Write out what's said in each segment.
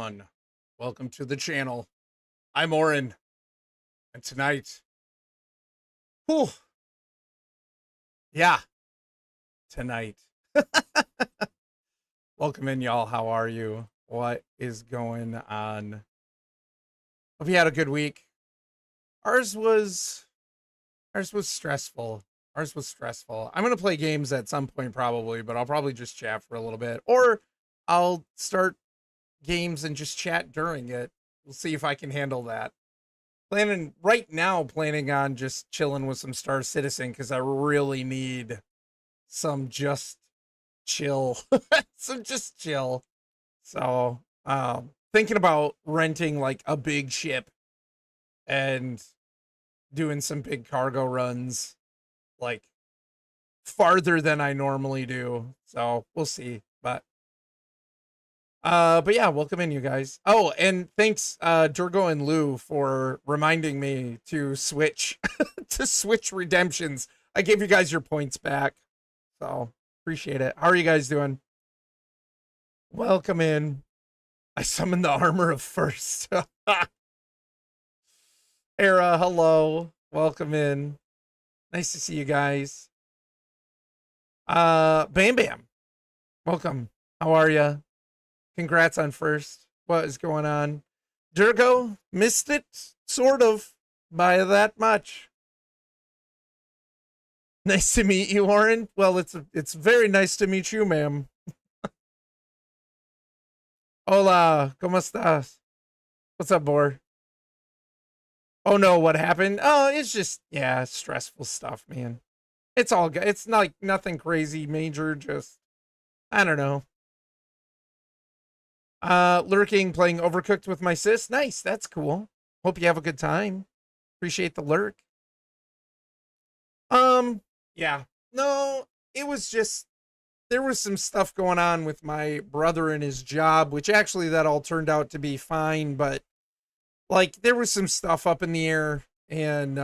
everyone. Welcome to the channel. I'm Oren, and tonight, whew, yeah, tonight. Welcome in, y'all. How are you? What is going on? Hope you had a good week. Ours was stressful. Ours was stressful. I'm gonna play games at some point probably, but I'll probably just chat for a little bit, or I'll start games and just chat during it. We'll see if I can handle that. Planning on just chilling with some Star Citizen because I really need some just chill. Some just chill. So thinking about renting like a big ship and doing some big cargo runs, like farther than I normally do. So we'll see. But yeah, welcome in, you guys. Oh, and thanks, Durgo and Lou, for reminding me to switch to switch redemptions. I gave you guys your points back, so appreciate it. How are you guys doing? Welcome in. I summoned the armor of first. Era, hello. Welcome in. Nice to see you guys. Bam Bam. Welcome. How are you? Congrats on first. What is going on? Durgo missed it, sort of, by that much. Nice to meet you, Warren. Well, it's very nice to meet you, ma'am. Hola, ¿cómo estás? What's up, Bor? Oh no, what happened? Oh, it's just, yeah, stressful stuff, man. It's all good. It's not like nothing crazy major, just, I don't know. Lurking, playing Overcooked with my sis. Nice, that's cool. Hope you have a good time. Appreciate the lurk. Yeah. No, it was just, there was some stuff going on with my brother and his job, which actually that all turned out to be fine, but like there was some stuff up in the air, and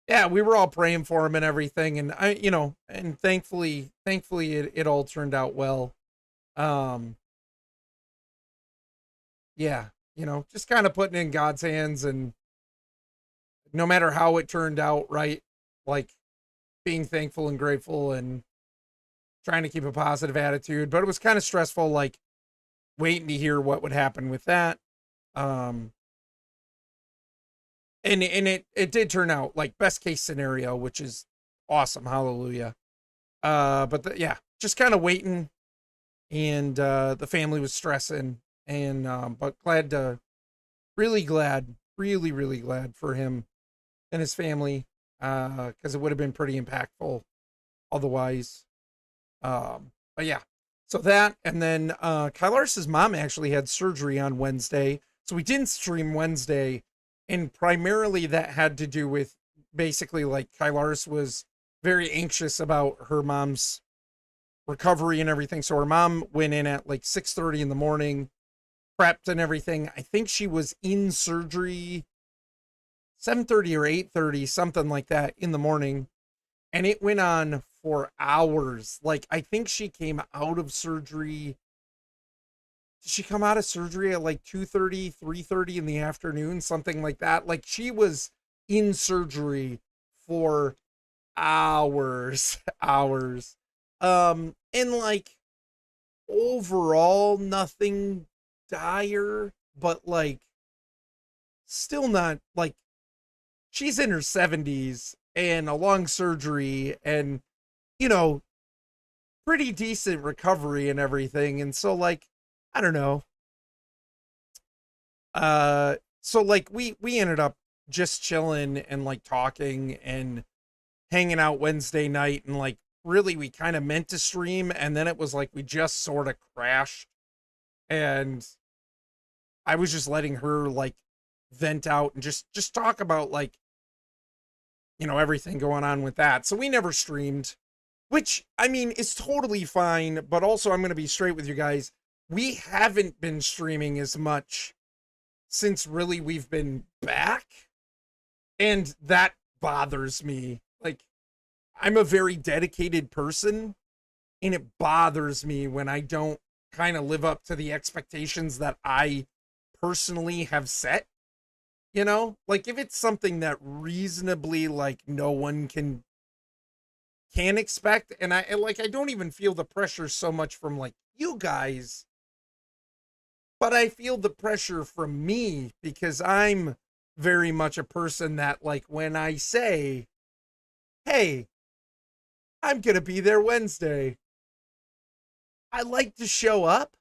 yeah, we were all praying for him and everything, and and thankfully it all turned out well. Um yeah, just kind of putting it in God's hands, and no matter how it turned out, right? Like being thankful and grateful and trying to keep a positive attitude, but it was kind of stressful, like waiting to hear what would happen with that. Um, and it did turn out like best case scenario, which is awesome. Hallelujah. But yeah, just kind of waiting, and the family was stressing, and but really glad, really glad for him and his family, because it would have been pretty impactful otherwise. But yeah, so that, and then Kylaris's mom actually had surgery on Wednesday, so we didn't stream Wednesday, and primarily that had to do with basically like Kylaris was very anxious about her mom's recovery and everything. So her mom went in at like 6:30 in the morning, prepped and everything. I think she was in surgery 7:30 or 8:30, something like that, in the morning, and it went on for hours. Like I think she came out of surgery. Did she come out of surgery at like 2:30, 3:30 in the afternoon, something like that? Like she was in surgery for hours, hours. And like overall nothing dire, but like still not, like she's in her 70s and a long surgery, and pretty decent recovery and everything. And so like, I don't know. So like we ended up just chilling and like talking and hanging out Wednesday night, and like really we kind of meant to stream, and then it was like we just sort of crashed, and I was just letting her like vent out and just talk about like everything going on with that. So we never streamed, which I mean is totally fine, but also I'm going to be straight with you guys. We haven't been streaming as much since really we've been back, and that bothers me. Like I'm a very dedicated person, and it bothers me when I don't kind of live up to the expectations that I personally have set, you know? Like if it's something that reasonably like no one can expect, and I don't even feel the pressure so much from like you guys, but I feel the pressure from me because I'm very much a person that like when I say, "Hey, I'm going to be there Wednesday." I like to show up.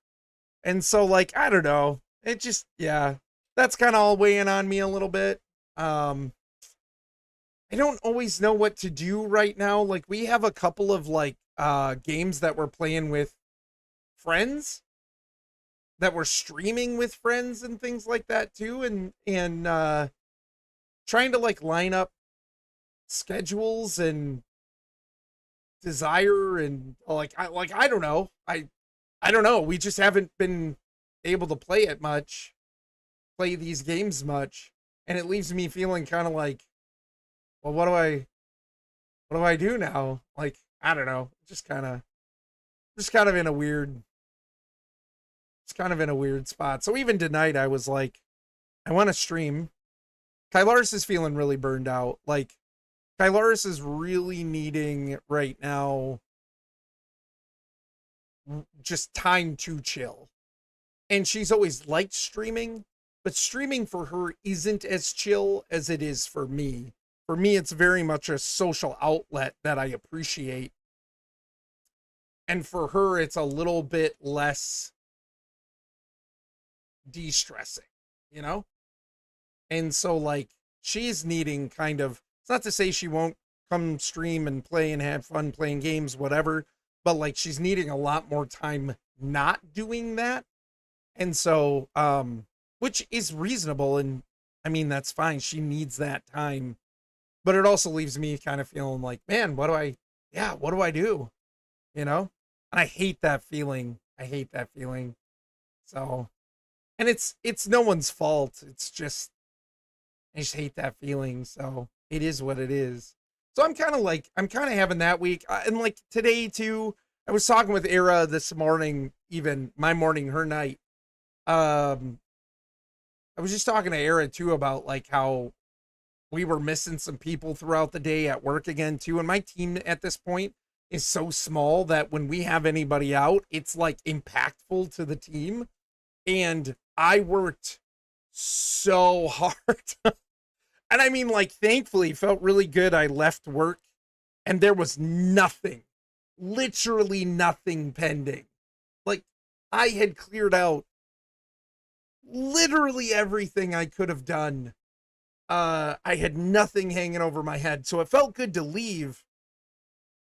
And so like I don't know. It just yeah. That's kind of all weighing on me a little bit. Um I don't always know what to do right now. Like we have a couple of like games that we're playing with friends that we're streaming with friends and things like that too, and trying to like line up schedules and desire and like I don't know. I don't know. We just haven't been able to play it much, play these games much, and it leaves me feeling kind of like, well, what do I do now? Like, I don't know. Just kind of in a weird it's kind of in a weird spot. So even tonight I was like, I want to stream. Kylaris is feeling really burned out. Like Kylaris is really needing right now just time to chill. And she's always liked streaming, but streaming for her isn't as chill as it is for me. For me, it's very much a social outlet that I appreciate. And for her, it's a little bit less de-stressing, you know? And so, like, she's needing kind of, it's not to say she won't come stream and play and have fun playing games, whatever, but like, she's needing a lot more time not doing that. And so, which is reasonable. And I mean, that's fine. She needs that time. But it also leaves me kind of feeling like, man, what do I do? You know? And I hate that feeling. I hate that feeling. So, and it's no one's fault. It's just, I just hate that feeling. So it is what it is. So I'm kind of having that week. And like today too, I was talking with Era this morning, even my morning, her night. Um, I was just talking to Era too about like how we were missing some people throughout the day at work again too. And my team at this point is so small that when we have anybody out, it's like impactful to the team. And I worked so hard. And I mean, like, thankfully, felt really good. I left work and there was nothing, literally nothing pending. Like, I had cleared out literally everything I could have done. I had nothing hanging over my head. So it felt good to leave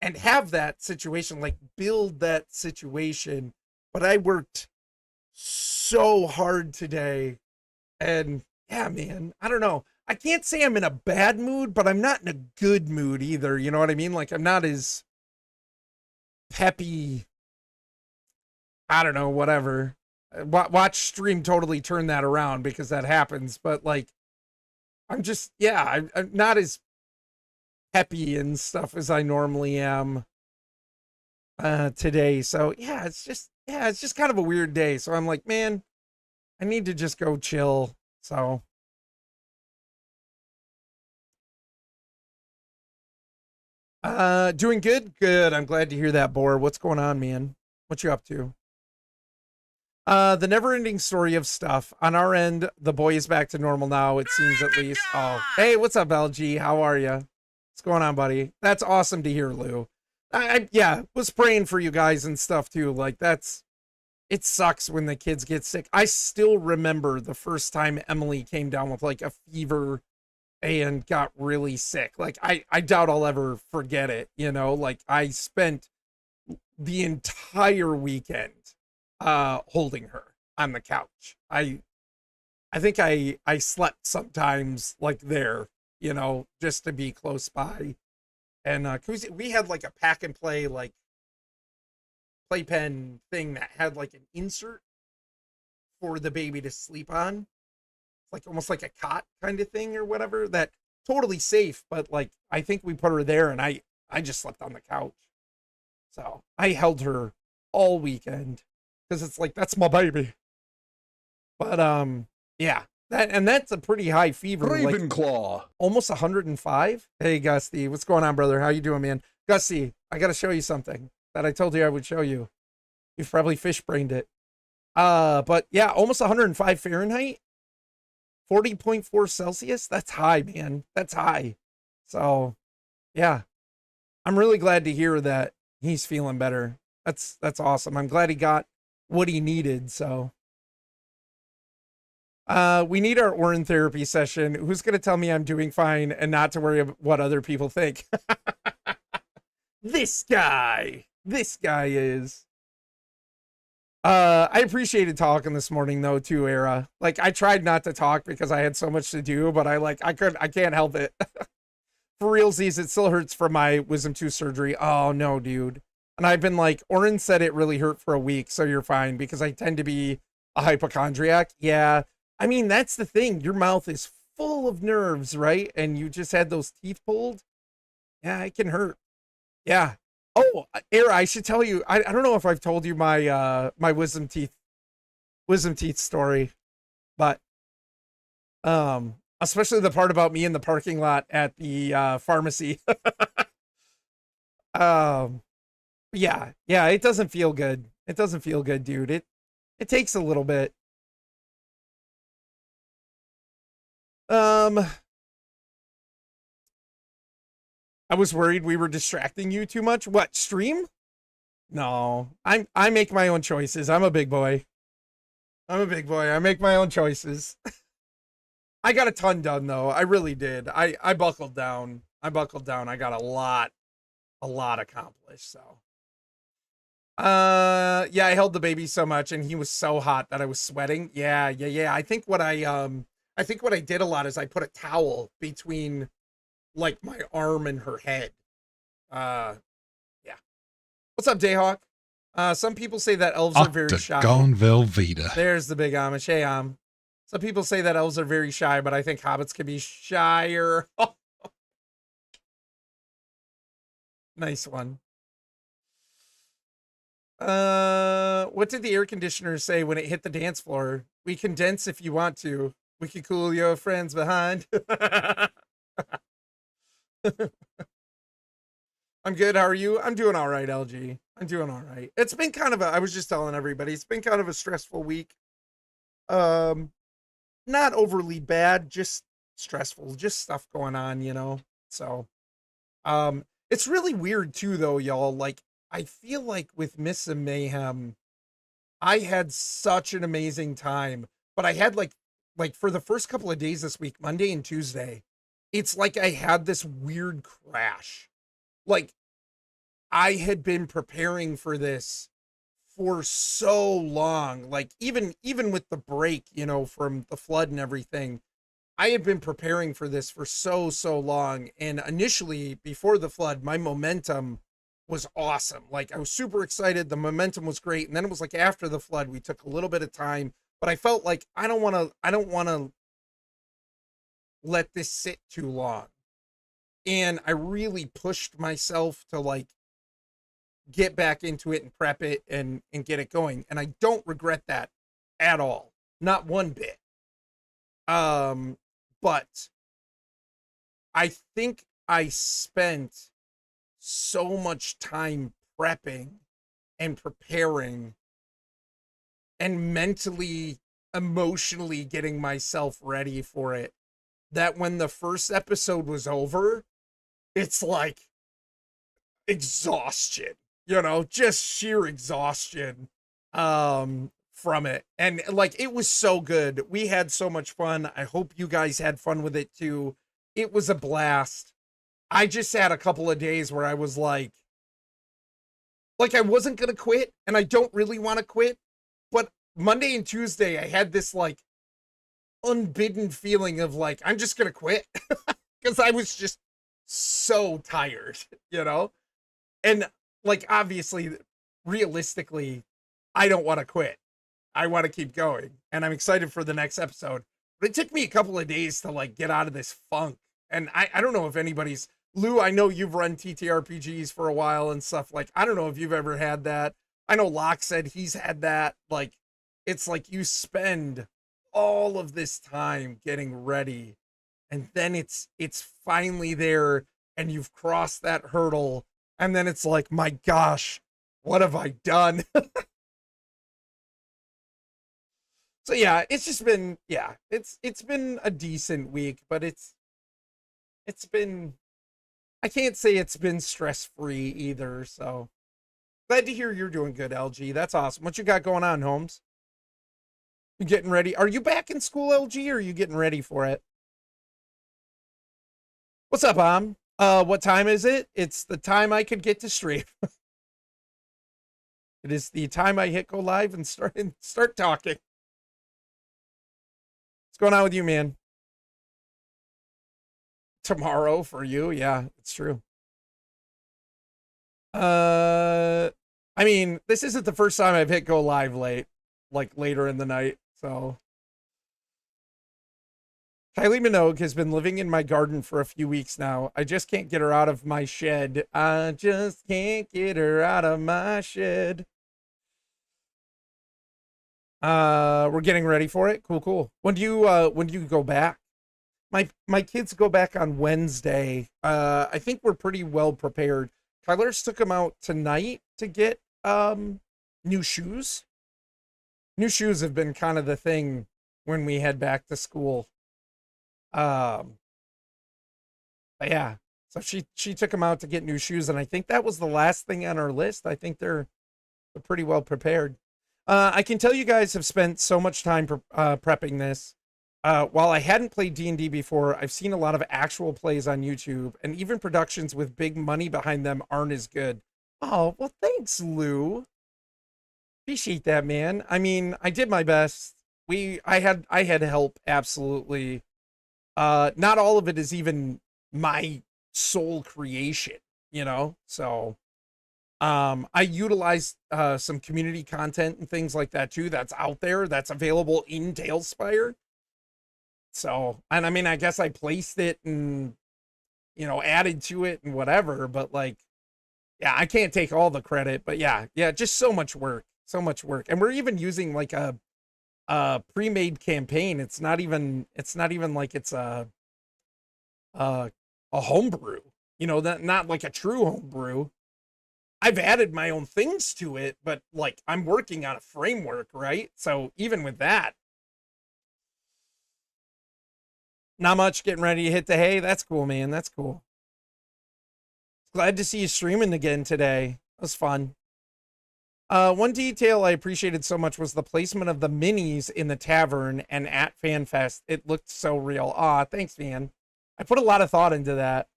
and have that situation, like, build that situation. But I worked so hard today. And yeah, man, I don't know. I can't say I'm in a bad mood, but I'm not in a good mood either. You know what I mean? Like I'm not as peppy. I don't know, whatever. Watch stream totally turn that around because that happens. But like, I'm just, yeah, I'm not as peppy and stuff as I normally am today. So yeah, it's just kind of a weird day. So I'm like, man, I need to just go chill. So doing good. Good. I'm glad to hear that, Bor. What's going on, man? What you up to? The never-ending story of stuff. On our end, the boy is back to normal now, it seems at least. Oh, hey, what's up, LG? How are you? What's going on, buddy? That's awesome to hear, Lou. Yeah, was praying for you guys and stuff too. Like it sucks when the kids get sick. I still remember the first time Emily came down with like a fever and got really sick. Like I doubt I'll ever forget it, you know? Like I spent the entire weekend holding her on the couch. I think I slept sometimes like there, you know, just to be close by. And 'cause we had like a pack and play like playpen thing that had like an insert for the baby to sleep on, like almost like a cot kind of thing or whatever, that totally safe, but like I think we put her there and I just slept on the couch. So I held her all weekend. because it's like, that's my baby. But yeah, that's a pretty high fever. Ravenclaw. Like almost 105. Hey, Gusty, what's going on, brother? How you doing, man? Gusty, I got to show you something that I told you I would show you. You've probably fish brained it. But yeah, almost 105 Fahrenheit, 40.4 Celsius. That's high, man. That's high. So yeah, I'm really glad to hear that he's feeling better. That's awesome. I'm glad he got what he needed. So we need our Orin therapy session. Who's going to tell me I'm doing fine and not to worry about what other people think? This guy is. I appreciated talking this morning though too, Era. Like I tried not to talk because I had so much to do, but I can't help it. For realsies, it still hurts from my wisdom tooth surgery. Oh no, dude. And I've been like, Orin said it really hurt for a week, so you're fine because I tend to be a hypochondriac. Yeah. I mean, that's the thing. Your mouth is full of nerves, right? And you just had those teeth pulled. Yeah, it can hurt. Yeah. Oh, Era, I should tell you. I don't know if I've told you my my wisdom teeth story, but especially the part about me in the parking lot at the pharmacy. Yeah, it doesn't feel good. It doesn't feel good, dude. It takes a little bit. I was worried we were distracting you too much. What, stream? No, I make my own choices. I'm a big boy. I make my own choices. I got a ton done though. I really did. I buckled down. I got a lot accomplished. So, yeah, I held the baby so much and he was so hot that I was sweating. Yeah. I think what I did a lot is I put a towel between like my arm and her head. Yeah. What's up, Dayhawk? Some people say that elves are very shy. Octagon Velveeta. There's the big Amish. Hey, some people say that elves are very shy, but I think hobbits can be shyer. Nice one. What did the air conditioner say when it hit the dance floor? We condense if you want to. We can cool your friends behind. I'm good. How are you? I'm doing all right, LG. I'm doing all right. It's been kind of I was just telling everybody, it's been kind of a stressful week. Not overly bad, just stressful, just stuff going on, you know? So, it's really weird too, though, y'all. Like, I feel like with Miss Mayhem, I had such an amazing time, but I had like for the first couple of days this week, Monday and Tuesday, it's like I had this weird crash. Like I had been preparing for this for so long. Like even with the break, you know, from the flood and everything, I had been preparing for this for so long. And initially before the flood, my momentum was awesome. Like I was super excited. The momentum was great. And then it was like after the flood, we took a little bit of time, but I felt like I don't want to let this sit too long. And I really pushed myself to like get back into it and prep it and get it going. And I don't regret that at all. Not one bit. But I think I spent so much time prepping and preparing and mentally, emotionally getting myself ready for it, that when the first episode was over, it's like exhaustion, you know, just sheer exhaustion from it. And like it was so good. We had so much fun. I hope you guys had fun with it too. It was a blast. I just had a couple of days where I was like I wasn't gonna quit, and I don't really want to quit, but Monday and Tuesday I had this like unbidden feeling of like I'm just gonna quit because I was just so tired, you know. And like obviously realistically I don't want to quit. I want to keep going, and I'm excited for the next episode, but it took me a couple of days to like get out of this funk. And I don't know if anybody's Lou, I know you've run TTRPGs for a while and stuff. Like I don't know if you've ever had that, I know Locke said he's had that. Like, it's like you spend all of this time getting ready, and then it's finally there, and you've crossed that hurdle, and then it's like, my gosh, what have I done? So yeah, it's just been, yeah, it's been a decent week, but it's been, I can't say it's been stress free either. So glad to hear you're doing good, LG. That's awesome. What you got going on, Holmes? You getting ready? Are you back in school, LG, or are you getting ready for it? What's up, what time is it? It's the time I could get to stream. It is the time I hit go live and start talking. What's going on with you, man? Tomorrow for you? Yeah, it's true. I mean, this isn't the first time I've hit go live late, like later in the night. So Kylie Minogue has been living in my garden for a few weeks now. I just can't get her out of my shed. I just can't get her out of my shed. We're getting ready for it. Cool, cool. When do you go back? My kids go back on Wednesday. I think we're pretty well prepared. Kyler's took them out tonight to get new shoes. New shoes have been kind of the thing when we head back to school. But yeah, so she took them out to get new shoes, and I think that was the last thing on our list. I think they're pretty well prepared. I can tell you guys have spent so much time prepping this. While I hadn't played D&D before, I've seen a lot of actual plays on YouTube, and even productions with big money behind them aren't as good. Oh, well, thanks, Lou. Appreciate that, man. I mean, I did my best. I had help, absolutely. Not all of it is even my sole creation, you know? So, I utilized some community content and things like that too. That's out there. That's available in Talespire. So, and I mean, I guess I placed it and, you know, added to it and whatever, but like, yeah, I can't take all the credit, but yeah, just so much work, so much work. And we're even using like a pre-made campaign. It's not even like it's a homebrew, you know, that not like a true homebrew. I've added my own things to it, but like I'm working on a framework, right? So even with that, not much, getting ready to hit the hay. That's cool, man. That's cool. Glad to see you streaming again today. It was fun. One detail I appreciated so much was the placement of the minis in the tavern and at FanFest. It looked so real. Aw, thanks, man. I put a lot of thought into that.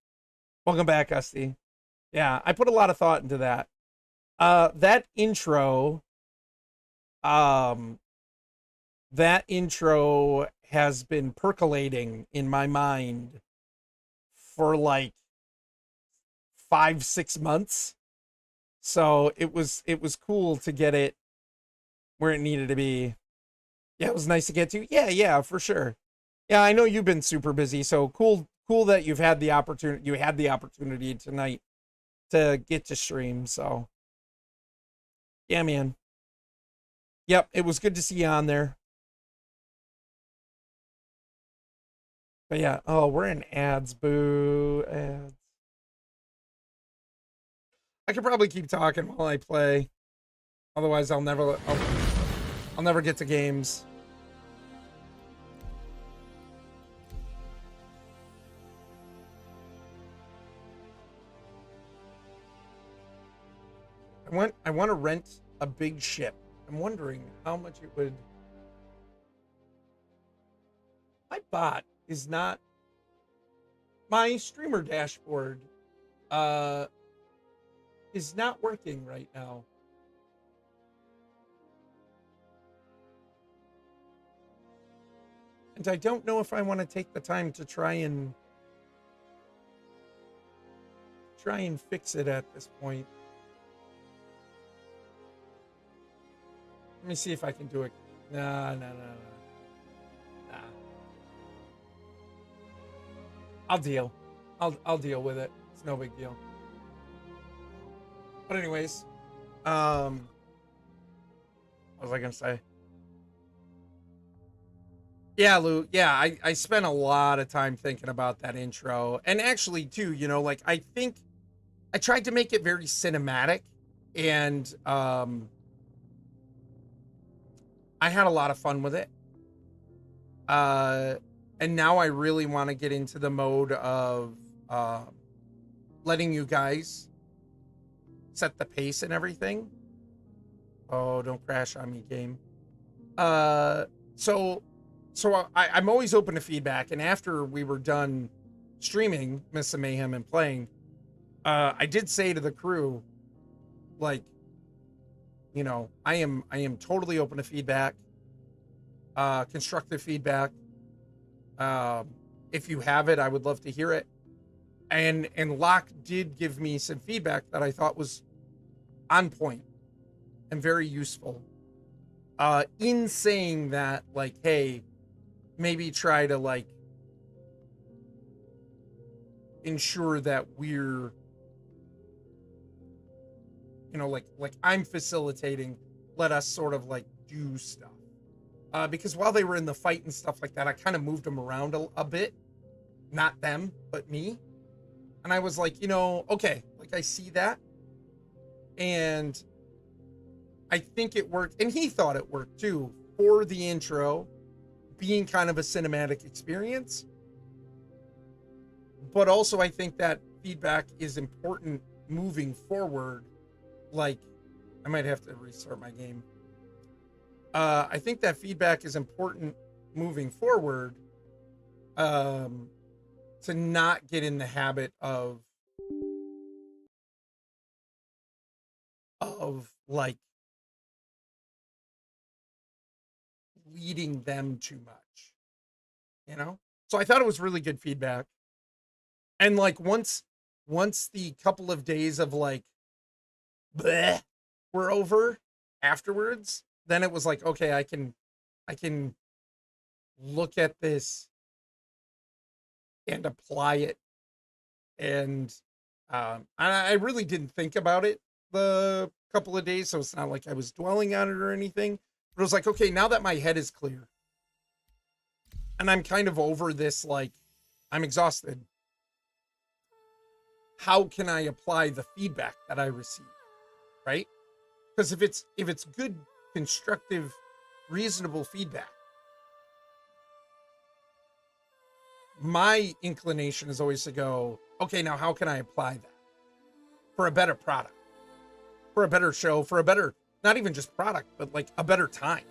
Welcome back, Usty. Yeah, I put a lot of thought into that. That intro, um, that intro has been percolating in my mind for like 5-6 months. So it was cool to get it where it needed to be. Yeah, it was nice to get to. Yeah, for sure. Yeah, I know you've been super busy, so cool that you had the opportunity tonight to get to stream. So yeah, man. Yep, it was good to see you on there. But yeah, oh, we're in ads, boo, ads. I could probably keep talking while I play. Otherwise, I'll never get to games. I want to rent a big ship. I'm wondering how much it would. My bot is not. My streamer dashboard is not working right now. And I don't know if I want to take the time to try and fix it at this point. Let me see if I can do it. Nah. I'll deal. I'll deal with it. It's no big deal. But anyways, What was I gonna say? Yeah, Lou. Yeah, I spent a lot of time thinking about that intro. And actually, too, like I think I tried to make it very cinematic, and I had a lot of fun with it. Uh and now I really want to get into the mode of letting you guys set the pace and everything. Oh, don't crash on me, game. Uh so I'm always open to feedback, and after we were done streaming Mists of Mayhem and playing, I did say to the crew, like, I am totally open to feedback, constructive feedback. If you have it, I would love to hear it. And Locke did give me some feedback that I thought was on point and very useful. In saying that, like, hey, maybe try to like ensure that we're, like I'm facilitating, let us sort of like do stuff. Because while they were in the fight and stuff like that, I kind of moved them around a bit. Not them, but me. And I was like, okay, like I see that. And I think it worked. And he thought it worked too, for the intro being kind of a cinematic experience. But also I think that feedback is important moving forward. Like, I might have to restart my game. I think that feedback is important moving forward, to not get in the habit of like leading them too much, So I thought it was really good feedback. And like once the couple of days of like bleh were over afterwards, then it was like, okay, I can look at this and apply it. And I really didn't think about it the couple of days, so it's not like I was dwelling on it or anything. But it was like, okay, now that my head is clear and I'm kind of over this, like I'm exhausted, how can I apply the feedback that I receive, right? Because if it's good, constructive, reasonable feedback, my inclination is always to go, okay, now how can I apply that for a better product, for a better show, for a better, not even just product, but like a better time,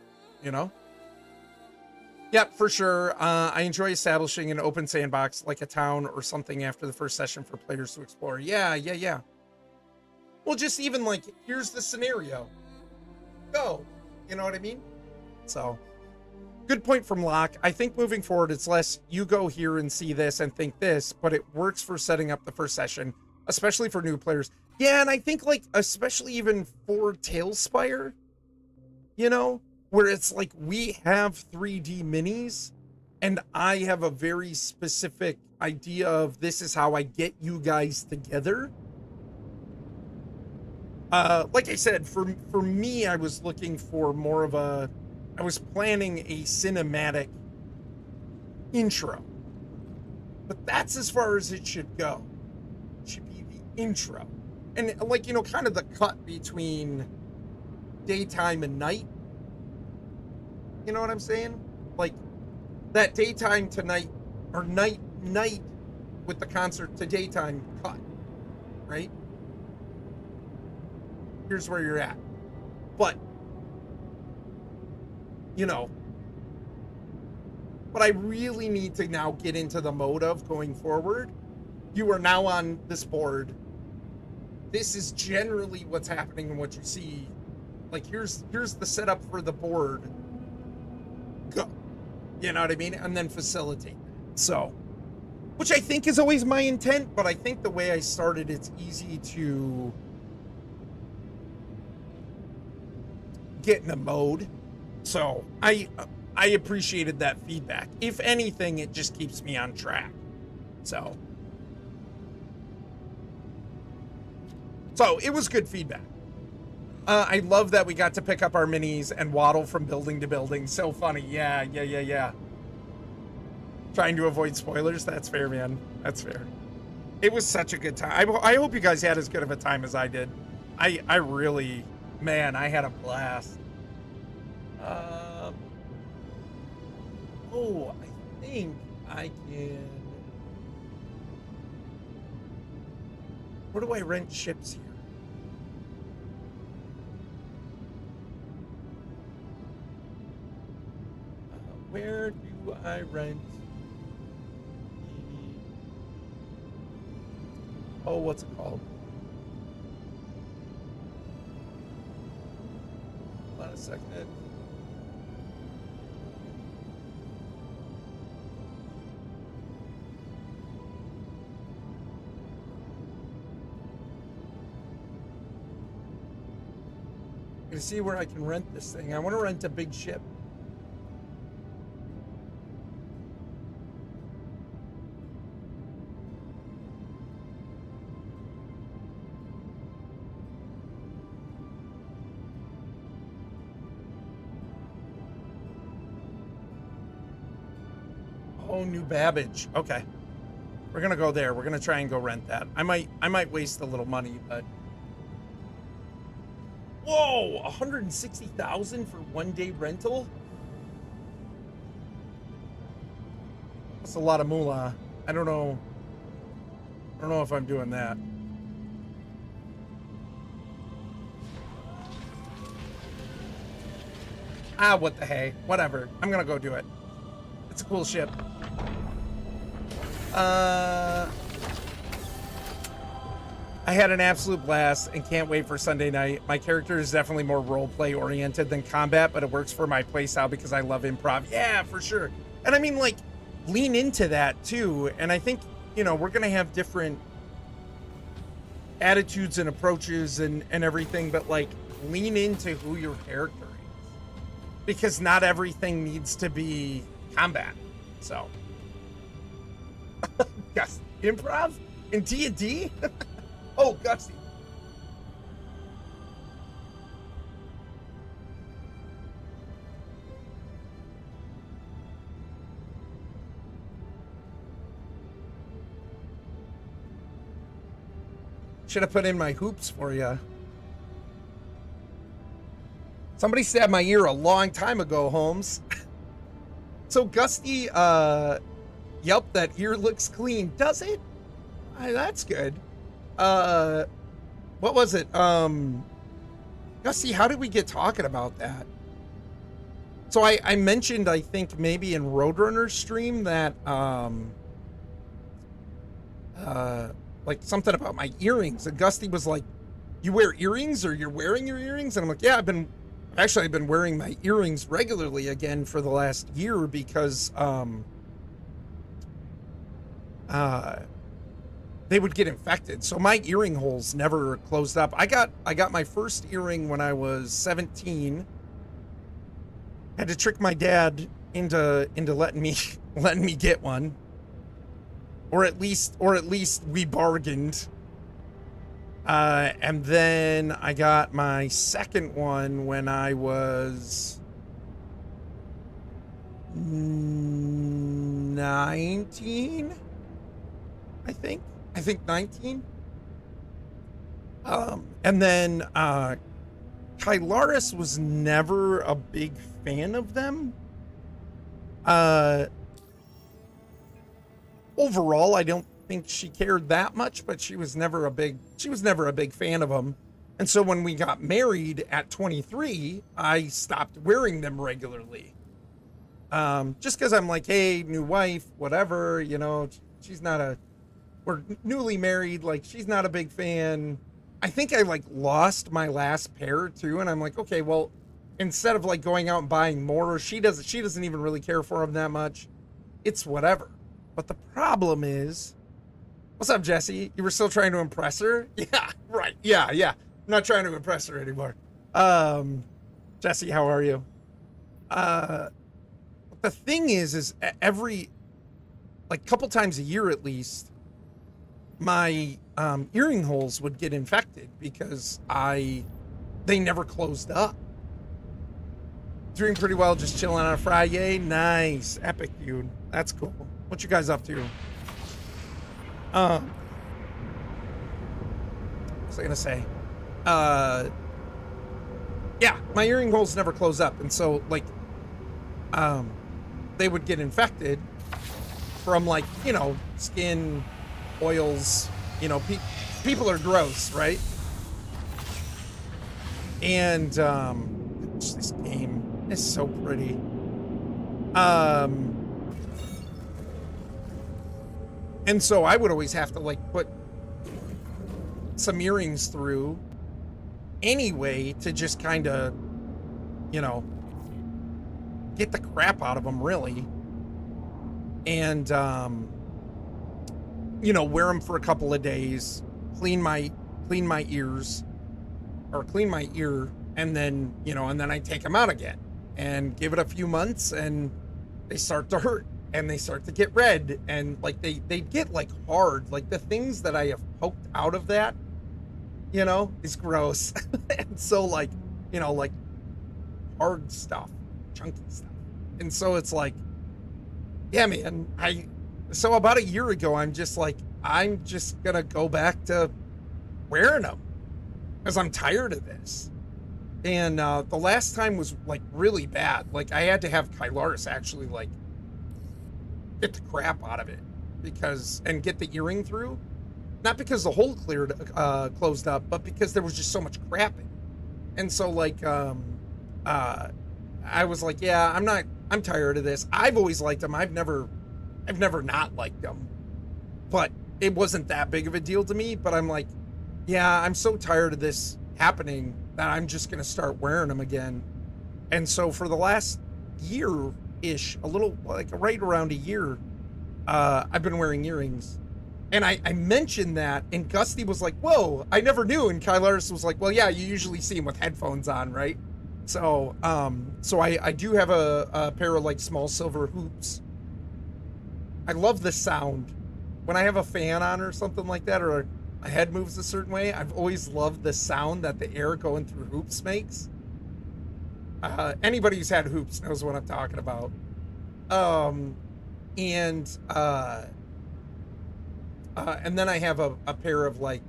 Yep, for sure. I enjoy establishing an open sandbox like a town or something after the first session for players to explore. Yeah. Well, just even like, here's the scenario. Go. You know what I mean? So, good point from Locke. I think moving forward, it's less you go here and see this and think this, but it works for setting up the first session, especially for new players. Yeah, and I think like, especially even for Tailspire, where it's like we have 3D minis and I have a very specific idea of this is how I get you guys together. Like I said, for me, I was looking for more of I was planning a cinematic intro, but that's as far as it should go. It should be the intro. And like, kind of the cut between daytime and night. You know what I'm saying? Like that daytime to night, or night with the concert to daytime cut, right? Here's where you're at. But, but I really need to now get into the mode of going forward. You are now on this board. This is generally what's happening and what you see. Like, here's the setup for the board. Go. You know what I mean? And then facilitate that. So, which I think is always my intent, but I think the way I started, it's easy to get in the mode. So I appreciated that feedback. If anything, it just keeps me on track. So it was good feedback. I love that we got to pick up our minis and waddle from building to building. So funny. Yeah. Trying to avoid spoilers. That's fair, man. That's fair. It was such a good time. I hope you guys had as good of a time as I did. I really, man, I had a blast. Oh, I think I can. Where do I rent ships here? Where do I rent? Oh, what's it called? Hold on a second. I'm gonna see where I can rent this thing. I want to rent a big ship. Oh, New Babbage. Okay. We're gonna go there. We're gonna try and go rent that. I might waste a little money, but whoa, 160,000 for 1 day rental? That's a lot of moolah. I don't know if I'm doing that. Ah, what the hey. Whatever. I'm gonna go do it. It's a cool ship. I had an absolute blast and can't wait for Sunday night. My character is definitely more roleplay oriented than combat, but it works for my playstyle because I love improv. Yeah, for sure. And I mean, like, lean into that too. And I think, you know, we're going to have different attitudes and approaches and everything, but like, lean into who your character is. Because not everything needs to be combat. So. Yes, improv in D&D? Oh, Gusty. Should have put in my hoops for you. Somebody stabbed my ear a long time ago, Holmes. So Gusty, yep, that ear looks clean. Does it? That's good. What was it? Gusty, how did we get talking about that? So I mentioned, I think maybe in Roadrunner's stream that, like something about my earrings, and Gusty was like, you wear earrings or you're wearing your earrings? And I'm like, yeah, I've been wearing my earrings regularly again for the last year because, they would get infected. So my earring holes never closed up. I got my first earring when I was 17. Had to trick my dad into letting me get one. Or at least we bargained. And then I got my second one when I was 19, I think 19. And then Kylaris was never a big fan of them. Overall, I don't think she cared that much, but she was never a big fan of them. And so when we got married at 23, I stopped wearing them regularly. Just because I'm like, hey, new wife, whatever, you know, we're newly married, like, she's not a big fan. I think I like lost my last pair too, and I'm like, okay, well, instead of like going out and buying more, she doesn't even really care for them that much. It's whatever. But the problem is, what's up, Jesse? You were still trying to impress her? Yeah, right. Yeah. I'm not trying to impress her anymore. Jesse, how are you? The thing is every, like, couple times a year at least, my earring holes would get infected because I they never closed up. Doing pretty well, just chilling on a Friday. Nice. Epic, dude. That's cool. What you guys up to? What was I gonna say? Yeah, my earring holes never close up, and so like they would get infected from, like, you know, skin, oils, you know, people are gross, right? And this game is so pretty. And so I would always have to, like, put some earrings through anyway to just kind of, you know, get the crap out of them, really. And you know, wear them for a couple of days, clean my ears, or clean my ear, and then, you know, and then I take them out again and give it a few months, and they start to hurt and they start to get red, and like they get like hard, like the things that I have poked out of that, you know, is gross. And so, like, you know, like hard stuff, chunky stuff. And so it's like, yeah, man, so about a year ago, I'm just like, I'm just gonna go back to wearing them because I'm tired of this. And the last time was like really bad. Like, I had to have Kylaris actually like get the crap out of it and get the earring through. Not because the hole closed up, but because there was just so much crap in it. And so, like, I was like, yeah, I'm tired of this. I've always liked them. I've never not liked them, but it wasn't that big of a deal to me. But I'm like, yeah, I'm so tired of this happening that I'm just going to start wearing them again. And so for the last year-ish, a little, like right around a year, I've been wearing earrings. And I mentioned that, and Gusty was like, whoa, I never knew. And Kylaris was like, well, yeah, you usually see him with headphones on, right? So, I do have a pair of like small silver hoops. I love the sound. When I have a fan on or something like that, or my head moves a certain way, I've always loved the sound that the air going through hoops makes. Anybody who's had hoops knows what I'm talking about. And then I have a pair of like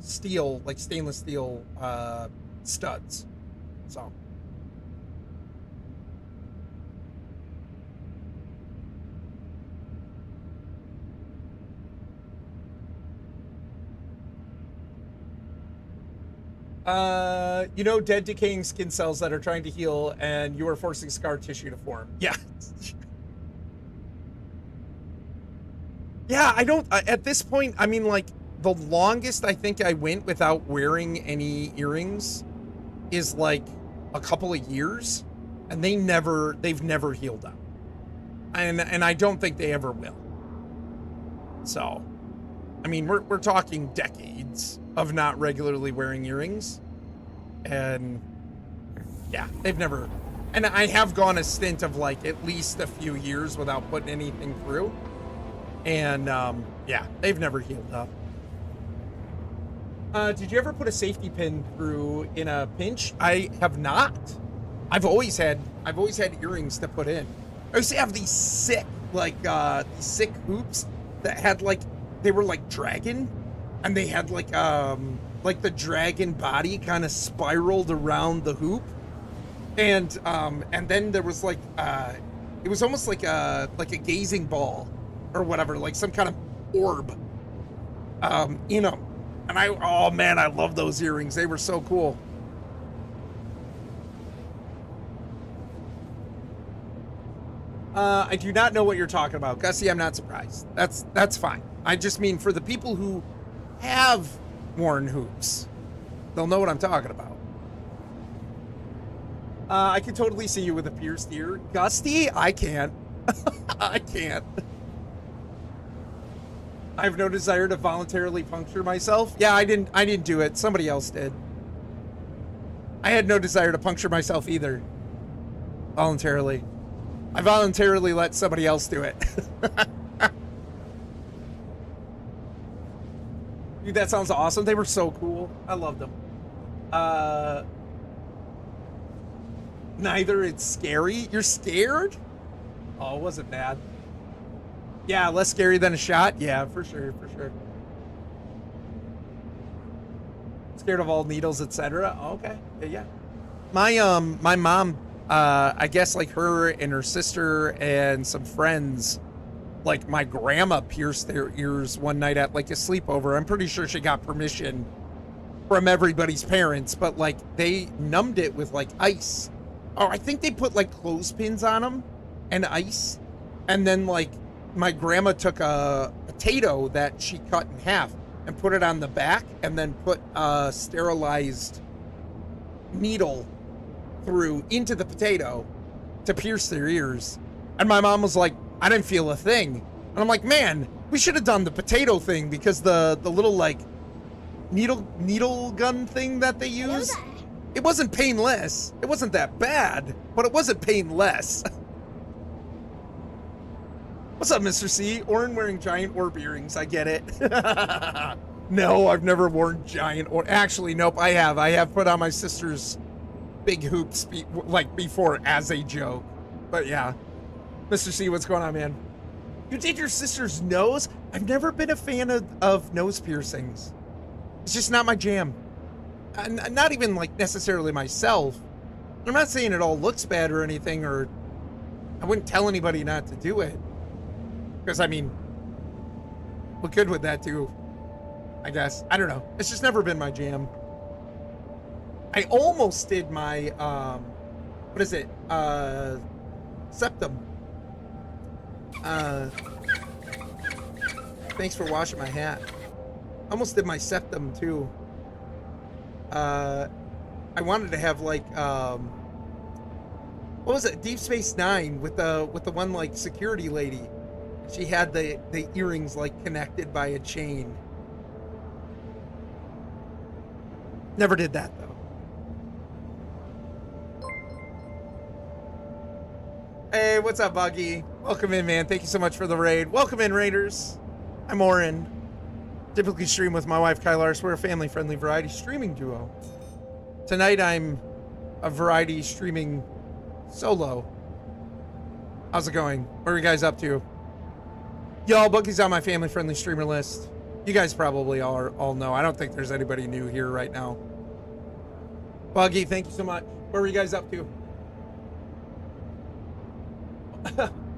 steel, like stainless steel studs. So. You know, dead decaying skin cells that are trying to heal, and you are forcing scar tissue to form. Yeah. Yeah, I don't, at this point, I mean, like, the longest I think I went without wearing any earrings is like a couple of years, and they've never healed up. And I don't think they ever will. So, I mean, we're talking decades of not regularly wearing earrings. And yeah, they've never, and I have gone a stint of like at least a few years without putting anything through. And yeah, they've never healed up. Did you ever put a safety pin through in a pinch? I have not. I've always had earrings to put in. I used to have these sick hoops that had like, they were like dragon, and they had like the dragon body kind of spiraled around the hoop. And then there was like it was almost like a gazing ball or whatever, like some kind of orb. You know, and oh man, I love those earrings. They were so cool. I do not know what you're talking about, Gussie. I'm not surprised. That's fine. I just mean for the people who have worn hoops, they'll know what I'm talking about. I can totally see you with a pierced ear, Gusty. I can't. I can't. I have no desire to voluntarily puncture myself. Yeah, I didn't do it. Somebody else did. I had no desire to puncture myself either. Voluntarily. I voluntarily let somebody else do it. Dude, that sounds awesome. They were so cool. I loved them. Uh, neither. It's scary. You're scared? Oh, it wasn't bad. Yeah, less scary than a shot. Yeah, for sure, for sure. Scared of all needles, etc. Okay, yeah, yeah. My mom, I guess like her and her sister and some friends, like my grandma pierced their ears one night at like a sleepover. I'm pretty sure she got permission from everybody's parents, but like they numbed it with like ice. Oh, I think they put like clothespins on them and ice, and then like my grandma took a potato that she cut in half and put it on the back, and then put a sterilized needle through into the potato to pierce their ears. And my mom was like, I didn't feel a thing. And I'm like, man, we should have done the potato thing, because the little like needle gun thing that they use, it wasn't painless. It wasn't that bad, but it wasn't painless. What's up, Mr. C? Orin wearing giant orb earrings. I get it. No, I've never worn giant or actually, nope, I have. I have put on my sister's big hoops like before as a joke. But yeah. Mr. C, what's going on, man? You did your sister's nose? I've never been a fan of nose piercings. It's just not my jam. Not even like necessarily myself. I'm not saying it all looks bad or anything, or I wouldn't tell anybody not to do it. Because, I mean, what good would that do? I guess. I don't know. It's just never been my jam. I almost did my, what is it? Septum. Thanks for washing my hat. Almost did my septum, too. I wanted to have, like, what was it? Deep Space Nine with the one, like, security lady. She had the earrings like connected by a chain. Never did that though. Hey, what's up, Buggy? Welcome in, man. Thank you so much for the raid. Welcome in, Raiders. I'm Orin. Typically stream with my wife, Kylar. We're a family-friendly variety streaming duo. Tonight, I'm a variety streaming solo. How's it going? What are you guys up to? Y'all, Buggy's on my family-friendly streamer list. You guys probably all know. I don't think there's anybody new here right now. Buggy, thank you so much. What are you guys up to?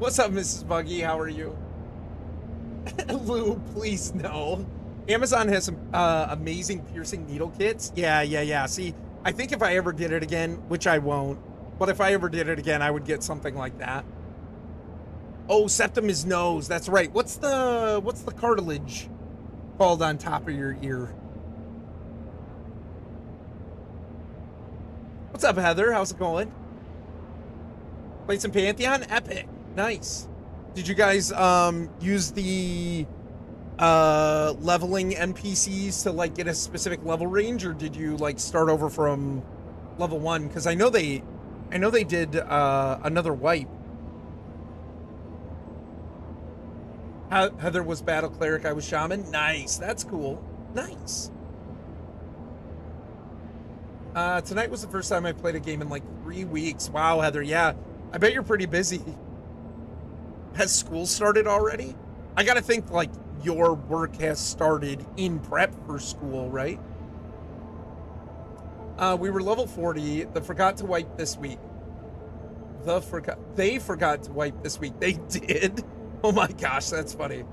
What's up, Mrs. Buggy? How are you? Lou, please no. Amazon has some amazing piercing needle kits. Yeah. See, I think if I ever did it again, which I won't, but if I ever did it again, I would get something like that. Oh, septum is nose. That's right. What's the cartilage called on top of your ear? What's up, Heather? How's it going? Played some Pantheon? Epic. Nice. Did you guys use the leveling NPCs to like get a specific level range, or did you like start over from level 1? Because I know they did another wipe. Heather was battle cleric, I was shaman. Nice, that's cool. Nice. Tonight was the first time I played a game in like 3 weeks. Wow, Heather, yeah. I bet you're pretty busy. Has school started already? I gotta think like your work has started in prep for school, right? We were level 40. They forgot to wipe this week. They forgot to wipe this week. They did. Oh my gosh, that's funny.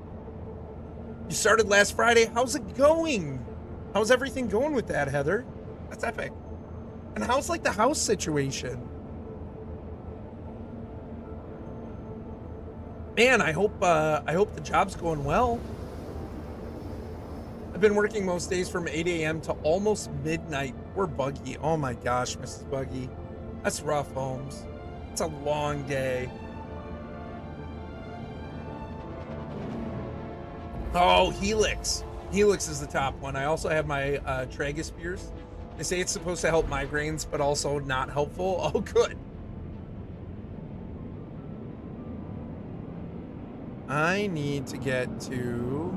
You started last Friday. How's it going? How's everything going with that, Heather? That's epic. And how's like the house situation? Man, I hope the job's going well. I've been working most days from 8 a.m. to almost midnight. Poor Buggy. Oh my gosh, Mrs. Buggy. That's rough, Holmes. It's a long day. Oh, Helix. Helix is the top one. I also have my Tragus Spears. They say it's supposed to help migraines, but also not helpful. Oh, good. I need to get to...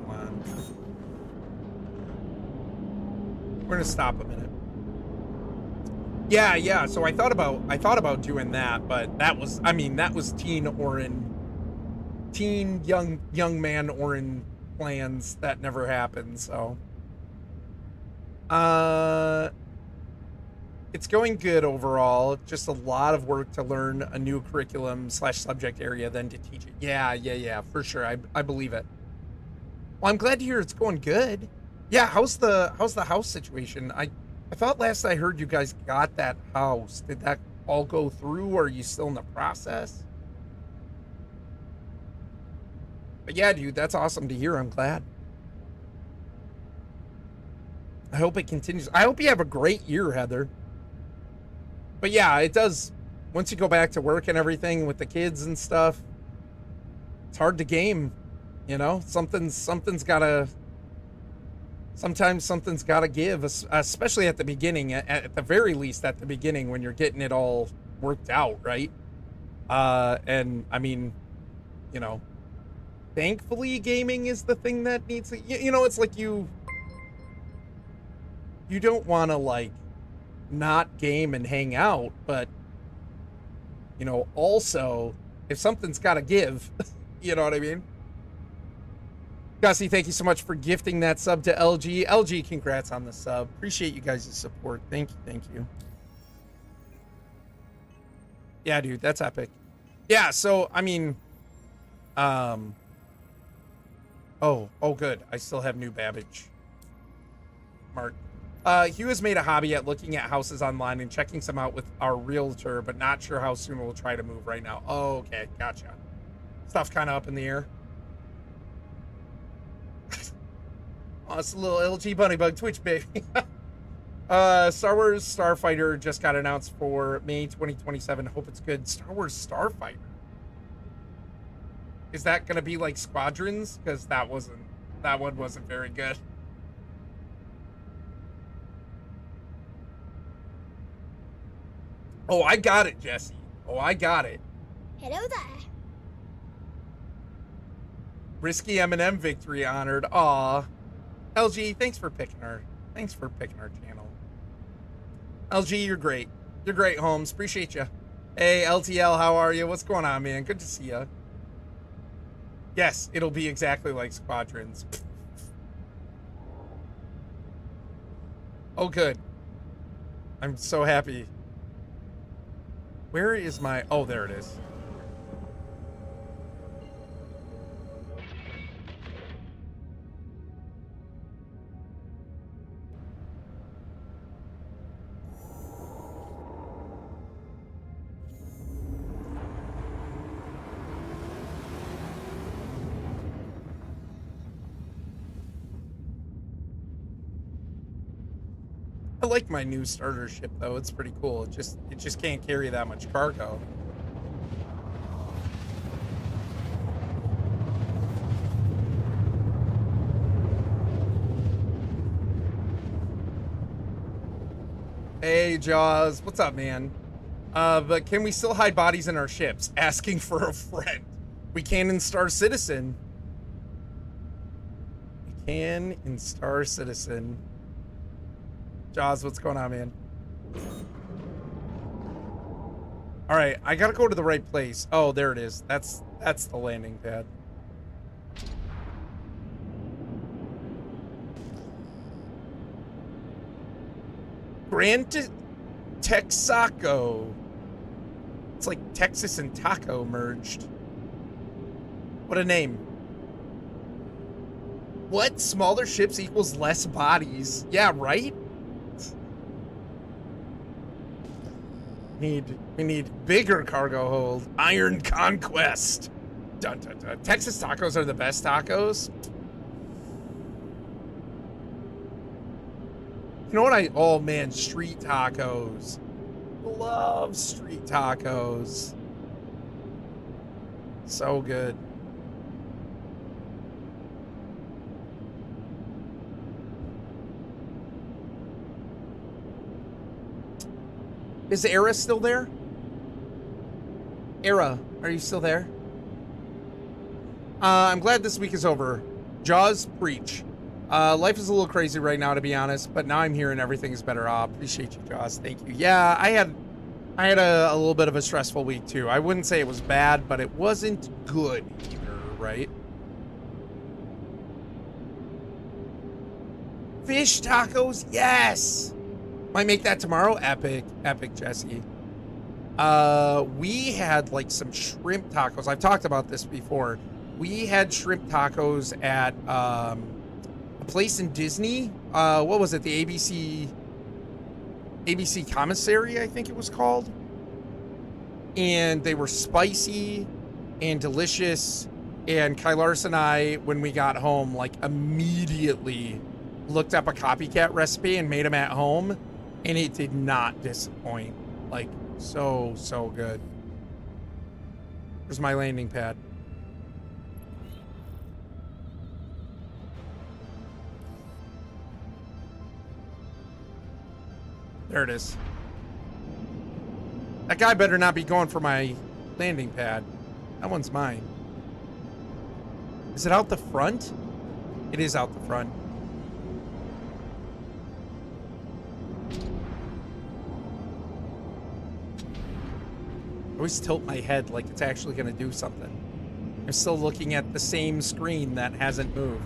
Hold on. We're gonna stop a minute. Yeah. So I thought about doing that, but that was teen young man Orin plans that never happened. So, it's going good overall. Just a lot of work to learn a new curriculum / subject area, then to teach it. Yeah, for sure. I believe it. Well, I'm glad to hear it's going good. Yeah, how's the house situation? I thought last I heard you guys got that house. Did that all go through, or are you still in the process? But yeah, dude, that's awesome to hear. I'm glad. I hope it continues. I hope you have a great year, Heather. But yeah, it does. Once you go back to work and everything with the kids and stuff, it's hard to game. You know, sometimes something's gotta give, especially at the beginning. At the very least, at the beginning when you're getting it all worked out, right? And I mean, you know, thankfully, gaming is the thing that needs to. You know, it's like you don't want to like not game and hang out, but you know, also if something's got to give, you know what I mean? Gussie, thank you so much for gifting that sub to LG. LG, congrats on the sub. Appreciate you guys' support. Thank you. Yeah, dude, that's epic. Yeah, so I mean, oh, good. I still have new Babbage. Mark. Hugh has made a hobby at looking at houses online and checking some out with our realtor, but not sure how soon we'll try to move right now. Oh, okay, gotcha. Stuff's kind of up in the air. Oh, it's a little LG Bunny Bug Twitch, baby. Star Wars Starfighter just got announced for May 2027. Hope it's good. Star Wars Starfighter. Is that going to be like Squadrons? Because that one wasn't very good. Oh, I got it, Jesse. Oh, I got it. Hello there. Risky M&M victory honored. Aw. LG, thanks for picking our channel. LG, you're great. You're great, Holmes. Appreciate you. Hey, LTL, how are you? What's going on, man? Good to see you. Yes, it'll be exactly like Squadrons. Oh, good. I'm so happy. Where is my... Oh, there it is. I like my new starter ship though. It's pretty cool. It just can't carry that much cargo. Hey Jaws, what's up, man? But can we still hide bodies in our ships? Asking for a friend. We can in Star Citizen. We can in Star Citizen. Jaws, what's going on, man? All right, I gotta go to the right place. Oh, there it is. That's the landing pad. Grand Texaco. It's like Texas and Taco merged. What a name. What? Smaller ships equals less bodies. Yeah, right? We need bigger cargo hold. Iron Conquest. Dun, dun, dun. Texas tacos are the best tacos. You know what oh man, street tacos. Love street tacos. So good. Is Era still there? Era, are you still there? I'm glad this week is over. Jaws, preach. Life is a little crazy right now, to be honest, but now I'm here and everything is better. Appreciate you, Jaws. Thank you. Yeah, I had a little bit of a stressful week too. I wouldn't say it was bad, but it wasn't good either, right? Fish tacos, yes. Might make that tomorrow. Epic, epic, Jesse. We had like some shrimp tacos. I've talked about this before. We had shrimp tacos at a place in Disney. What was it? The ABC Commissary, I think it was called. And they were spicy and delicious. And Kylar's and I, when we got home, like immediately looked up a copycat recipe and made them at home. And it did not disappoint. Like, so good. Here's my landing pad. There it is. That guy better not be going for my landing pad. That one's mine. Is it out the front? It is out the front. I always tilt my head like it's actually going to do something. I'm still looking at the same screen that hasn't moved.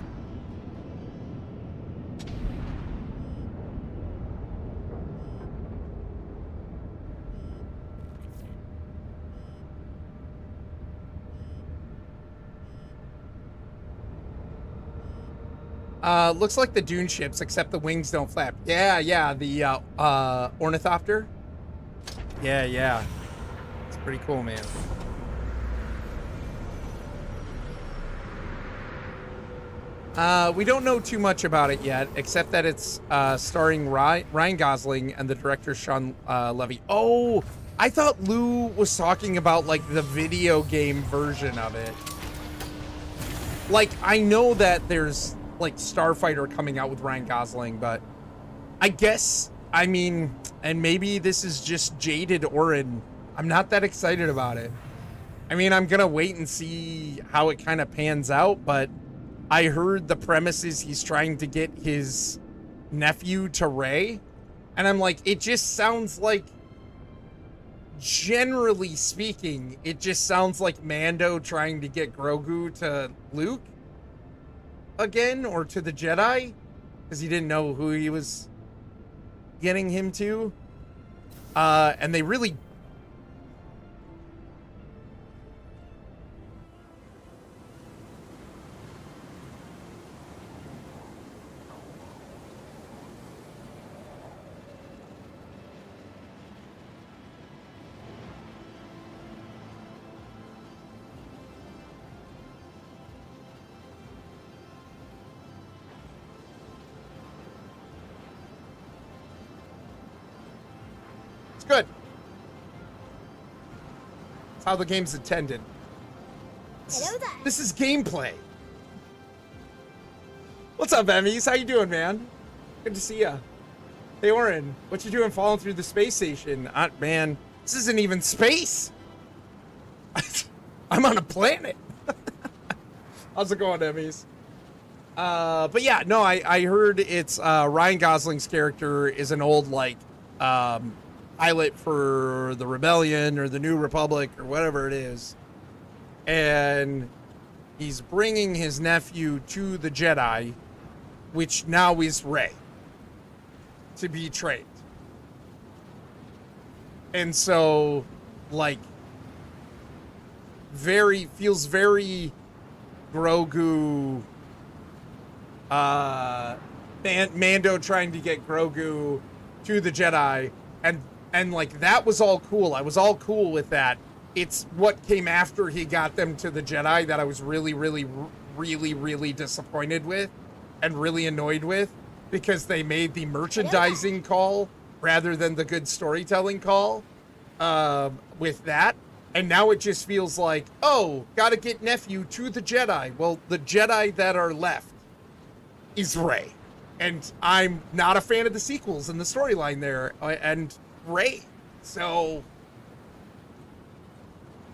Looks like the Dune ships, except the wings don't flap. Yeah, the Ornithopter. Yeah. It's pretty cool, man. We don't know too much about it yet, except that it's starring Ryan Gosling and the director Sean Levy. Oh, I thought Lou was talking about like the video game version of it. Like, I know that there's like Starfighter coming out with Ryan Gosling, but I guess, I mean, and maybe this is just jaded Orin. I'm not that excited about it. I mean, I'm gonna wait and see how it kind of pans out, but I heard the premise is he's trying to get his nephew to Rey, and I'm like, it just sounds like, generally speaking, it just sounds like Mando trying to get Grogu to Luke again, or to the Jedi, because he didn't know who he was getting him to. And they really... Good. That's how the game's intended. This is gameplay. What's up, Emmys? How you doing, man? Good to see ya. Hey, Orin, what you doing falling through the space station? Man, this isn't even space. I'm on a planet. How's it going, Emmys? But yeah, no, I heard it's Ryan Gosling's character is an old, like, pilot for the Rebellion or the New Republic or whatever it is, and he's bringing his nephew to the Jedi, which now is Rey, to be trained. And so, like, feels very Grogu, Mando trying to get Grogu to the Jedi, and like, that was all cool. I was all cool with that. It's what came after he got them to the Jedi that I was really disappointed with and really annoyed with, because they made the merchandising call rather than the good storytelling call with that. And now it just feels like, oh, gotta get nephew to the Jedi. Well, the Jedi that are left is Rey. And I'm not a fan of the sequels and the storyline there. And Rey. So,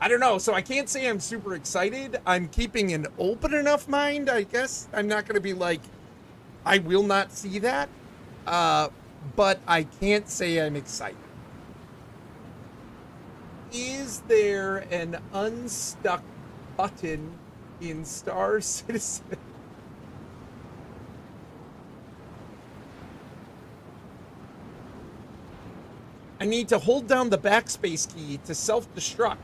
I don't know. So I can't say I'm super excited. I'm keeping an open enough mind, I guess. I'm not going to be like I will not see that, but I can't say I'm excited. Is there an unstuck button in Star Citizen? I need to hold down the backspace key to self-destruct.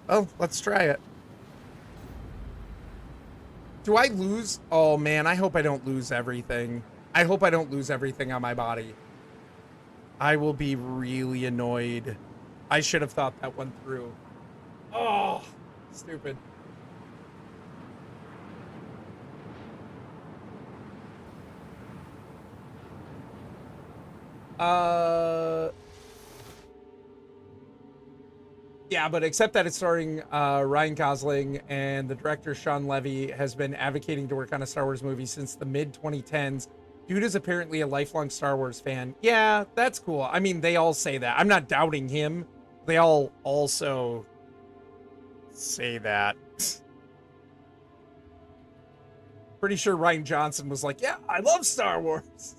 Oh, let's try it. Do I lose? Oh man, I hope I don't lose everything. I hope I don't lose everything on my body. I will be really annoyed. I should have thought that one through. Oh, stupid. Yeah, but except that it's starring Ryan Gosling, and the director Sean Levy has been advocating to work on a Star Wars movie since the mid-2010s. Dude is apparently a lifelong Star Wars fan. Yeah, that's cool. I mean, they all say that. I'm not doubting him. They all also say that. Pretty sure Ryan Johnson was like, yeah, I love Star Wars.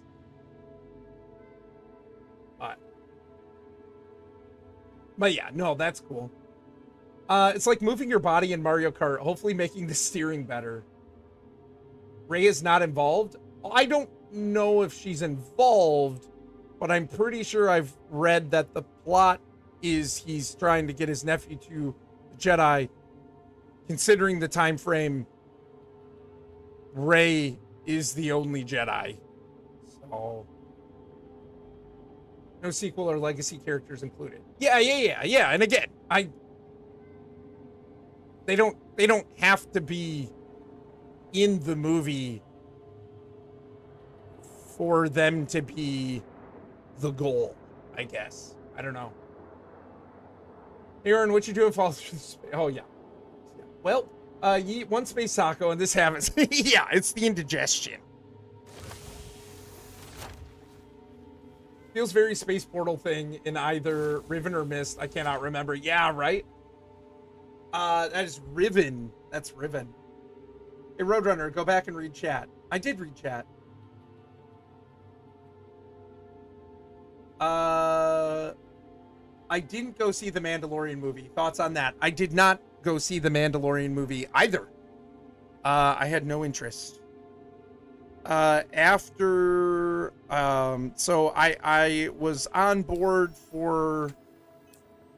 But yeah, no, that's cool. It's like moving your body in Mario Kart, hopefully making the steering better. Rey is not involved. I don't know if she's involved, but I'm pretty sure I've read that the plot is he's trying to get his nephew to the Jedi. Considering the time frame, Rey is the only Jedi. So no sequel or legacy characters included. Yeah. And again, they don't have to be in the movie for them to be the goal, I guess. I don't know. Hey, Aaron, what you doing? Oh, yeah. Well, you eat one space taco and this happens. Yeah, it's the indigestion. Feels very Space Portal thing in either Riven or Mist. I cannot remember. Yeah, right? That is Riven. That's Riven. Hey, Roadrunner, go back and read chat. I did read chat. I didn't go see the Mandalorian movie. Thoughts on that? I did not go see the Mandalorian movie either. I had no interest. So I was on board for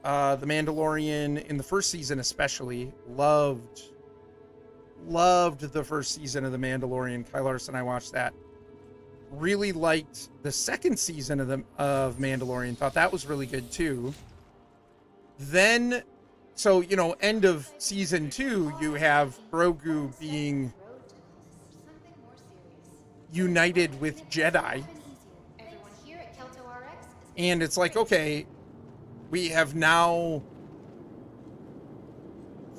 the Mandalorian in the first season, especially. Loved the first season of the Mandalorian. Kyle Larson, I watched that. Really liked the second season of Mandalorian. Thought that was really good too. Then, so end of season 2, you have Grogu being united with Jedi, and it's like, okay, we have now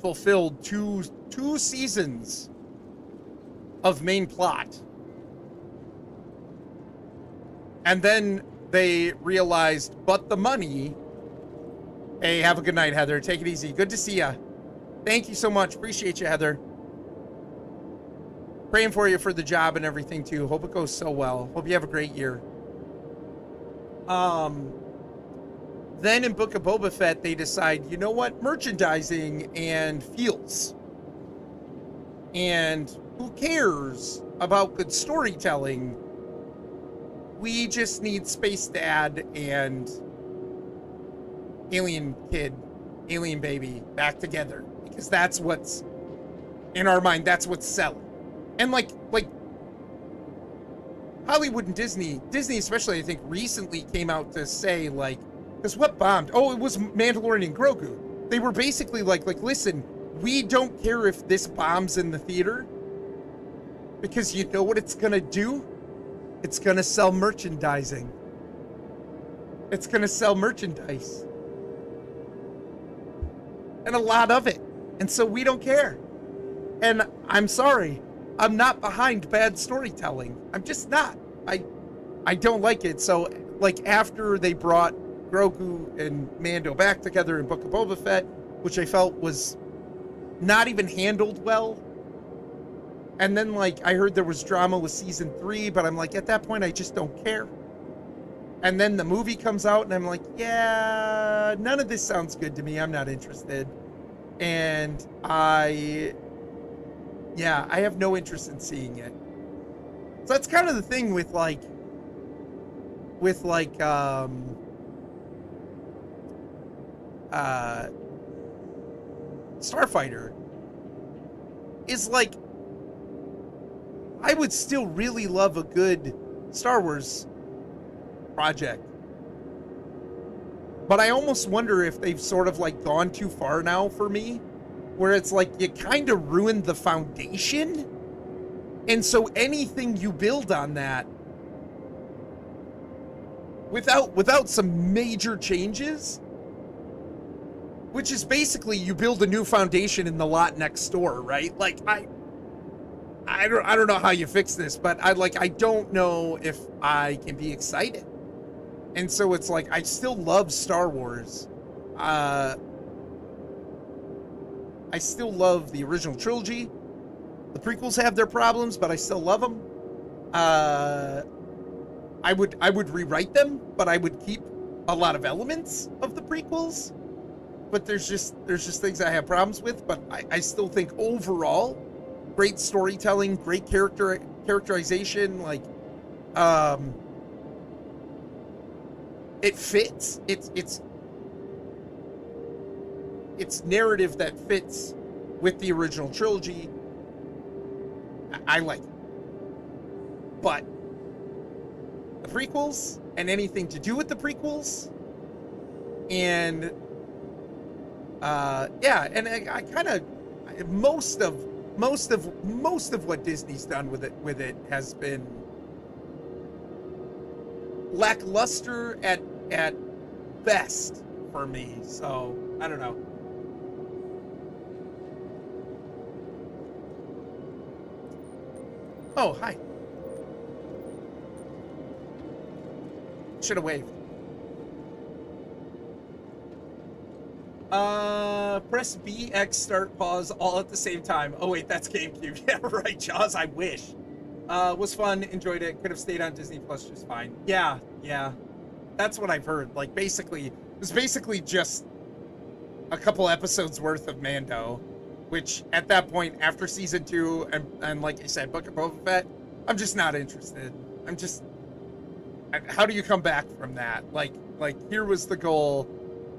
fulfilled two seasons of main plot, and then they realized, but the money. Hey, have a good night, Heather. Take it easy. Good to see ya. Thank you so much. Appreciate you, Heather. Praying for you for the job and everything too. Hope it goes so well. Hope you have a great year. Then in Book of Boba Fett, they decide, you know what? Merchandising and feels. And who cares about good storytelling? We just need Space Dad and Alien Kid, Alien Baby back together. Because that's what's, in our mind, that's what's selling. And like Hollywood and Disney especially, I think, recently came out to say, like, because what bombed? Oh, it was Mandalorian and Grogu. They were basically like, listen, we don't care if this bombs in the theater, because you know what it's gonna do? It's gonna sell merchandising. It's gonna sell merchandise. And a lot of it. And so we don't care. And I'm sorry, I'm not behind bad storytelling. I'm just not. I don't like it. So, like, after they brought Grogu and Mando back together in Book of Boba Fett, which I felt was not even handled well. And then, like, I heard there was drama with season 3, but I'm like, at that point, I just don't care. And then the movie comes out, and I'm like, yeah, none of this sounds good to me. I'm not interested. And I have no interest in seeing it. So that's kind of the thing with Starfighter is like, I would still really love a good Star Wars project. But I almost wonder if they've sort of like gone too far now for me, where it's like you kind of ruined the foundation. And so anything you build on that without some major changes, which is basically you build a new foundation in the lot next door, right? Like I don't know how you fix this, but I don't know if I can be excited. And so it's like, I still love Star Wars. I still love the original trilogy. The prequels have their problems, but I still love them. I would rewrite them, but I would keep a lot of elements of the prequels. But there's just things I have problems with. But I still think overall, great storytelling, great characterization, like it fits. It's narrative that fits with the original trilogy. I like it. But the prequels and anything to do with the prequels, and and I kind of most of what Disney's done with it has been lackluster at best for me. So I don't know. Oh, hi. Should have waved. Press B, X, start, pause, all at the same time. Oh wait, that's GameCube. Yeah, right, Jaws, I wish. Was fun, enjoyed it, could have stayed on Disney Plus just fine. Yeah. That's what I've heard. Like, basically, it was basically just a couple episodes worth of Mando, which at that point, after season 2, and like I said, Book of Boba Fett, I'm just not interested. How do you come back from that? Like here was the goal.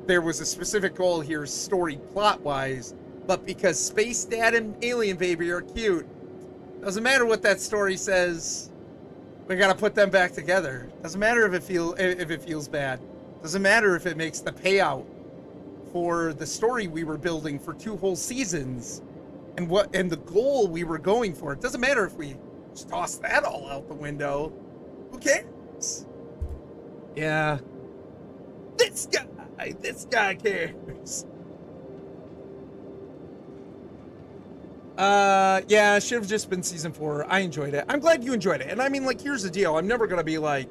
There was a specific goal here, story plot-wise, but because Space Dad and Alien Baby are cute, doesn't matter what that story says. We gotta put them back together. Doesn't matter if it feels bad. Doesn't matter if it makes the payout for the story we were building for 2 whole seasons, and the goal we were going for. It doesn't matter if we just toss that all out the window. Who cares? Yeah. This guy cares. Yeah, it should have just been season 4. I enjoyed it. I'm glad you enjoyed it. And I mean, like, here's the deal. I'm never gonna be like,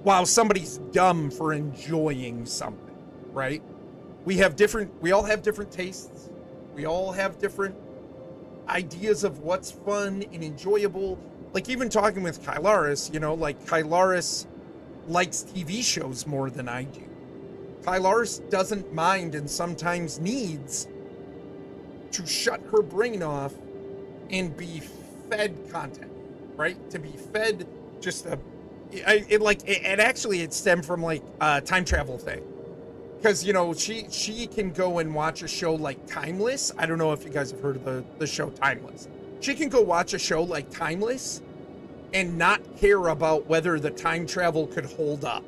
wow, somebody's dumb for enjoying something, right? We all have different tastes. We all have different ideas of what's fun and enjoyable. Like, even talking with Kylaris, like, Kylaris likes TV shows more than I do. Kylaris doesn't mind and sometimes needs to shut her brain off and be fed content, right? To be fed just it stemmed from like a time travel thing. Because, she can go and watch a show like Timeless. I don't know if you guys have heard of the show Timeless. She can go watch a show like Timeless and not care about whether the time travel could hold up.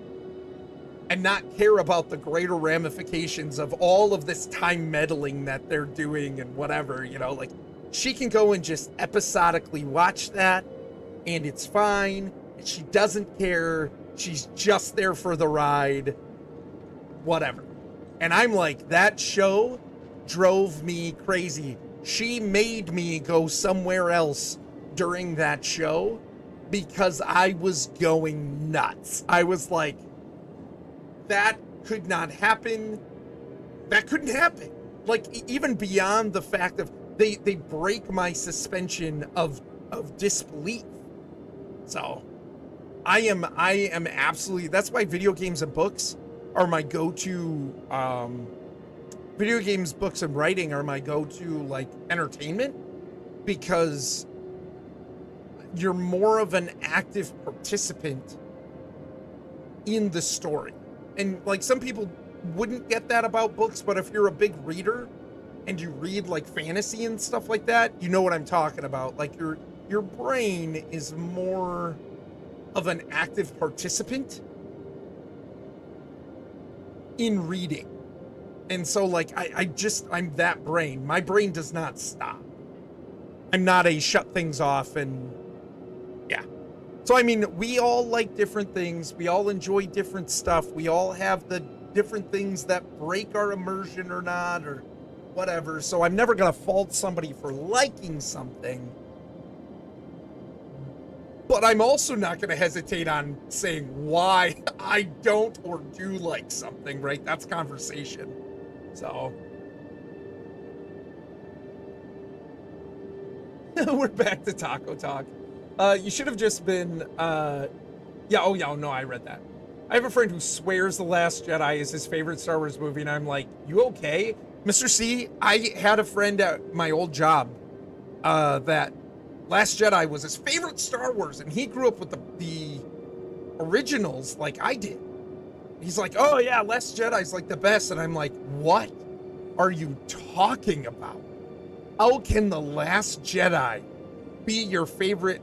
And not care about the greater ramifications of all of this time meddling that they're doing and whatever, like, she can go and just episodically watch that, and it's fine, and she doesn't care, she's just there for the ride, whatever. And I'm like, that show drove me crazy. She made me go somewhere else during that show because I was going nuts. I was like, that could not happen. That couldn't happen. Like, even beyond the fact of they break my suspension of disbelief. So I am absolutely, that's why video games and books are my go-to, video games, books, and writing are my go-to, like, entertainment, because you're more of an active participant in the story. And, like, some people wouldn't get that about books, but if you're a big reader and you read, like, fantasy and stuff like that, you know what I'm talking about. Like, your brain is more of an active participant in reading. And so, like, I'm that brain. My brain does not stop. I'm not a shut things off and, yeah. So, I mean, we all like different things. We all enjoy different stuff. We all have the different things that break our immersion or not, or whatever. So I'm never going to fault somebody for liking something. But I'm also not going to hesitate on saying why I don't or do like something, right? That's conversation. So we're back to Taco Talk. You should have just been, yeah, oh yeah, no, I read that. I have a friend who swears The Last Jedi is his favorite Star Wars movie, and I'm like, you okay? Mr. C, I had a friend at my old job that Last Jedi was his favorite Star Wars, and he grew up with the originals like I did. He's like, oh yeah, Last Jedi's like the best, and I'm like, what are you talking about? How can The Last Jedi be your favorite?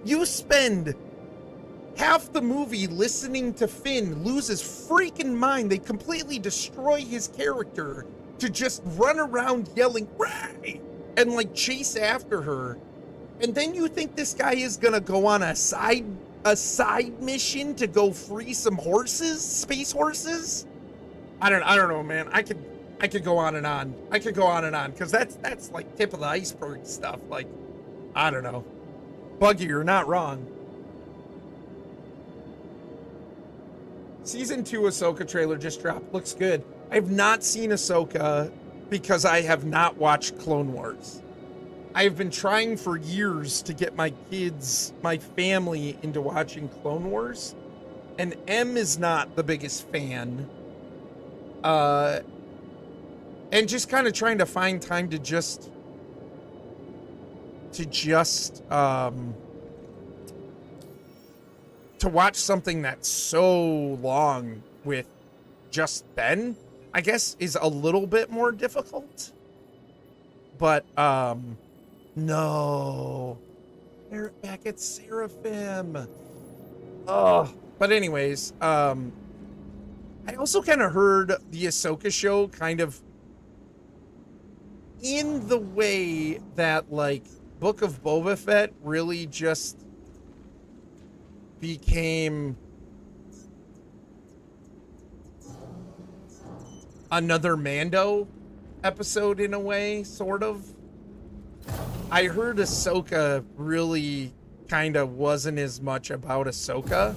You spend half the movie listening to Finn lose his freaking mind. They completely destroy his character to just run around yelling, Rey! And like chase after her. And then you think this guy is gonna go on a side mission to go free some horses, space horses? I don't know, man. I could go on and on. I could go on and on, because that's like tip of the iceberg stuff. Like, I don't know. Buggy, you're not wrong. Season 2 Ahsoka trailer just dropped. Looks good. I have not seen Ahsoka because I have not watched Clone Wars. I have been trying for years to get my kids, my family, into watching Clone Wars. And M is not the biggest fan. And just kind of trying to find time to just to watch something that's so long with just Ben, I guess, is a little bit more difficult. But, no. They're back at Seraphim. Oh, but anyways, I also kind of heard the Ahsoka show kind of in the way that, like, Book of Boba Fett really just became another Mando episode in a way, sort of. I heard Ahsoka really kind of wasn't as much about Ahsoka,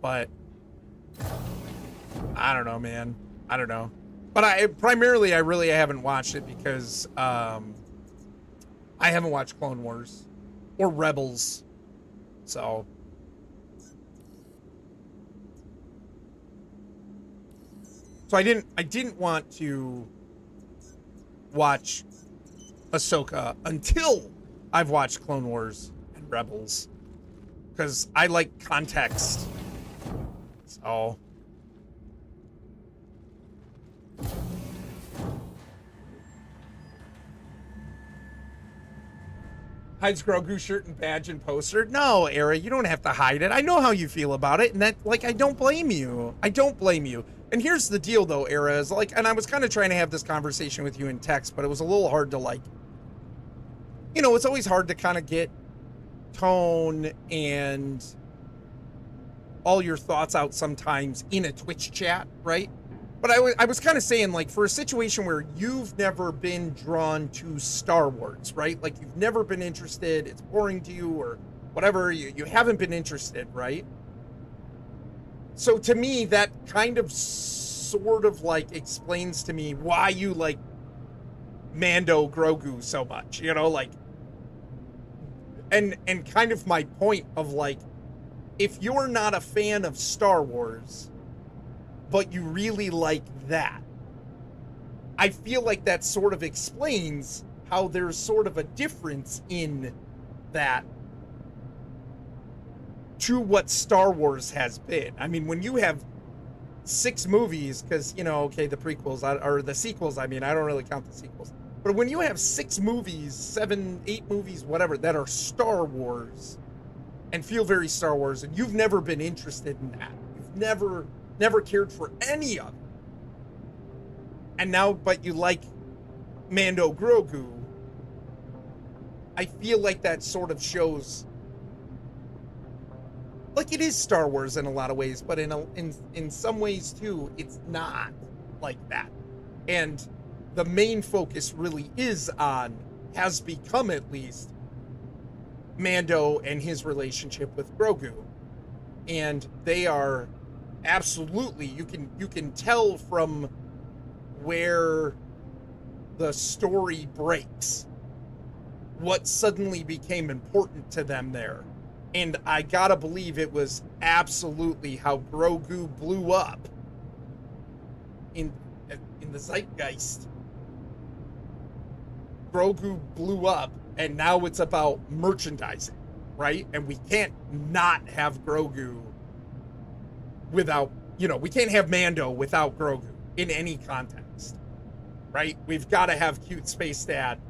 but I don't know, man. I don't know. But I really haven't watched it because I haven't watched Clone Wars or Rebels. So I didn't want to watch Ahsoka until I've watched Clone Wars and Rebels, because I like context. So hides Grogu shirt and badge and poster. No, Era, you don't have to hide it. I know how you feel about it, and that, like, I don't blame you. I don't blame you. And here's the deal, though, Era, is like, and I was kind of trying to have this conversation with you in text, but it was a little hard to, like, you know, it's always hard to kind of get tone and all your thoughts out sometimes in a Twitch chat, right? But I was kind of saying, like, for a situation where you've never been drawn to Star Wars, right? Like, you've never been interested, it's boring to you, or whatever, you haven't been interested, right? So to me, that kind of sort of like explains to me why you like Mando Grogu so much, you know, like, and kind of my point of like, if you're not a fan of Star Wars, but you really like that, I feel like that sort of explains how there's sort of a difference in that to what Star Wars has been. I mean, when you have 6 movies, because, you know, okay, the prequels, or the sequels, I mean, I don't really count the sequels. But when you have 6 movies, 7, 8 movies, whatever, that are Star Wars and feel very Star Wars, and you've never been interested in that, you've never cared for any of it, and now, but you like Mando Grogu, I feel like that sort of shows, like, it is Star Wars in a lot of ways, but in some ways too, it's not like that. And the main focus really has become at least, Mando and his relationship with Grogu. And they are absolutely, you can tell from where the story breaks what suddenly became important to them there. And I gotta believe it was absolutely how Grogu blew up in the zeitgeist. Grogu blew up, and now it's about merchandising, right? And we can't not have Grogu without, you know, we can't have Mando without Grogu in any context, right? We've got to have cute space dad,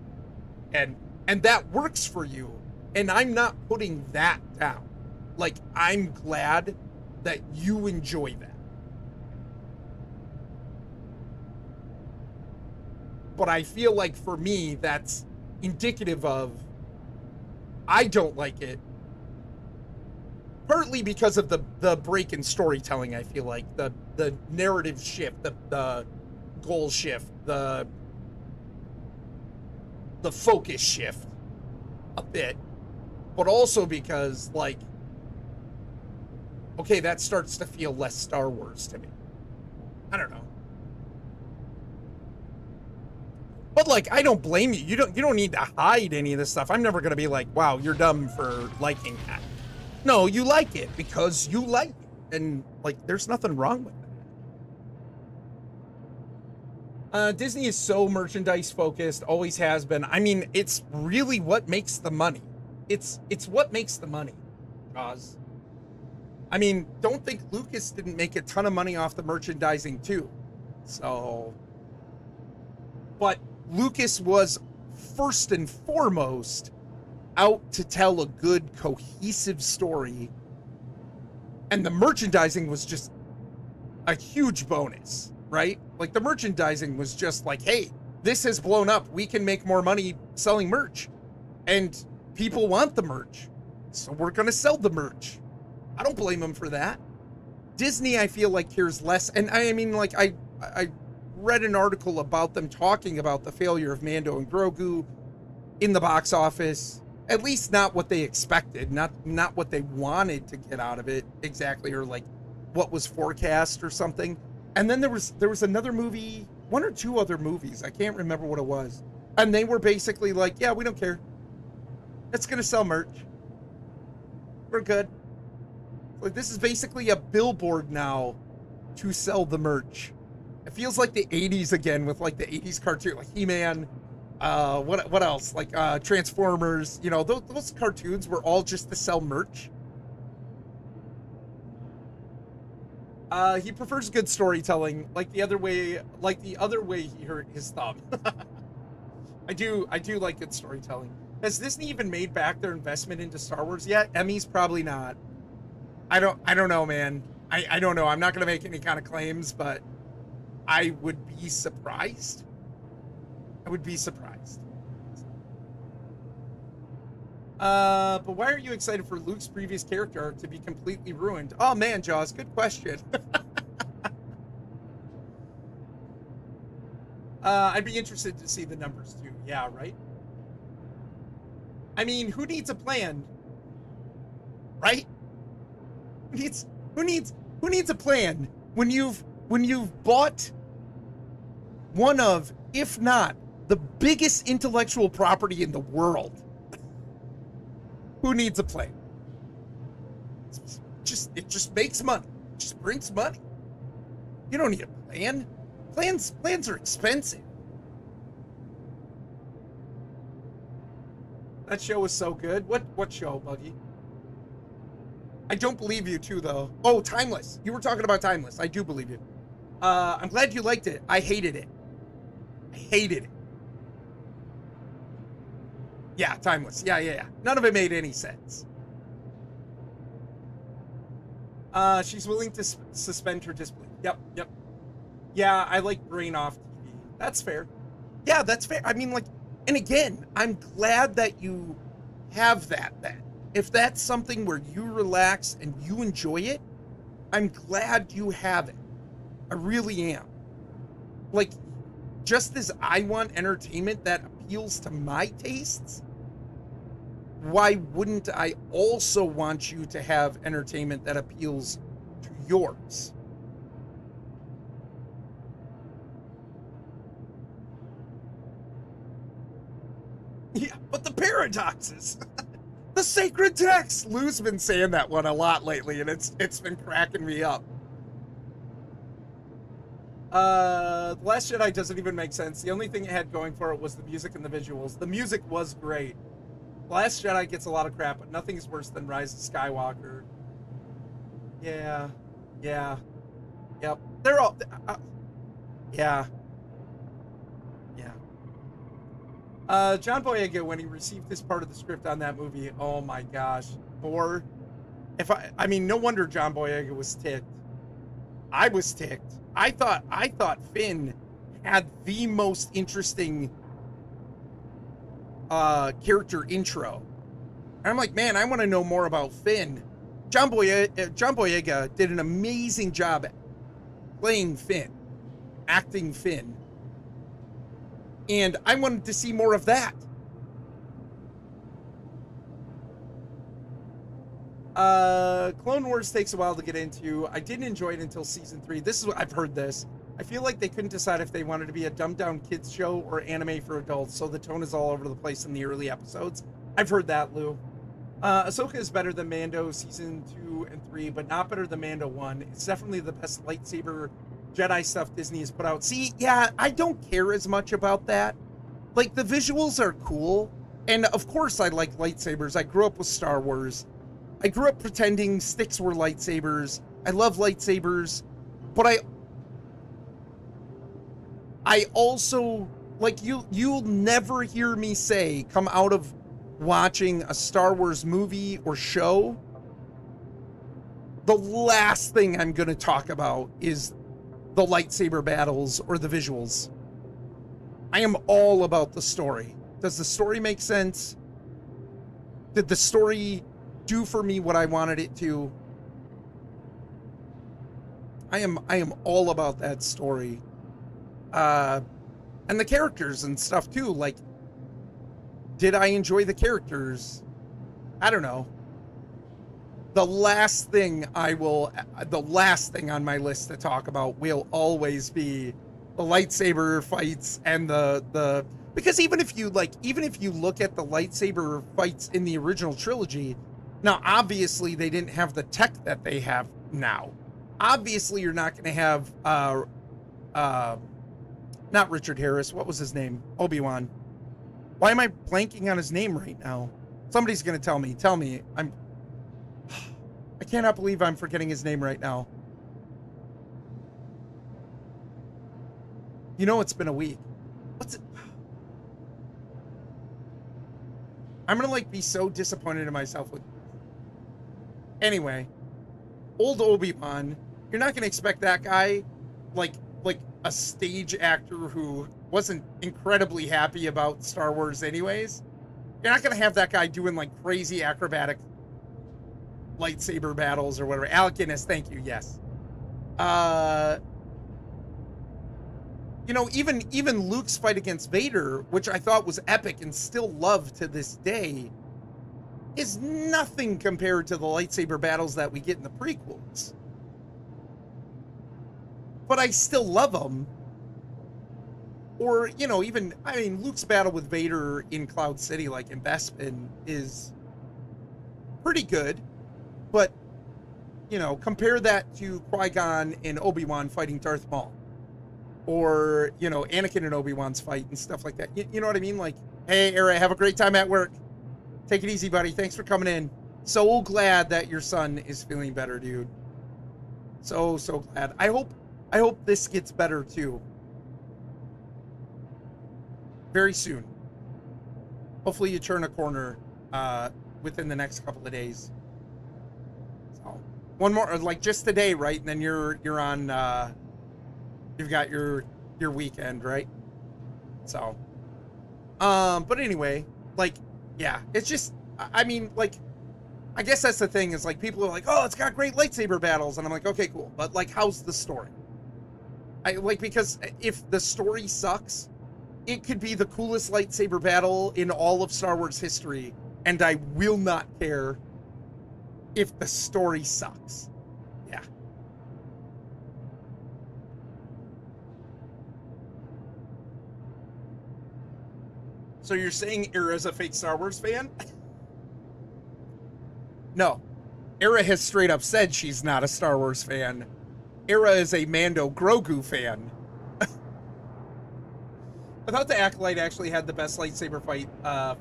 and that works for you. And I'm not putting that down. Like, I'm glad that you enjoy that. But I feel like for me, that's indicative of, I don't like it. Partly because of the break in storytelling, I feel like. The narrative shift, the goal shift, the focus shift a bit. But also because, like, okay, that starts to feel less Star Wars to me. I don't know. But, like, I don't blame you. You don't need to hide any of this stuff. I'm never going to be like, wow, you're dumb for liking that. No, you like it because you like it. And, like, there's nothing wrong with that. Disney is so merchandise focused, always has been. I mean, it's really what makes the money. It's what makes the money, Jaws. I mean, don't think Lucas didn't make a ton of money off the merchandising too. So, but Lucas was first and foremost out to tell a good, cohesive story, and the merchandising was just a huge bonus, right? Like, the merchandising was just like, hey, this has blown up. We can make more money selling merch. And people want the merch, so we're going to sell the merch. I don't blame them for that. Disney, I feel like, cares less. And I mean, like, I read an article about them talking about the failure of Mando and Grogu in the box office. At least not what they expected, not what they wanted to get out of it exactly, or like what was forecast or something. And then there was another movie, 1 or 2 other movies, I can't remember what it was. And they were basically like, yeah, we don't care. It's going to sell merch. We're good. Like, this is basically a billboard now to sell the merch. It feels like the 80s again, with like the 80s cartoon, like He-Man, what else? Like Transformers, you know, those cartoons were all just to sell merch. He prefers good storytelling, like the other way he hurt his thumb. I do like good storytelling. Has Disney even made back their investment into Star Wars yet? Emmy's probably not. I don't know, man. I don't know. I'm not going to make any kind of claims, but I would be surprised. I would be surprised. But why are you excited for Luke's previous character arc to be completely ruined? Oh man, Jaws, good question. I'd be interested to see the numbers too. Yeah, right. I mean, who needs a plan, right? Who needs a plan when you've bought one of, if not the biggest intellectual property in the world? Who needs a plan? It just makes money. It just brings money. You don't need a plan. Plans are expensive. That show was so good. What show, Buggy? I don't believe you too, though. Oh, Timeless. You were talking about Timeless. I do believe you. I'm glad you liked it. I hated it. I hated it. Yeah, Timeless. Yeah. None of it made any sense. She's willing to suspend her disbelief. Yep. Yeah, I like brain off TV. That's fair. Yeah, that's fair. I mean, like, and again, I'm glad that you have that then. If that's something where you relax and you enjoy it, I'm glad you have it. I really am. Like, just as I want entertainment that appeals to my tastes, why wouldn't I also want you to have entertainment that appeals to yours? Yeah, but the paradoxes. The sacred text. Lou's been saying that one a lot lately, and it's been cracking me up. The Last Jedi doesn't even make sense. The only thing it had going for it was the music and the visuals. The music was great. The Last Jedi gets a lot of crap, but nothing is worse than Rise of Skywalker. Yeah. Yep. They're all... yeah. John Boyega, when he received this part of the script on that movie, oh my gosh. Or, I mean, no wonder John Boyega was ticked. I was ticked. I thought Finn had the most interesting character intro. And I'm like, man, I want to know more about Finn. John Boyega did an amazing job playing Finn, acting Finn. And I wanted to see more of that. Clone Wars takes a while to get into. I didn't enjoy it until season 3. This is what I've heard this. I feel like they couldn't decide if they wanted to be a dumbed down kids show or anime for adults, so the tone is all over the place in the early episodes. I've heard that, Lou. Ahsoka is better than Mando season 2 and 3, but not better than Mando 1. It's definitely the best lightsaber Jedi stuff Disney has put out. See, yeah, I don't care as much about that. Like, the visuals are cool, and of course I like lightsabers. I grew up with Star Wars. I grew up pretending sticks were lightsabers. I love lightsabers, but I also, like, you'll never hear me say, come out of watching a Star Wars movie or show, the last thing I'm going to talk about is the lightsaber battles or the visuals. I am all about the story. Does the story make sense? Did the story do for me what I wanted it to? I am all about that story. And the characters and stuff too. Like, did I enjoy the characters? I don't know. The last thing on my list to talk about will always be the lightsaber fights and the because even if you look at the lightsaber fights in the original trilogy, now obviously they didn't have the tech that they have now. Obviously you're not going to have not Richard Harris, what was his name? Obi-Wan. Why am I blanking on his name right now? Somebody's going to tell me. I cannot believe I'm forgetting his name right now. You know, it's been a week. What's it? I'm gonna be so disappointed in myself with. Anyway, old Obi-Wan. You're not gonna expect that guy, like a stage actor who wasn't incredibly happy about Star Wars anyways. You're not gonna have that guy doing crazy acrobatic lightsaber battles or whatever. Alec Guinness, thank you. Yes. you know, even Luke's fight against Vader, which I thought was epic and still love to this day, is nothing compared to the lightsaber battles that we get in the prequels. But I still love them. Or, you know, even, I mean, Luke's battle with Vader in Cloud City, like in Bespin, is pretty good. But, you know, compare that to Qui-Gon and Obi-Wan fighting Darth Maul. Or, you know, Anakin and Obi-Wan's fight and stuff like that. You know what I mean? Like, hey, Era, have a great time at work. Take it easy, buddy. Thanks for coming in. So glad that your son is feeling better, dude. So glad. I hope this gets better, too. Very soon. Hopefully you turn a corner within the next couple of days. So, one more, like just today, right? And then you're on, you've got your weekend, right? So, but anyway, like, yeah, it's just, I mean, like, I guess that's the thing is like people are like, oh, it's got great lightsaber battles. And I'm like, okay, cool. But like, how's the story? Because if the story sucks, it could be the coolest lightsaber battle in all of Star Wars history, and I will not care if the story sucks. Yeah. So you're saying Era's a fake Star Wars fan? No. Era has straight up said she's not a Star Wars fan. Era is a Mando Grogu fan. I thought the Acolyte actually had the best lightsaber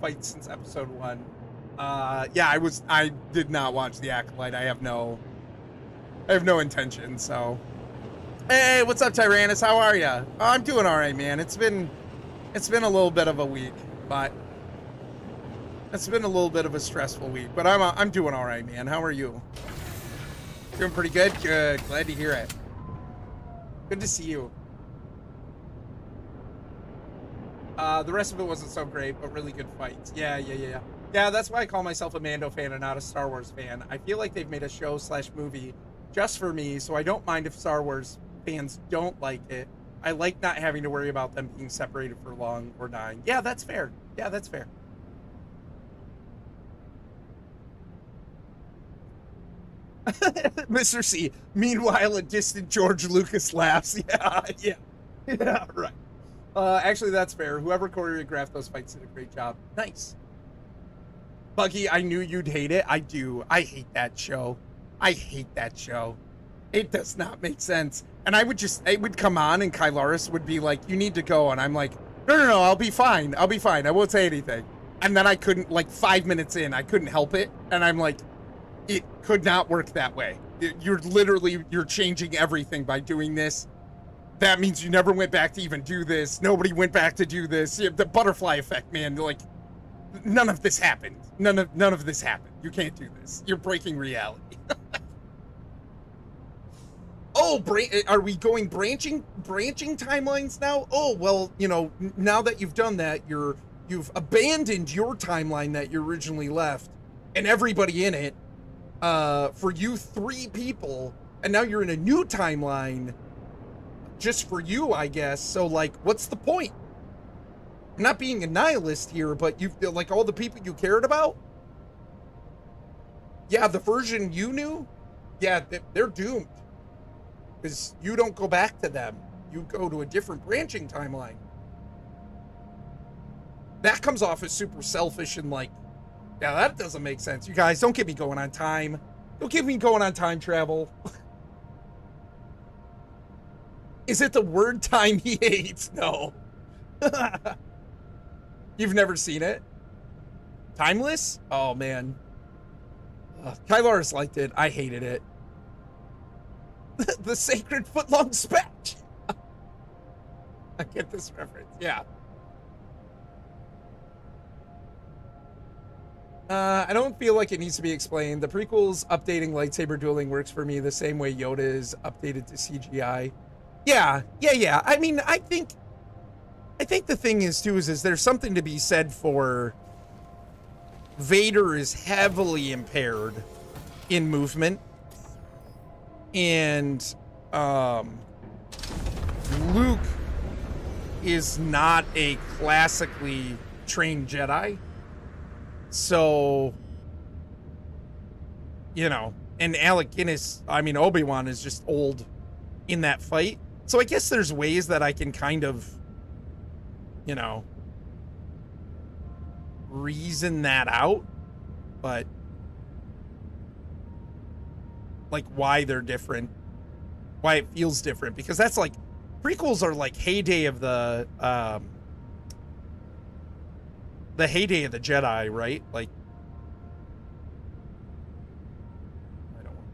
fight since episode 1. Yeah, I did not watch the Acolyte. I have no intention, so. Hey, what's up, Tyrannus? How are you? Oh, I'm doing all right, man. It's been a little bit of a week, but it's been a little bit of a stressful week, but I'm doing all right, man. How are you? Doing pretty good? Good. Glad to hear it. Good to see you. The rest of it wasn't so great, but really good fights. Yeah. Yeah, that's why I call myself a Mando fan and not a Star Wars fan. I feel like they've made a show/movie just for me, so I don't mind if Star Wars fans don't like it. I like not having to worry about them being separated for long or dying. Yeah, that's fair. Yeah, that's fair. Mr. C. Meanwhile, a distant George Lucas laughs. Yeah, right. Actually, that's fair. Whoever choreographed those fights did a great job. Nice. Buggy, I knew you'd hate it. I do. I hate that show. It does not make sense. And it would come on and Kylaris would be like, you need to go. And I'm like, no, I'll be fine. I won't say anything. And then I couldn't, like 5 minutes in, I couldn't help it. And I'm like, it could not work that way. You're changing everything by doing this. That means you never went back to even do this. Nobody went back to do this. The butterfly effect, man. Like, none of this happened. None of this happened. You can't do this. You're breaking reality. Oh, are we going branching timelines now? Oh, well, you know, now that you've done that, you've abandoned your timeline that you originally left, and everybody in it, for you 3 people, and now you're in a new timeline. Just for you, I guess. So, like, what's the point? I'm not being a nihilist here, but you feel like all the people you cared about? Yeah, the version you knew? Yeah, they're doomed. Because you don't go back to them. You go to a different branching timeline. That comes off as super selfish and like, yeah, that doesn't make sense. You guys, don't get me going on time. Don't get me going on time travel. Is it the word time he hates? No. You've never seen it? Timeless? Oh, man. Kylaris liked it. I hated it. The sacred footlong spatch. I get this reference. Yeah. I don't feel like it needs to be explained. The prequels updating lightsaber dueling works for me the same way Yoda is updated to CGI. Yeah. I mean, I think the thing is too is there's something to be said for Vader is heavily impaired in movement, and Luke is not a classically trained Jedi. So, you know, and Alec Guinness, I mean, Obi-Wan is just old in that fight. So I guess there's ways that I can kind of, you know, reason that out. But, like, why they're different, why it feels different. Because that's like, prequels are like heyday of the heyday of the Jedi, right? Like, I don't want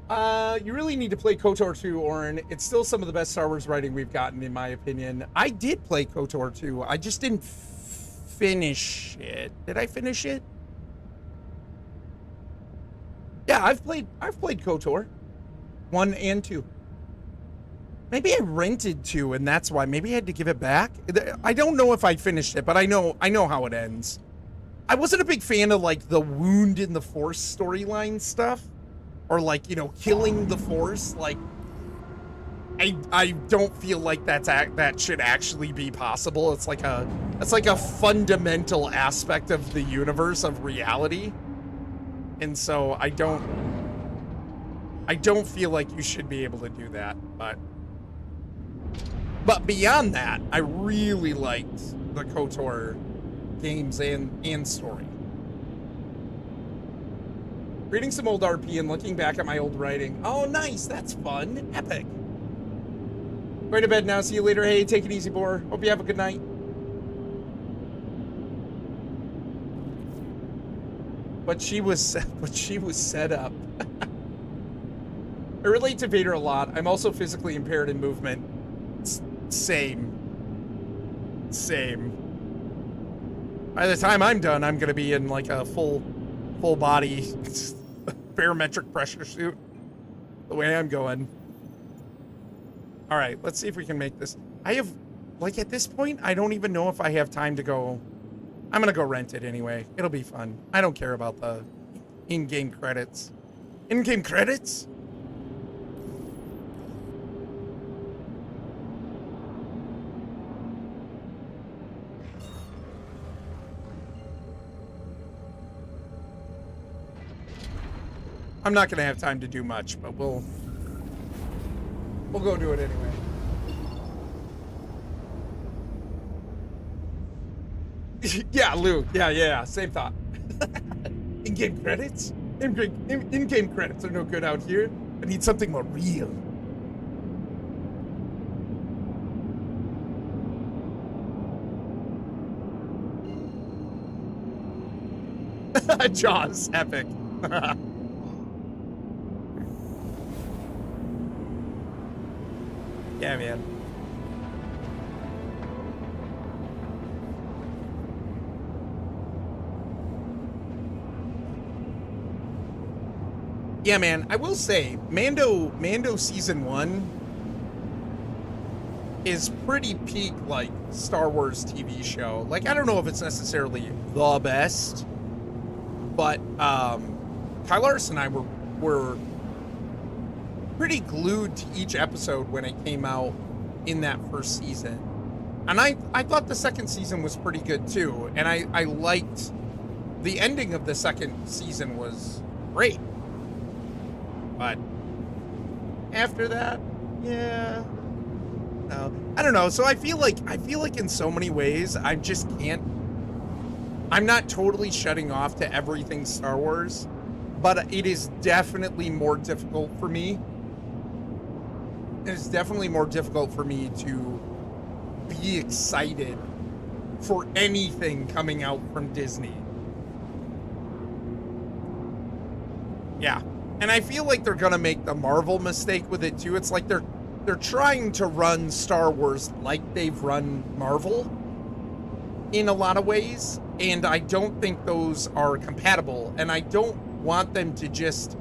that. You really need to play KOTOR 2, Oren. It's still some of the best Star Wars writing we've gotten, in my opinion. I did play KOTOR 2. I just didn't finish it. Did I finish it? Yeah, I've played KOTOR 1 and 2. Maybe I rented 2, and that's why. Maybe I had to give it back. I don't know if I finished it, but I know how it ends. I wasn't a big fan of like the wound in the Force storyline stuff, or like, you know, killing the Force. Like, I don't feel like that should actually be possible. It's like a fundamental aspect of the universe, of reality. And so I don't feel like you should be able to do that. But beyond that, I really liked the KOTOR games and story. Reading some old RP and looking back at my old writing. Oh, nice. That's fun. Epic. Going to bed now. See you later. Hey, take it easy, Boar. Hope you have a good night. But she was set up. I relate to Vader a lot. I'm also physically impaired in movement. Same. By the time I'm done, I'm gonna be in like a full body barometric pressure suit. The way I'm going. All right, let's see if we can make this. I have, like, at this point, I don't even know if I have time to go. I'm gonna go rent it anyway. It'll be fun. I don't care about the in-game credits. In-game credits? I'm not gonna have time to do much, but we'll go do it anyway. Yeah, Luke. Yeah. Same thought. In-game credits? In-game credits are no good out here. I need something more real. Jaws, epic. Yeah, man. Yeah, man, I will say, Mando Season 1 is pretty peak, like, Star Wars TV show. Like, I don't know if it's necessarily the best, but Kyle Larson and I were pretty glued to each episode when it came out in that first season. And I thought the second season was pretty good too. And I liked the ending of the second season was great. But after that, yeah. No. I don't know. So I feel like in so many ways I'm not totally shutting off to everything Star Wars, but it is definitely more difficult for me. It's definitely more difficult for me to be excited for anything coming out from Disney. Yeah. And I feel like they're gonna make the Marvel mistake with it too. It's like they're trying to run Star Wars like they've run Marvel in a lot of ways, and I don't think those are compatible, and I don't want them to just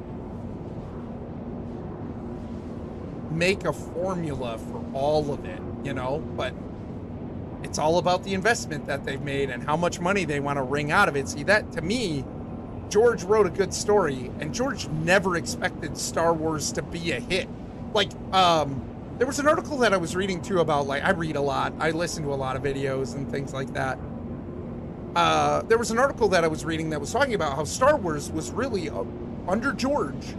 make a formula for all of it, you know? But It's all about the investment that they've made and how much money they want to wring out of it. See, that to me, George wrote a good story, and George never expected Star Wars to be a hit. Like, there was an article that I was reading too about, like, I read a lot, I listen to a lot of videos and things like that. There was an article that I was reading that was talking about how Star Wars was really, under George,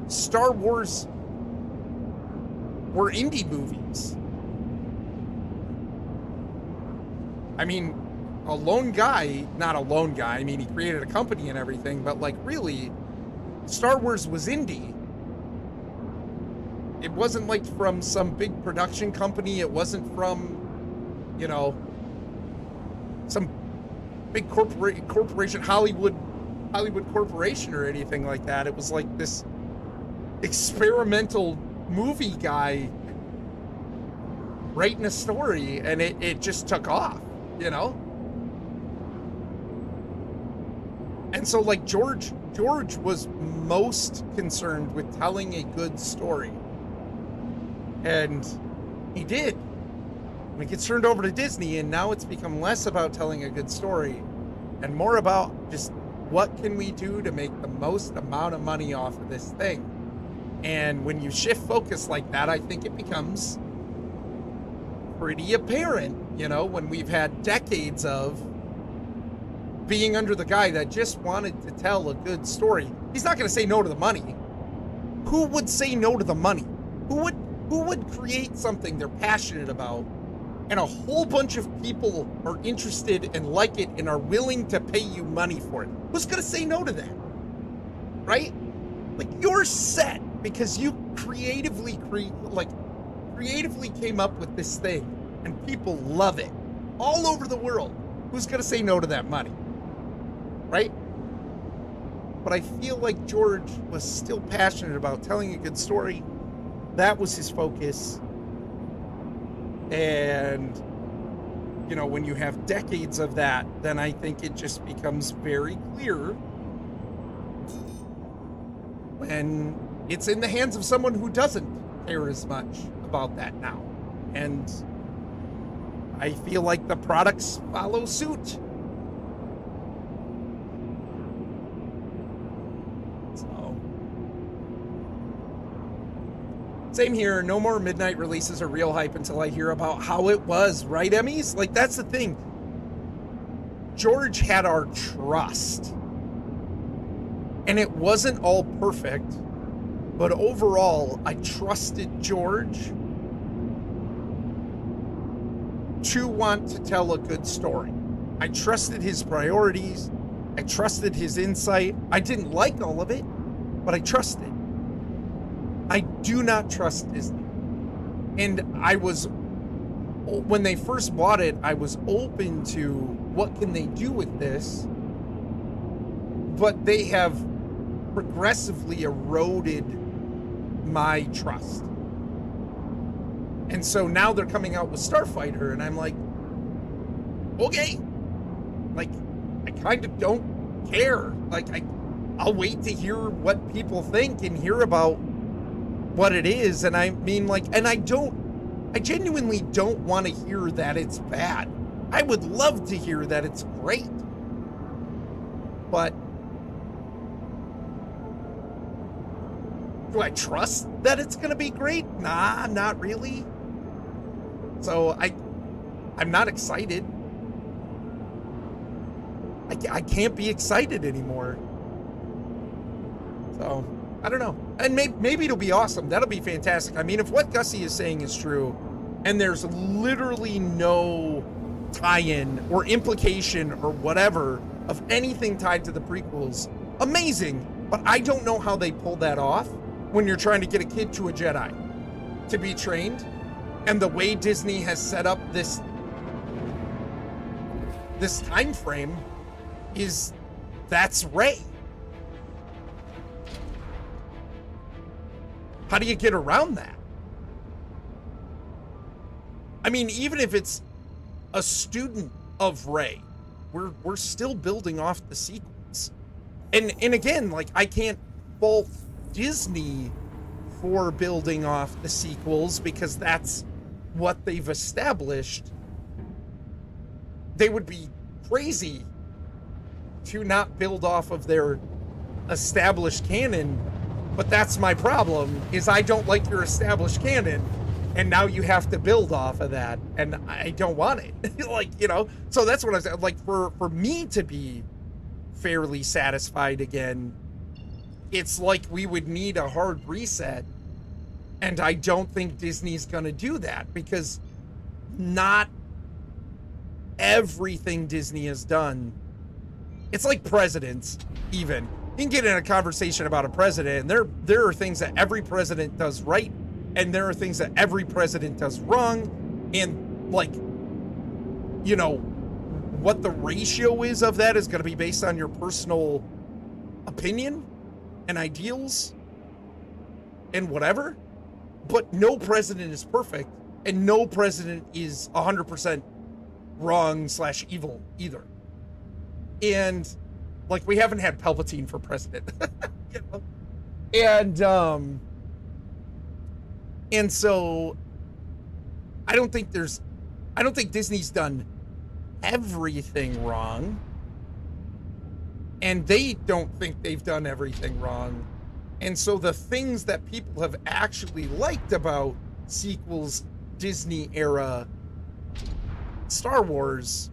Star Wars were indie movies. I mean, a lone guy, not a lone guy, I mean, he created a company and everything, but like really, Star Wars was indie. It wasn't like from some big production company. It wasn't from, you know, some big corporation, Hollywood corporation or anything like that. It was like this experimental movie guy writing a story, and it just took off, you know? And so like George was most concerned with telling a good story. And he did. And it gets turned over to Disney, and now it's become less about telling a good story and more about just what can we do to make the most amount of money off of this thing. And when you shift focus like that, I think it becomes pretty apparent, you know, when we've had decades of being under the guy that just wanted to tell a good story. He's not going to say no to the money. Who would say no to the money? Who would create something they're passionate about and a whole bunch of people are interested and like it and are willing to pay you money for it? Who's going to say no to that? Right? Like, you're set because you creatively came up with this thing and people love it all over the world. Who's going to say no to that money? Right? But I feel like George was still passionate about telling a good story. That was his focus. And, you know, when you have decades of that, then I think it just becomes very clear when it's in the hands of someone who doesn't care as much about that now. And I feel like the products follow suit. So, same here. No more midnight releases or real hype until I hear about how it was, right, Emmys? Like, that's the thing. George had our trust. And it wasn't all perfect, but overall, I trusted George to want to tell a good story. I trusted his priorities. I trusted his insight. I didn't like all of it, but I trusted. I do not trust Disney. And when they first bought it, I was open to what can they do with this, but they have progressively eroded my trust. And so now they're coming out with Starfighter, and I'm like, okay, like, I kind of don't care. Like, I'll wait to hear what people think and hear about what it is. And I mean, like, and I genuinely don't want to hear that it's bad. I would love to hear that it's great. But do I trust that it's going to be great? Nah, not really. So I'm not excited. I can't be excited anymore. So, I don't know. And maybe it'll be awesome. That'll be fantastic. I mean, if what Gussie is saying is true, and there's literally no tie-in or implication or whatever of anything tied to the prequels, amazing. But I don't know how they pull that off when you're trying to get a kid to a Jedi to be trained. And the way Disney has set up this time frame is that's Rey. How do you get around that? I mean, even if it's a student of Rey, we're still building off the sequels. And again, like, I can't fault Disney for building off the sequels because that's what they've established. they would be crazy to not build off of their established canon. But that's my problem, is I don't like your established canon, and now you have to build off of that, and I don't want it. Like, you know, so that's what I said. Like, for me to be fairly satisfied again, it's like we would need a hard reset, and I don't think Disney's gonna do that, because not everything Disney has done. It's like presidents, even. You can get in a conversation about a president, and there are things that every president does right, and there are things that every president does wrong, and, like, you know, what the ratio is of that is going to be based on your personal opinion and ideals and whatever. But no president is perfect, and no president is 100% wrong / evil either. And, like, we haven't had Palpatine for president. You know? And so I don't think Disney's done everything wrong, and they don't think they've done everything wrong. And so the things that people have actually liked about sequels, Disney era Star Wars,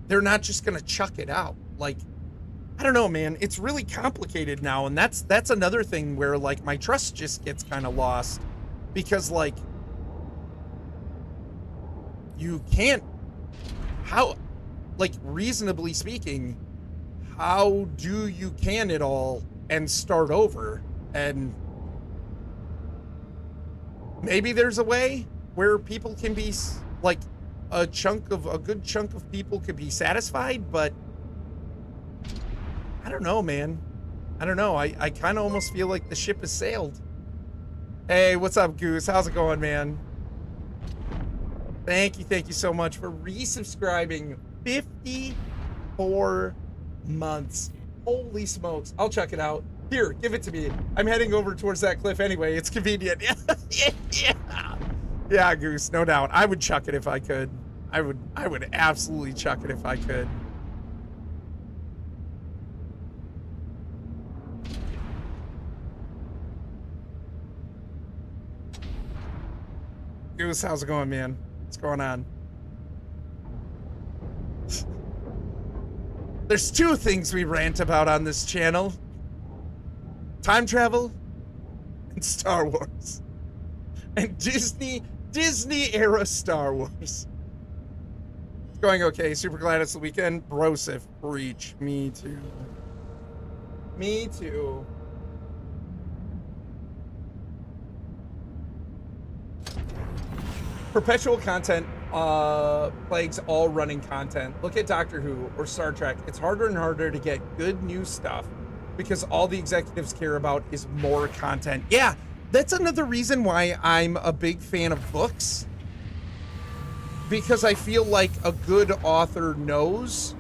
they're not just gonna chuck it out. Like, I don't know, man. It's really complicated now, and that's another thing where, like, my trust just gets kind of lost, because, like, you can't, how, like, reasonably speaking, how do you can it all and start over? And maybe there's a way where people can be, like, a good chunk of people could be satisfied, but I don't know, man. I don't know. I kind of almost feel like the ship has sailed. Hey, what's up, Goose? How's it going, man? Thank you so much for resubscribing. 54 months. Holy smokes. I'll check it out. Here, give it to me. I'm heading over towards that cliff anyway. It's convenient. Yeah, Goose, no doubt. I would chuck it if I could. I would absolutely chuck it if I could. Goose, how's it going, man? What's going on? There's two things we rant about on this channel: time travel and Star Wars. And Disney era Star Wars. It's going okay. Super glad it's the weekend. Brosif, breach. Me too. Me too. Perpetual content plagues all running content. Look at Doctor Who or Star Trek. It's harder and harder to get good new stuff because all the executives care about is more content. Yeah, that's another reason why I'm a big fan of books, because I feel like a good author knows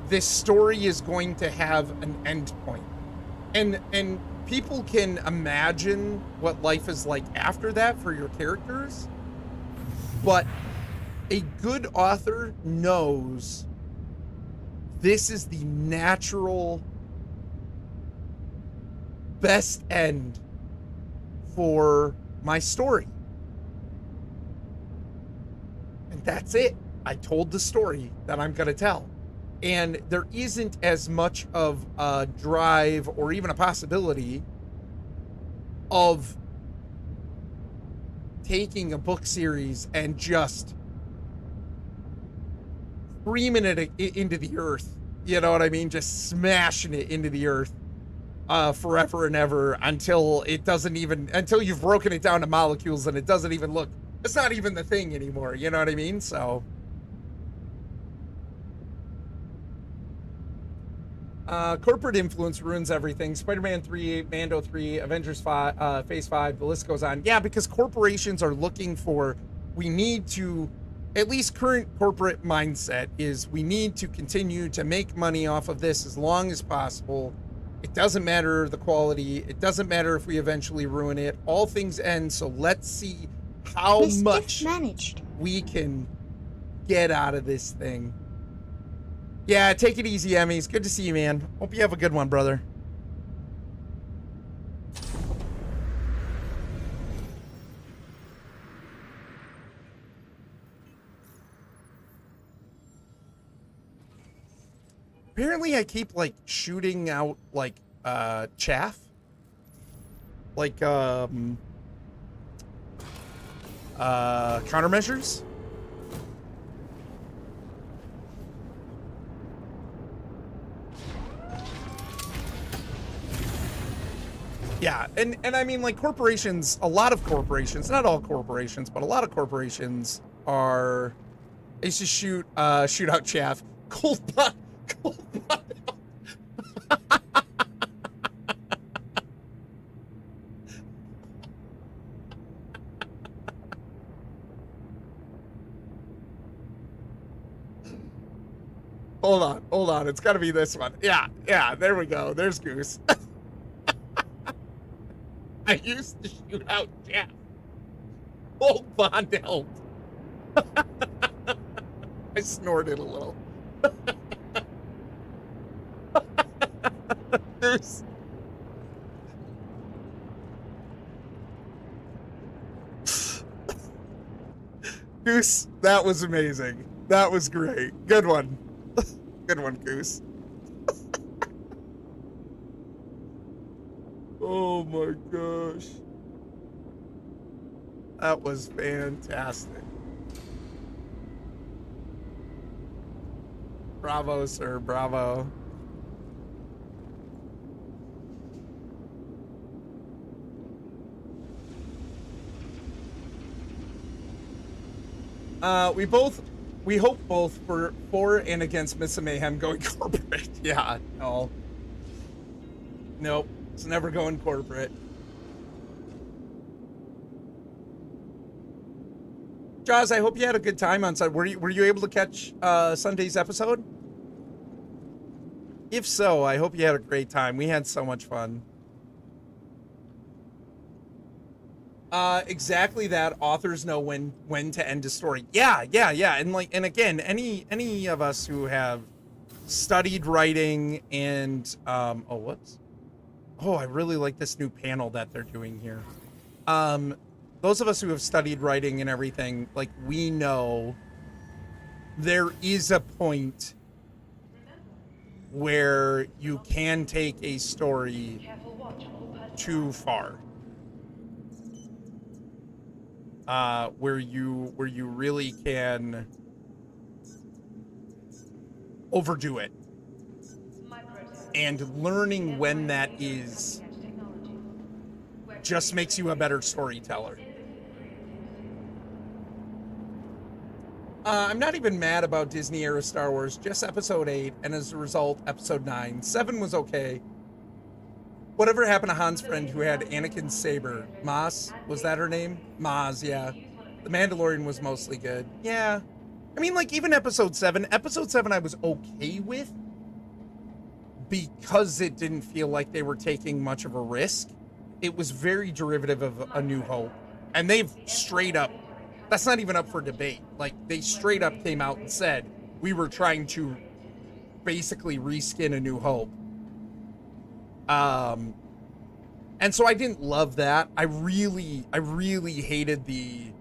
this story is going to have an end point. And people can imagine what life is like after that for your characters, but a good author knows this is the natural best end for my story. And that's it. I told the story that I'm going to tell. And there isn't as much of a drive or even a possibility of taking a book series and just screaming it into the earth. You know what I mean? Just smashing it into the earth forever and ever until you've broken it down to molecules and it doesn't even look, it's not even the thing anymore. You know what I mean? So... corporate influence ruins everything. Spider-Man 3, Mando 3, Avengers 5, Phase 5, the list goes on. Yeah, because corporations are looking for, we need to, at least current corporate mindset is, we need to continue to make money off of this as long as possible. It doesn't matter the quality. It doesn't matter if we eventually ruin it. All things end, so let's see how much we can get out of this thing. Yeah, take it easy, Emmys. Good to see you, man. Hope you have a good one, brother. Apparently I keep like shooting out like chaff. Like countermeasures. Yeah, and I mean, like, corporations, a lot of corporations, not all corporations, but a lot of corporations are, they used to shoot out chaff. Cold blood. Hold on. It's got to be this one. Yeah, there we go. There's Goose. I used to shoot out chaff. Old Bond held. I snorted a little. Goose. Goose, that was amazing. That was great. Good one. Good one, Goose. Oh my gosh. That was fantastic. Bravo, sir. Bravo. We hope both for and against Miss Mayhem going corporate. Yeah, no. Nope. It's never going corporate. Jaws, I hope you had a good time on Sunday. Were you able to catch Sunday's episode? If so, I hope you had a great time. We had so much fun. Exactly that. Authors know when to end a story. Yeah. And again, any of us who have studied writing and I really like this new panel that they're doing here. Those of us who have studied writing and everything, like, we know there is a point where you can take a story too far. Where you really can overdo it. And learning when that is just makes you a better storyteller. I'm not even mad about Disney era Star Wars, just episode 8, and as a result, episode 9. 7 was okay. Whatever happened to Han's friend who had Anakin's saber? Maz? Was that her name? Maz, yeah. The Mandalorian was mostly good. Yeah. I mean, like, even episode 7 I was okay with because it didn't feel like they were taking much of a risk. It was very derivative of A New Hope. And they've straight up, that's not even up for debate. Like, they straight up came out and said, we were trying to basically reskin A New Hope. And so I didn't love that. I really hated the,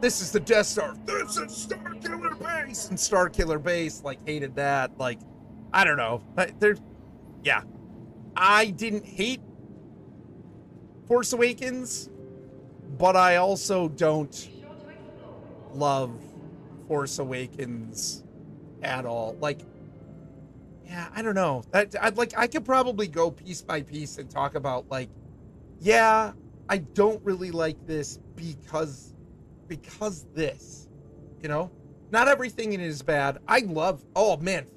this is the Death Star. This is Starkiller Base. And Starkiller Base, like, hated that. Like, I don't know. Yeah. I didn't hate Force Awakens, but I also don't love Force Awakens at all. Like, yeah, I don't know. I could probably go piece by piece and talk about, like, yeah, I don't really like this because this, not everything in it is bad.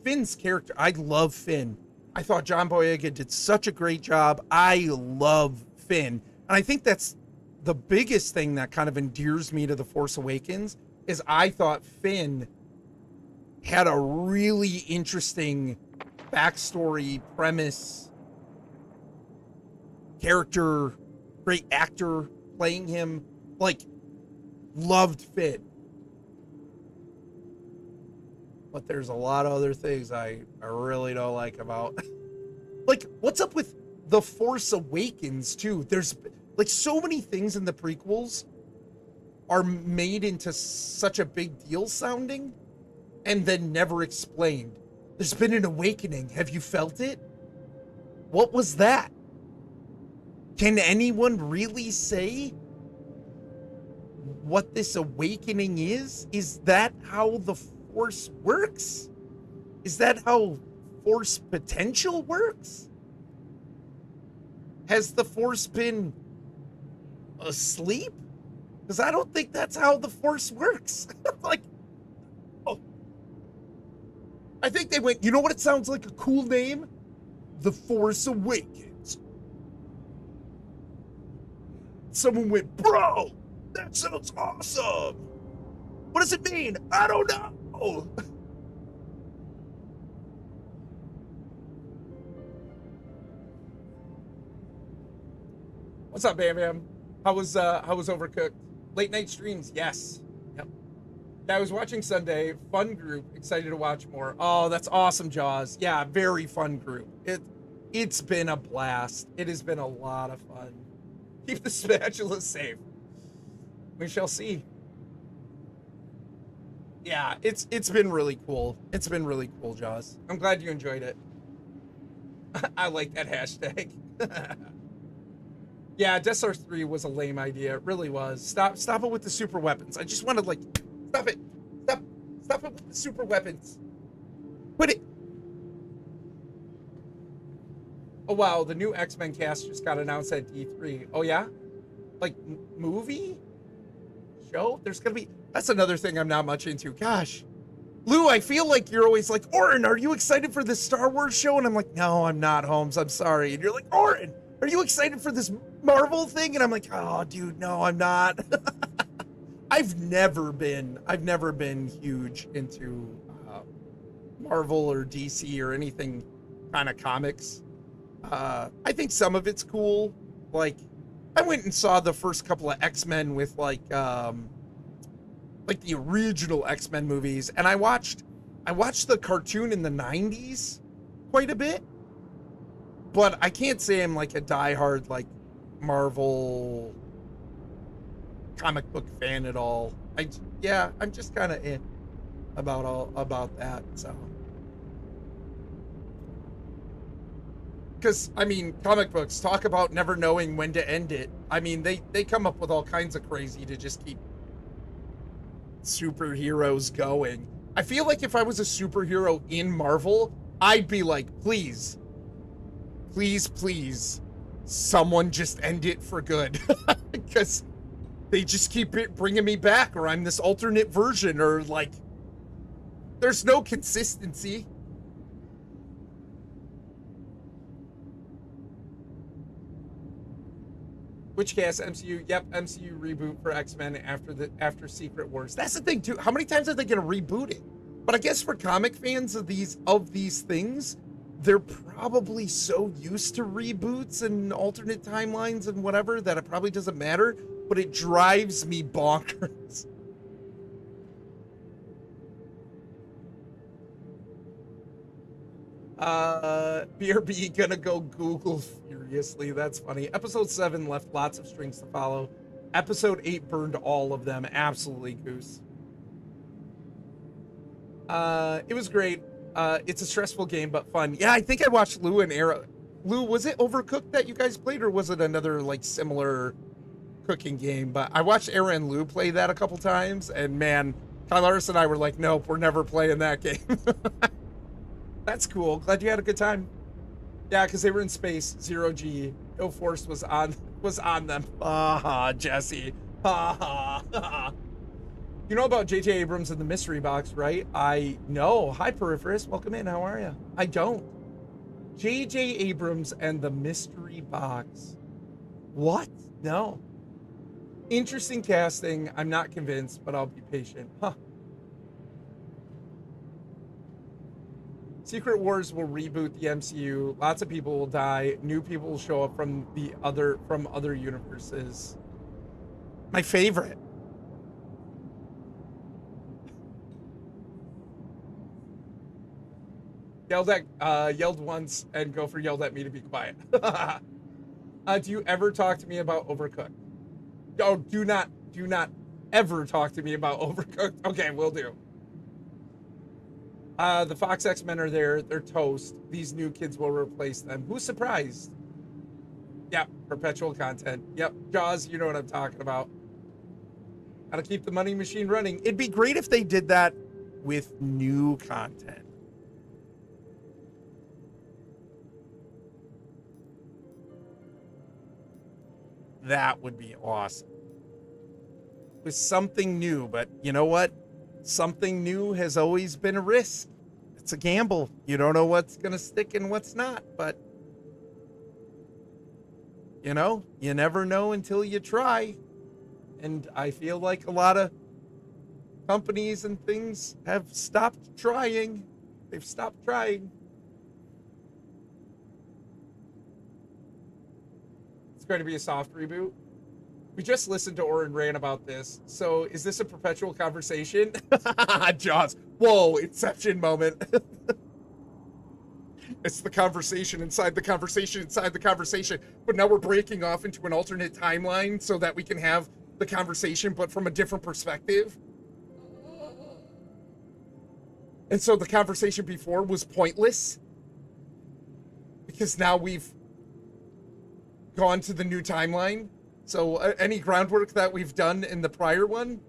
Finn's character. I love Finn. I thought John Boyega did such a great job. I love Finn. And I think that's the biggest thing that kind of endears me to The Force Awakens is I thought Finn had a really interesting backstory, premise, character, great actor playing him. Like, loved Finn. but there's a lot of other things I really don't like about. Like, what's up with The Force Awakens, too? There's, like, so many things in the prequels are made into such a big deal sounding and then never explained. There's been an awakening. Have you felt it? What was that? Can anyone really say what this awakening is? Is that how the Force works? Is that how Force potential works? Has the Force been asleep? Because I don't think that's how the Force works. Like, oh, I think they went, you know what it sounds like a cool name? The Force Awakens. Someone went, bro, that sounds awesome. What does it mean? I don't know. What's up, Bam Bam? How was Overcooked? Late night streams, yes. Yep. Yeah, I was watching Sunday. Fun group. Excited to watch more. Oh, that's awesome, Jaws. Yeah, very fun group. It's been a blast. It has been a lot of fun. Keep the spatula safe. We shall see. Yeah, it's been really cool. It's been really cool, Jaws. I'm glad you enjoyed it. I like that hashtag. Yeah, Death Star 3 was a lame idea. It really was. Stop it with the super weapons. I just wanted, like, stop it. Stop it with the super weapons. Quit it. Oh, wow, the new X-Men cast just got announced at D3. Oh, yeah? Like, movie? Show? There's gonna be... That's another thing I'm not much into. Gosh. Lou, I feel like you're always like, Oren, are you excited for this Star Wars show? And I'm like, no, I'm not, Holmes. I'm sorry. And you're like, Oren, are you excited for this Marvel thing? And I'm like, oh, dude, no, I'm not. I've never been huge into Marvel or DC or anything kind of comics. I think some of it's cool. Like, I went and saw the first couple of X-Men with like the original X-Men movies, and I watched the cartoon in the 90s quite a bit. But I can't say I'm like a diehard like Marvel comic book fan at all. I'm just kind of in about that. So, because I mean, comic books talk about never knowing when to end it. I mean, they come up with all kinds of crazy to just keep superheroes going. I feel like if I was a superhero in Marvel, I'd be like, please, someone just end it for good. Because they just keep bringing me back, or I'm this alternate version, or like, there's no consistency. Which cast? MCU? Yep, MCU reboot for X-Men after Secret Wars. That's the thing too. How many times are they going to reboot it? But I guess for comic fans of these things, they're probably so used to reboots and alternate timelines and whatever that it probably doesn't matter. But it drives me bonkers. BRB gonna go Google furiously. That's funny. Episode 7 left lots of strings to follow. Episode 8 burned all of them. Absolutely, Goose. It was great. It's a stressful game, but fun. Yeah, I think I watched Lou and Era. Lou, was it Overcooked that you guys played, or was it another like similar cooking game? But I watched Era and Lou play that a couple times, and man, Kylaris and I were like, nope, we're never playing that game. That's cool. Glad you had a good time. Yeah, because they were in space. 0G. No Force was on them. Jesse. You know about J.J. Abrams and the mystery box, right? I know. Hi, Peripherus. Welcome in. How are you? I don't. J.J. Abrams and the mystery box. What? No. Interesting casting. I'm not convinced, but I'll be patient. Huh. Secret Wars will reboot the MCU. Lots of people will die. New people will show up from other universes. My favorite. Yelled once and Gopher yelled at me to be quiet. Do you ever talk to me about Overcooked? Oh, do not ever talk to me about Overcooked. Okay, will do. The Fox X-Men are there. They're toast. These new kids will replace them. Who's surprised? Yep, perpetual content. Yep, Jaws, you know what I'm talking about. Gotta keep the money machine running. It'd be great if they did that with new content. That would be awesome. With something new, but you know what? Something new has always been a risk. It's a gamble. You don't know what's going to stick and what's not, but you know, you never know until you try. And I feel like a lot of companies and things have stopped trying. They've stopped trying. It's going to be a soft reboot. We just listened to Oren rant about this. So is this a perpetual conversation? Jaws. Whoa, Inception moment. It's the conversation inside the conversation inside the conversation. But now we're breaking off into an alternate timeline so that we can have the conversation, but from a different perspective. And so the conversation before was pointless because now we've gone to the new timeline. So any groundwork that we've done in the prior one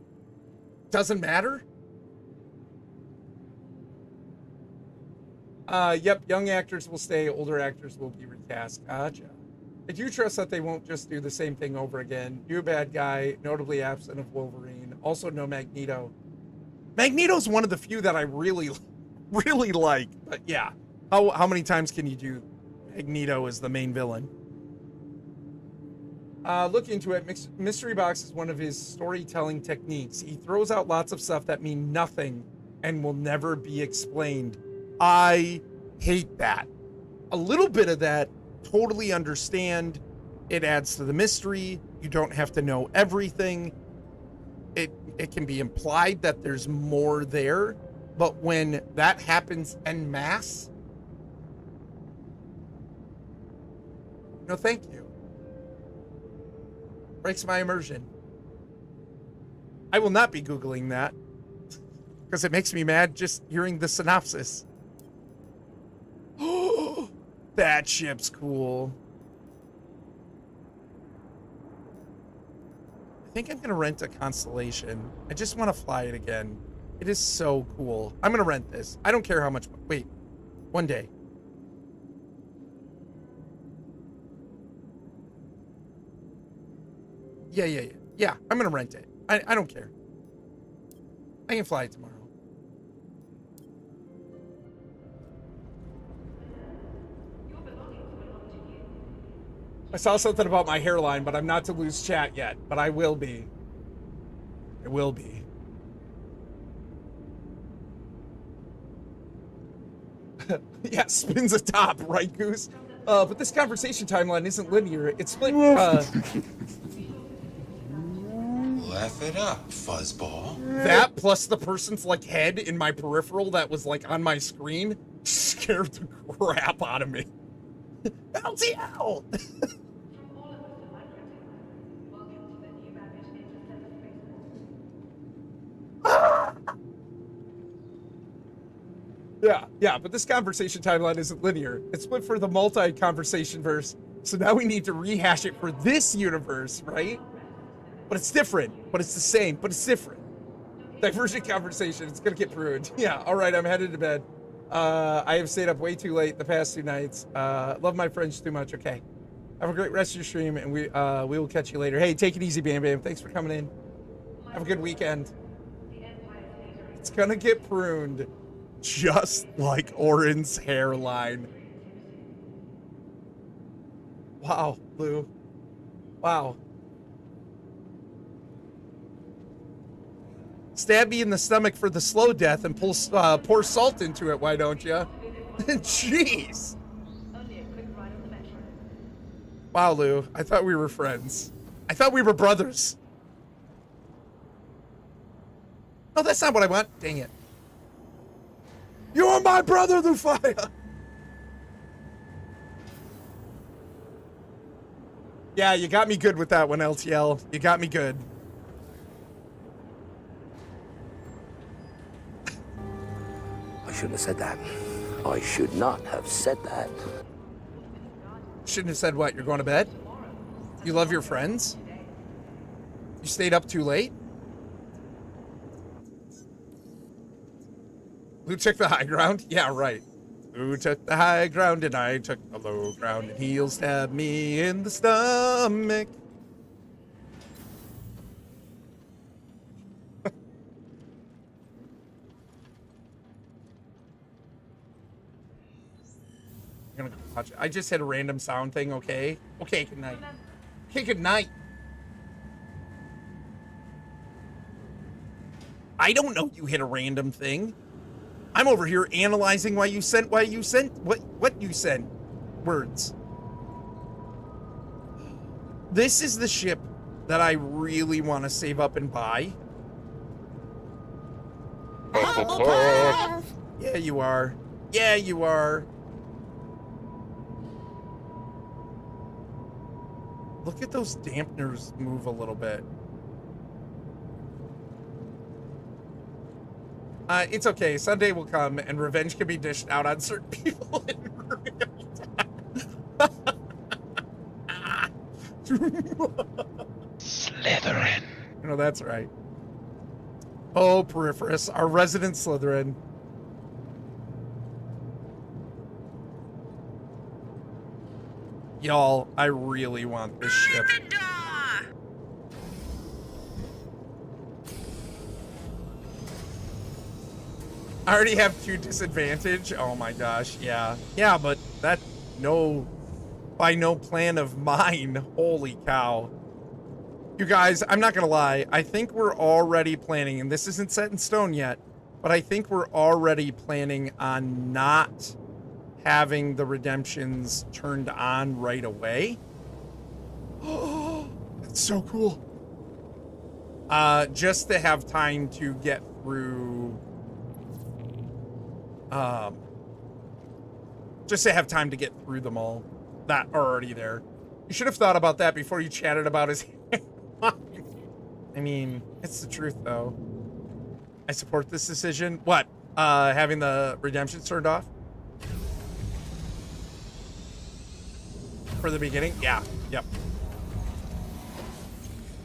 doesn't matter. Yep, young actors will stay, older actors will be recast. Gotcha. I do trust that they won't just do the same thing over again. New bad guy, notably absent of Wolverine. Also no Magneto. Magneto's one of the few that I really, really like. But yeah, how many times can you do Magneto as the main villain? Look into it. Mystery Box is one of his storytelling techniques. He throws out lots of stuff that mean nothing and will never be explained. I hate that. A little bit of that, totally understand. It adds to the mystery. You don't have to know everything. It can be implied that there's more there, but when that happens en masse, no thank you. Breaks my immersion. I will not be Googling that because it makes me mad just hearing the synopsis. Oh, that ship's cool. I think I'm going to rent a Constellation. I just want to fly it again. It is so cool. I'm going to rent this. I don't care how much. Wait, one day. Yeah, I'm going to rent it. I don't care. I can fly it tomorrow. I saw something about my hairline, but I'm not to lose chat yet. But I will be. I will be. Yeah, spins a top, right, Goose? But this conversation timeline isn't linear. It's split. Laugh it up, fuzzball. That plus the person's like head in my peripheral that was like on my screen scared the crap out of me. LTL! Yeah, but this conversation timeline isn't linear. It's split for the multi-conversation verse, so now we need to rehash it for this universe, right? But it's different, but it's the same, but it's different. Divergent conversation, it's gonna get ruined. Yeah, all right, I'm headed to bed. I have stayed up way too late the past 2 nights. Love my friends too much, okay. Have a great rest of your stream, and we will catch you later. Hey, take it easy, Bam Bam. Thanks for coming in. Have a good weekend. It's gonna get pruned. Just like Oren's hairline. Wow, Lou. Wow. Stab me in the stomach for the slow death and pour salt into it, why don't you? Jeez. Wow, Lou. I thought we were friends. I thought we were brothers. No, that's not what I want. Dang it. You're my brother, Lufaya! Yeah, you got me good with that one, LTL. You got me good. I shouldn't have said that. I should not have said that. Shouldn't have said what? You're going to bed? You love your friends? You stayed up too late? Who took the high ground? Yeah, right. Who took the high ground and I took the low ground and he'll stab me in the stomach. I'm gonna go watch it. I just hit a random sound thing, okay? Okay, good night. Okay, good night. I don't know you hit a random thing. I'm over here analyzing why you sent what you sent words. This is the ship that I really want to save up and buy. Yeah, you are. Yeah, you are. Look at those dampeners move a little bit. It's okay. Sunday will come and revenge can be dished out on certain people in real time. Slytherin. No, that's right. Oh, Peripherus, our resident Slytherin. Y'all, I really want this ship. I already have 2 disadvantage. Oh my gosh, yeah. Yeah, but that by no plan of mine. Holy cow. You guys, I'm not gonna lie. I think we're already planning, and this isn't set in stone yet, but I think we're already planning on not having the redemptions turned on right away. Oh, that's so cool. Just to have time to get through just to have time to get through them all that are already there. You should have thought about that before you chatted about his I mean, it's the truth though. I support this decision. What? Having the redemptions turned off? For the beginning? Yeah. Yep.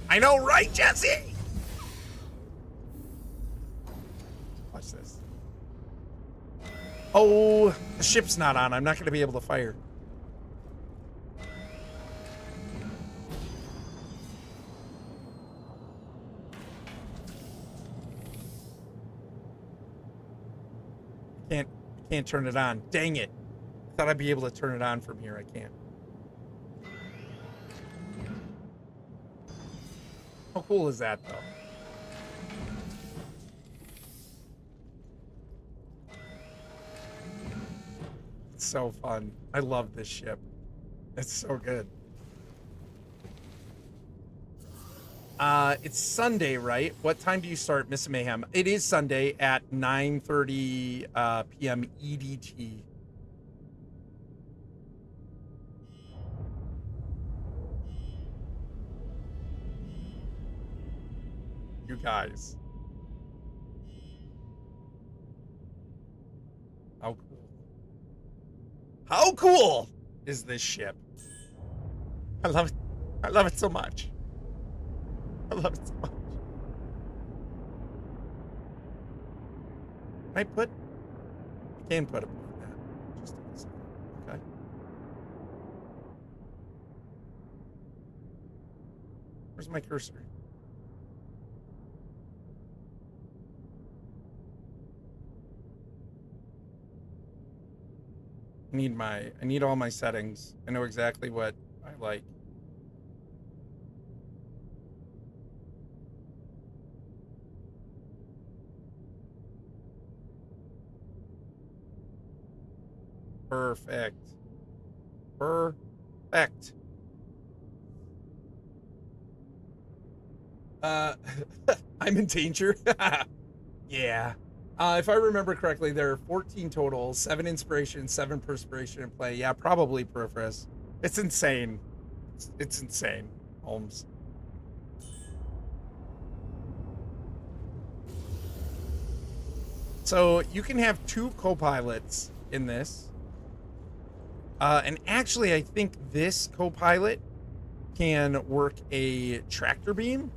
I know, right, Jesse? Watch this. Oh, the ship's not on. I'm not going to be able to fire. Can't turn it on. Dang it. I thought I'd be able to turn it on from here. I can't. How cool is that, though? It's so fun. I love this ship. It's so good. It's Sunday, right? What time do you start Miss Mayhem? It is Sunday at 9:30 p.m. EDT. You guys. How cool. How cool is this ship? I love it. I love it so much. I love it so much. Can I put? I can put a point in that. Just a second. Okay. Where's my cursor? I need all my settings. I know exactly what I like. Perfect. Perfect. I'm in danger. Yeah. If I remember correctly, there are 14 total, 7 inspiration, 7 perspiration in play. Yeah, probably Peripherus. It's insane. It's insane, Holmes. So you can have 2 co-pilots in this. And actually, I think this co-pilot can work a tractor beam.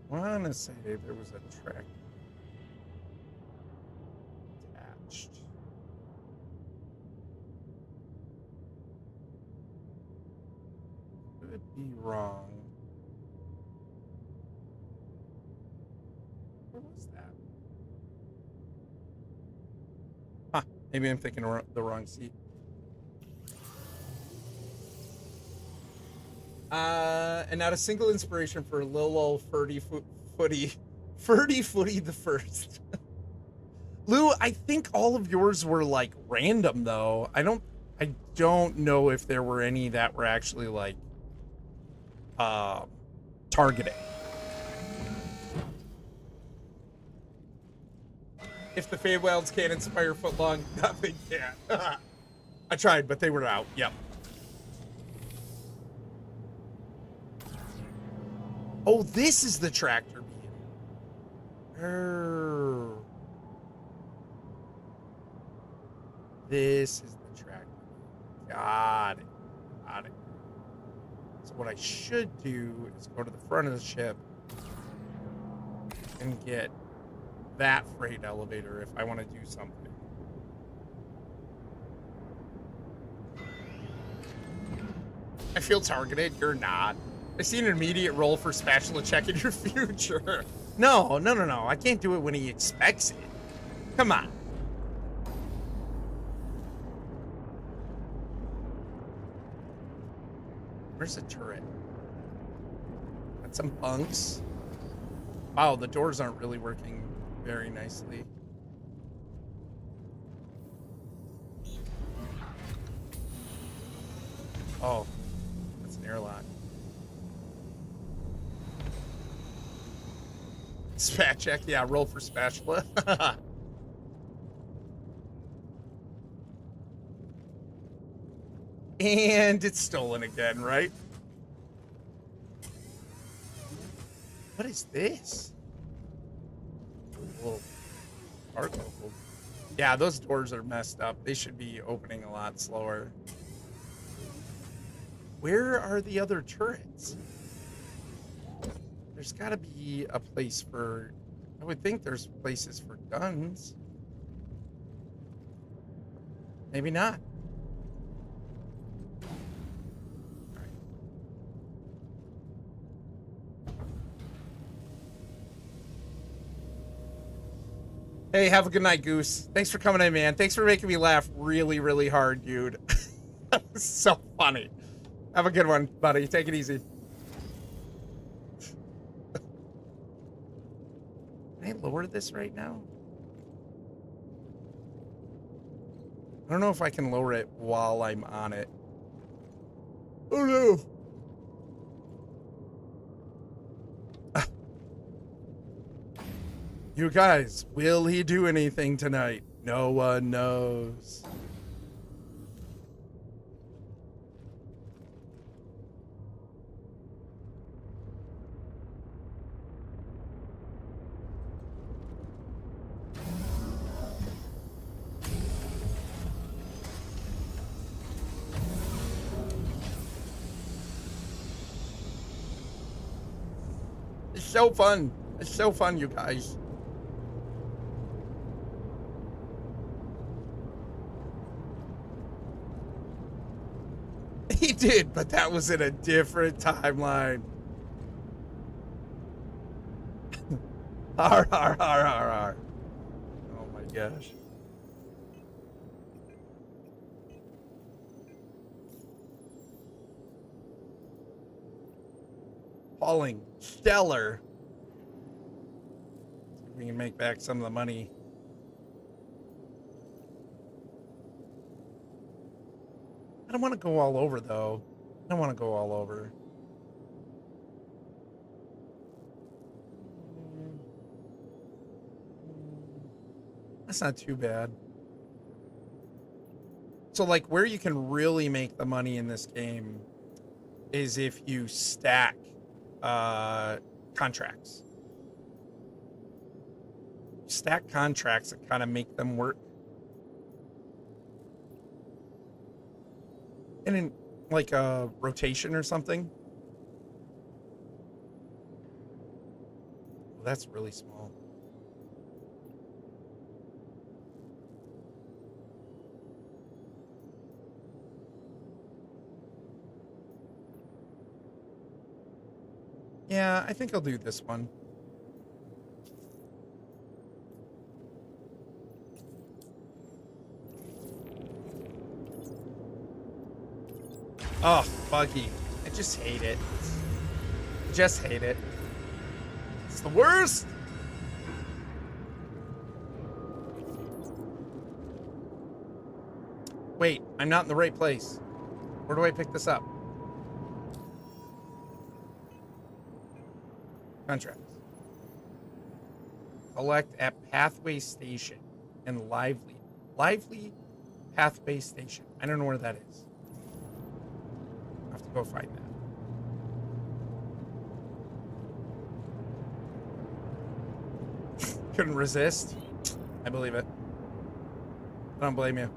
I want to say there was a track attached. Could be wrong. What was that? Huh, maybe I'm thinking the wrong seat. And not a single inspiration for Lil Footy the first. Lou, I think all of yours were like random though. I don't know if there were any that were actually like targeting. If the Feywilds can't inspire Footlong, nothing can. I tried, but they were out. Yep. Oh, this is the tractor beam. This is the tractor beam. Got it. Got it. So what I should do is go to the front of the ship and get that freight elevator if I want to do something. I feel targeted. You're not. I see an immediate roll for spatula check in your future. No. I can't do it when he expects it. Come on. Where's the turret? Got some bunks. Wow, the doors aren't really working very nicely. Oh, that's an airlock. Spat check, yeah, roll for spatula. And it's stolen again, right? What is this? A little cargo. Yeah, those doors are messed up. They should be opening a lot slower. Where are the other turrets? There's got to be a place for... I would think there's places for guns. Maybe not. All right. Hey, have a good night, Goose. Thanks for coming in, man. Thanks for making me laugh really, really hard, dude. That was so funny. Have a good one, buddy. Take it easy. Can I lower this right now? I don't know if I can lower it while I'm on it. Oh no. You guys, will he do anything tonight? No one knows. It's so fun. It's so fun, you guys. He did, but that was in a different timeline. Har. Oh my gosh. falling stellar. See if we can make back some of the money. I don't want to go all over, though. I don't want to go all over. That's not too bad. So, like, where you can really make the money in this game is if you stack contracts. Stack contracts that kind of make them work. And in like a rotation or something. Well, that's really small. Yeah, I think I'll do this one. Oh, buggy. I just hate it. Just hate it. It's the worst. Wait, I'm not in the right place. Where do I pick this up? Contracts. Collect at Pathway Station and Lively. Lively Pathway Station. I don't know where that is. I have to go find that. Couldn't resist. I believe it. I don't blame you.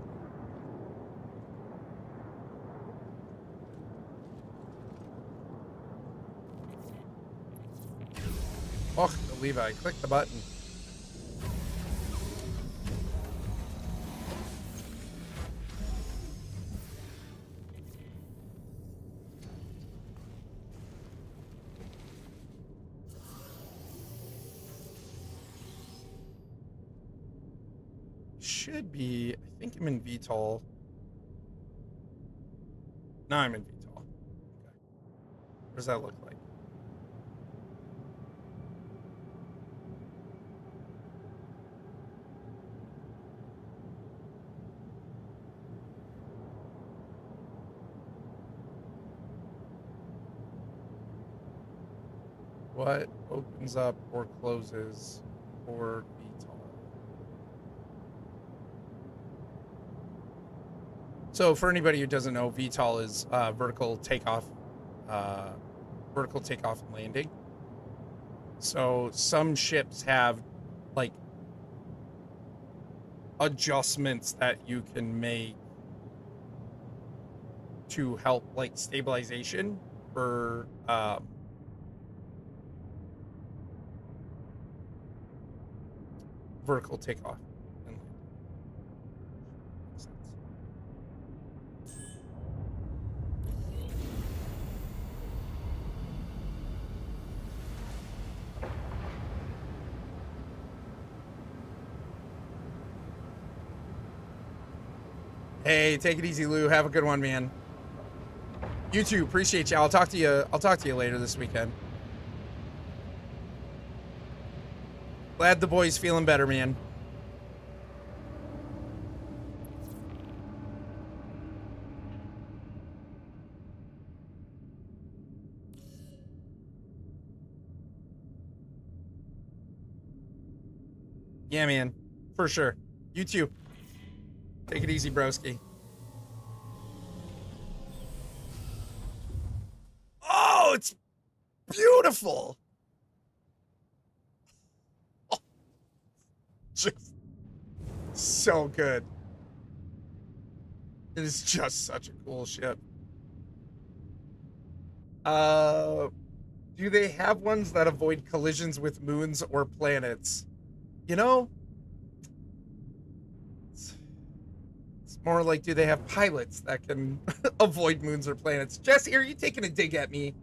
Oh, the Levi. Click the button. Should be. I think I'm in VTOL. No, I'm in VTOL. Okay. What does that look like? What opens up or closes for VTOL? So for anybody who doesn't know, VTOL is vertical takeoff and landing. So some ships have like adjustments that you can make to help like stabilization for vertical takeoff and landing. Makes sense. Hey, take it easy, Lou. Have a good one, man. You too. Appreciate you. I'll talk to you later this weekend. Glad the boy's feeling better, man. Yeah, man. For sure. You too. Take it easy, broski. Oh, it's beautiful. Oh, just so good. It is just such a cool ship. Do they have ones that avoid collisions with moons or planets? You know, it's more like, do they have pilots that can avoid moons or planets? Jesse, are you taking a dig at me?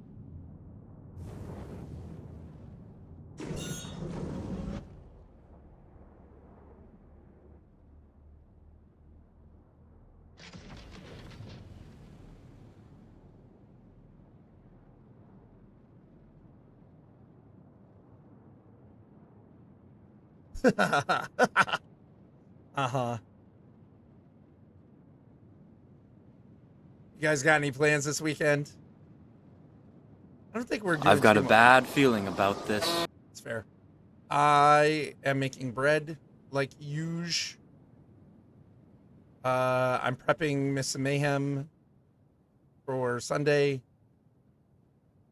Uh-huh. You guys got any plans this weekend? I don't think we're doing I've got too a much. bad feeling about this. It's fair. I am making bread like usual. I'm prepping Miss Mayhem for Sunday.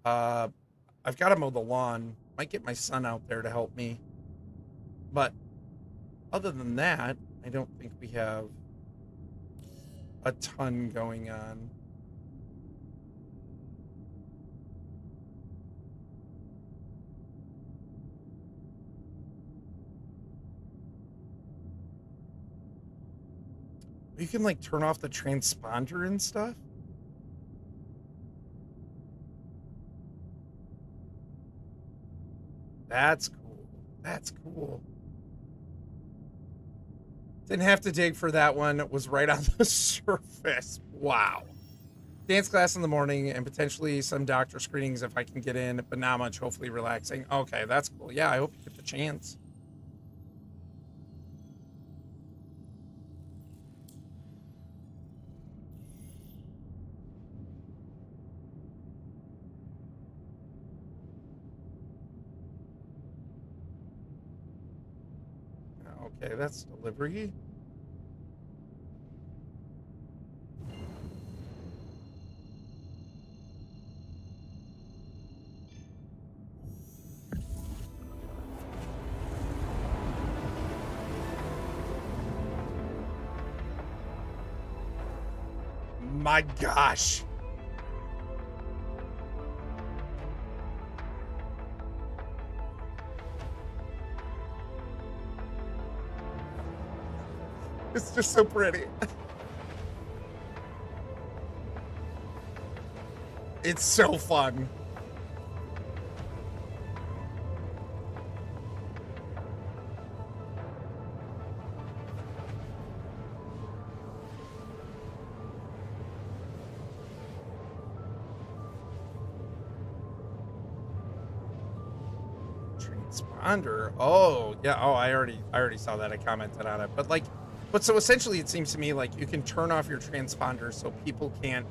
I've got to mow the lawn. Might get my son out there to help me. But other than that, I don't think we have a ton going on. You can like turn off the transponder and stuff. That's cool. That's cool. Didn't have to dig for that one. It was right on the surface. Wow. Dance class in the morning and potentially some doctor screenings if I can get in, but not much. Hopefully relaxing. Okay, that's cool. Yeah, I hope you get the chance. Okay, that's delivery. My gosh. It's just so pretty. It's so fun. Transponder. Oh, yeah. Oh, I already saw that. I commented on it. But so essentially it seems to me like you can turn off your transponder so people can't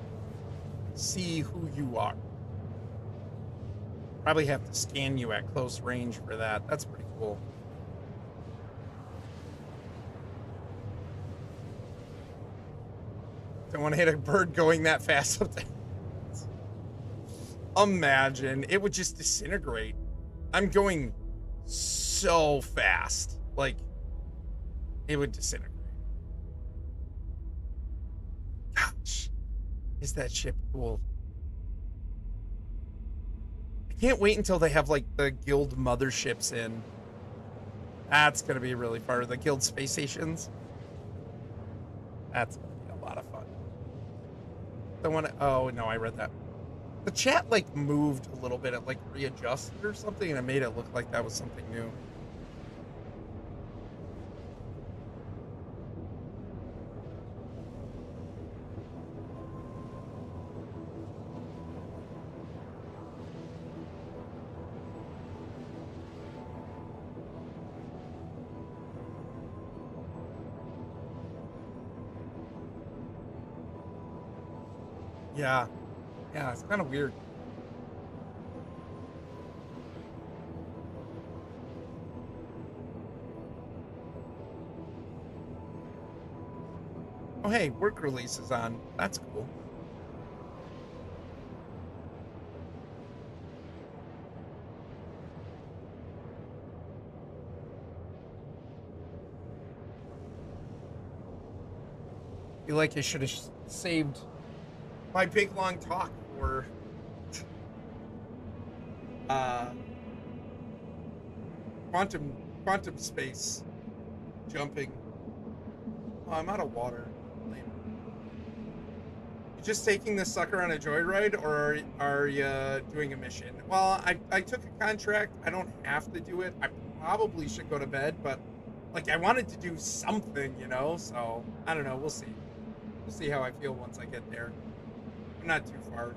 see who you are. Probably have to scan you at close range for that. That's pretty cool. Don't want to hit a bird going that fast up there. Imagine it would just disintegrate. I'm going so fast. Like, it would disintegrate. Gosh, is that ship cool? I can't wait until they have like the guild motherships in. That's gonna be really fun. The guild space stations. That's gonna be a lot of fun. The one. Oh no, I read that. The chat like moved a little bit. It like readjusted or something, and it made it look like that was something new. Yeah. Yeah, it's kind of weird. Oh, hey, work release is on. That's cool. Feel like I should have saved my big long talk for quantum space jumping. Oh, I'm out of water. Lame. You just taking this sucker on a joyride, or are you doing a mission? Well, I took a contract. I don't have to do it. I probably should go to bed, but like I wanted to do something, you know. So I don't know. We'll see. We'll see how I feel once I get there. I'm not too far.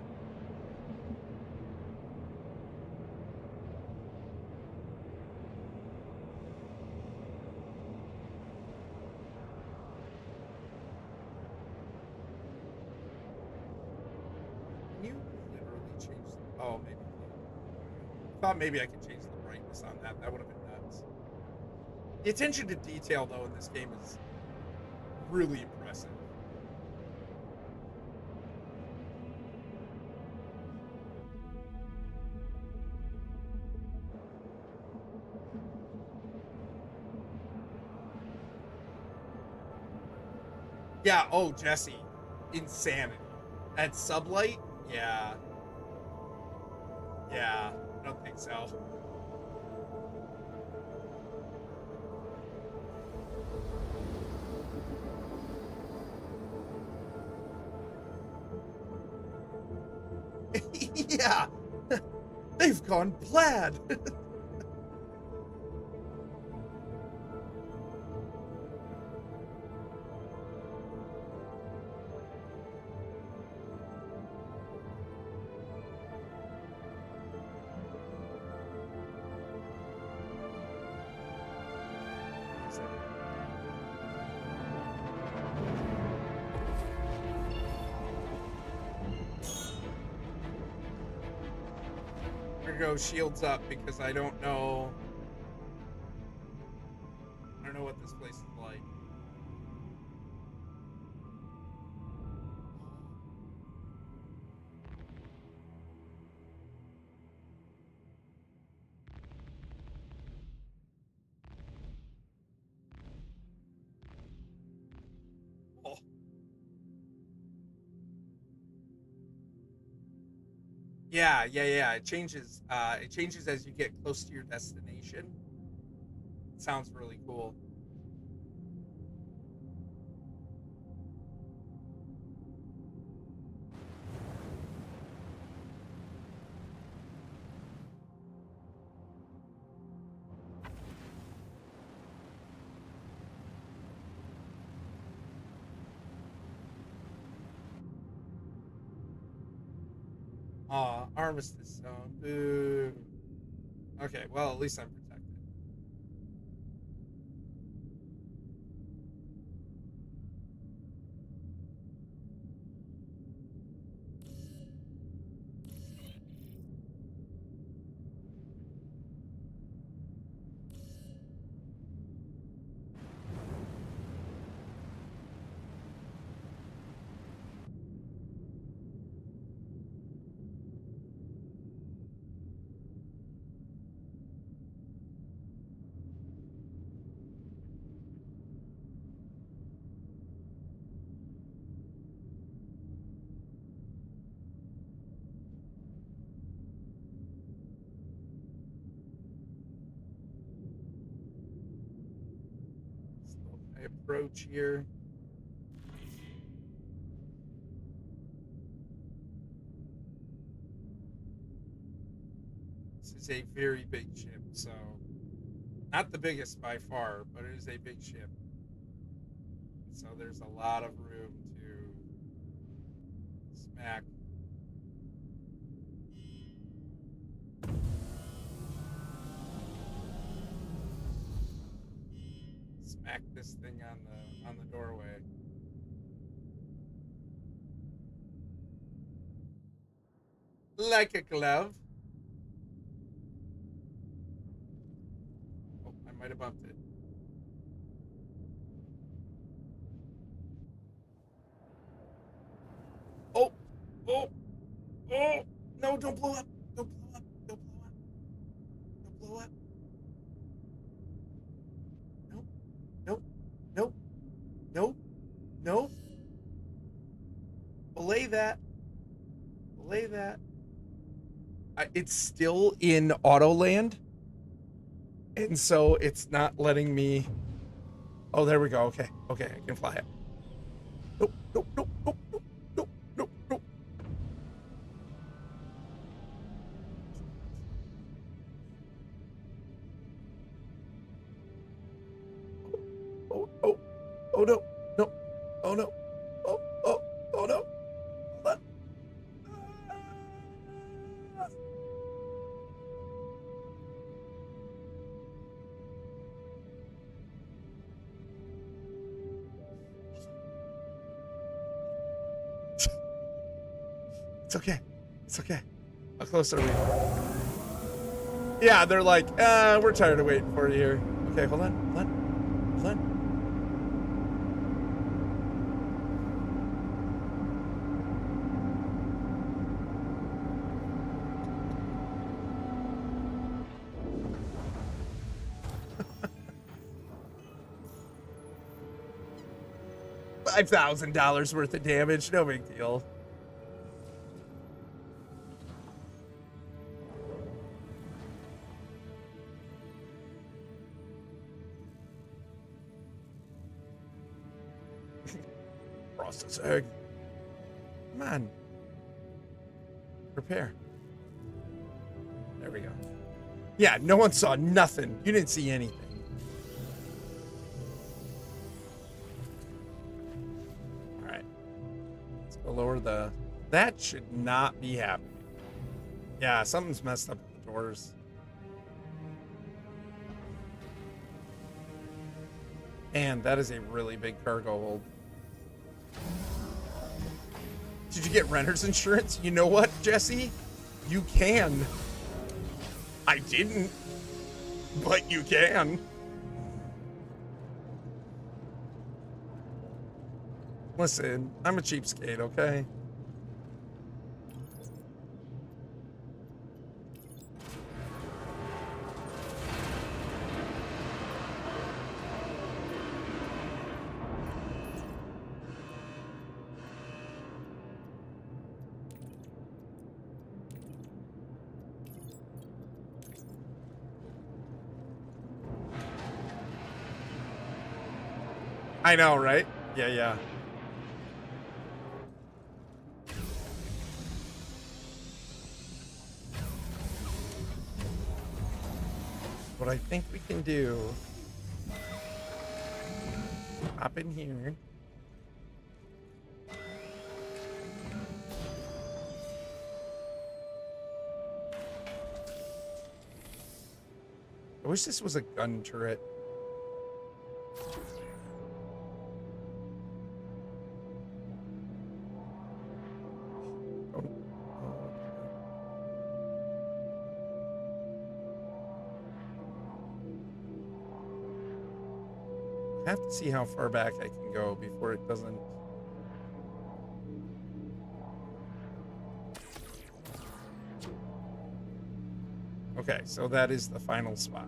Can you literally change the, oh, maybe. I thought maybe I could change the brightness on that. That would have been nuts. The attention to detail, though, in this game is really impressive. Yeah, oh, Jesse. Insanity. At Sublight? Yeah. Yeah, I don't think so. Yeah. They've gone plaid. We're gonna go shields up because I don't know. I don't know what this place is like. Oh. Yeah. It changes. It changes as you get close to your destination. It sounds really cool. Aw, Armistice Zone. Boo. Okay, well, at least I'm protected. So I approach here. This is a very big ship, so not the biggest by far, but it is a big ship. So there's a lot of room to smack. Smack this thing on the doorway. Like a glove. Oh, I might have bumped it. Oh, oh, oh! No, don't blow up! Don't blow up! Don't blow up! Don't blow up! Nope, nope, nope, nope, nope. Belay that. Belay that. It's still in Autoland, and so it's not letting me. Oh, there we go. Okay, okay, I can fly it. Nope, nope, nope, nope, nope, nope, nope, nope. Oh, oh, oh no, no, oh no, oh, oh, oh no. Hold on. It's okay. It's okay. How close are we? Yeah, they're like, we're tired of waiting for you here. Okay, hold on. Hold on. Hold on. $5,000 worth of damage. No big deal. Frosted egg. Come on. Prepare. There we go. Yeah, no one saw nothing. You didn't see anything. All right. Let's go lower the... That should not be happening. Yeah, something's messed up with the doors. And that is a really big cargo hold. Did you get renter's insurance? You know what, Jesse? You can. I didn't, but you can. Listen, I'm a cheapskate, okay? I know, right? Yeah, yeah. What I think we can do, hop in here. I wish this was a gun turret. I have to see how far back I can go before it doesn't. Okay, so that is the final spot.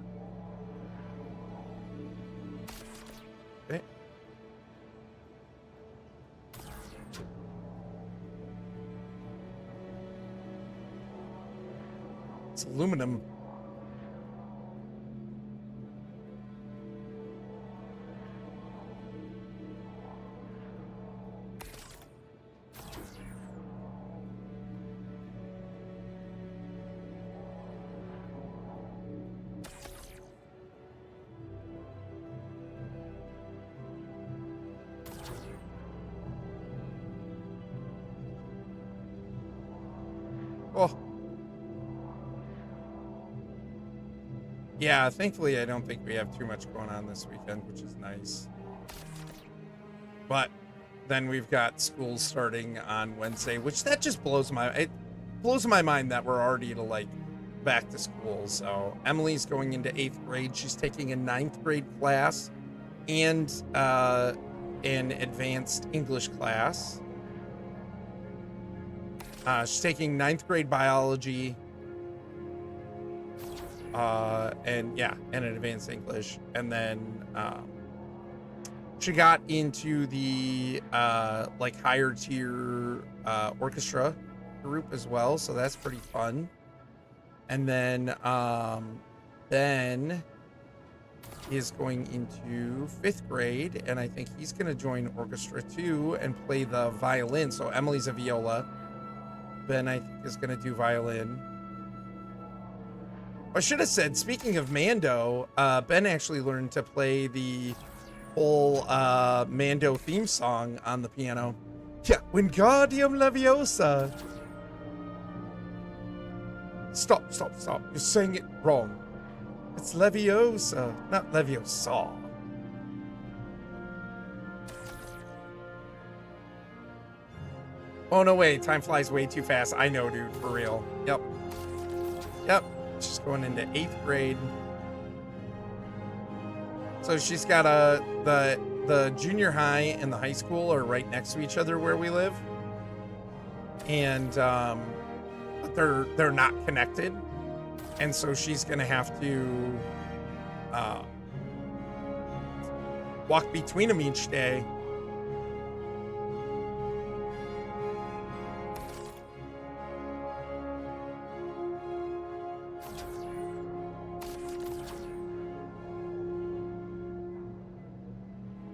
Okay. It's aluminum. Oh. Yeah, thankfully I don't think we have too much going on this weekend, which is nice. But then we've got school starting on Wednesday, which that just blows my mind that we're already to like back to school. So Emily's going into 8th grade. She's taking a 9th grade class and an advanced English class. She's taking 9th grade biology, and an advanced English. And then she got into the like higher tier orchestra group as well, so that's pretty fun. And then Ben is going into 5th grade, and I think he's going to join orchestra too and play the violin. So Emily's a viola. Ben, I think, is going to do violin. I should have said, speaking of Mando, Ben actually learned to play the whole Mando theme song on the piano. Yeah, Wingardium Leviosa. Stop. You're saying it wrong. It's Leviosa, not Leviosa. Oh, no way. Time flies way too fast. I know, dude. For real. Yep. Yep. She's going into 8th grade. So she's got the junior high and the high school are right next to each other where we live. And but they're not connected. And so she's going to have to walk between them each day.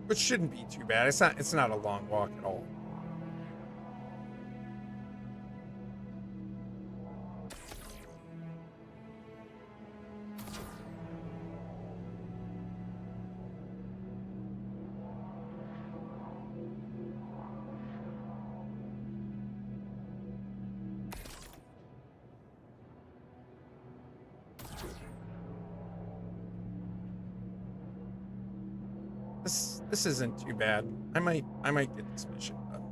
Which shouldn't be too bad. It's not a long walk at all. This isn't too bad. I might get this mission done.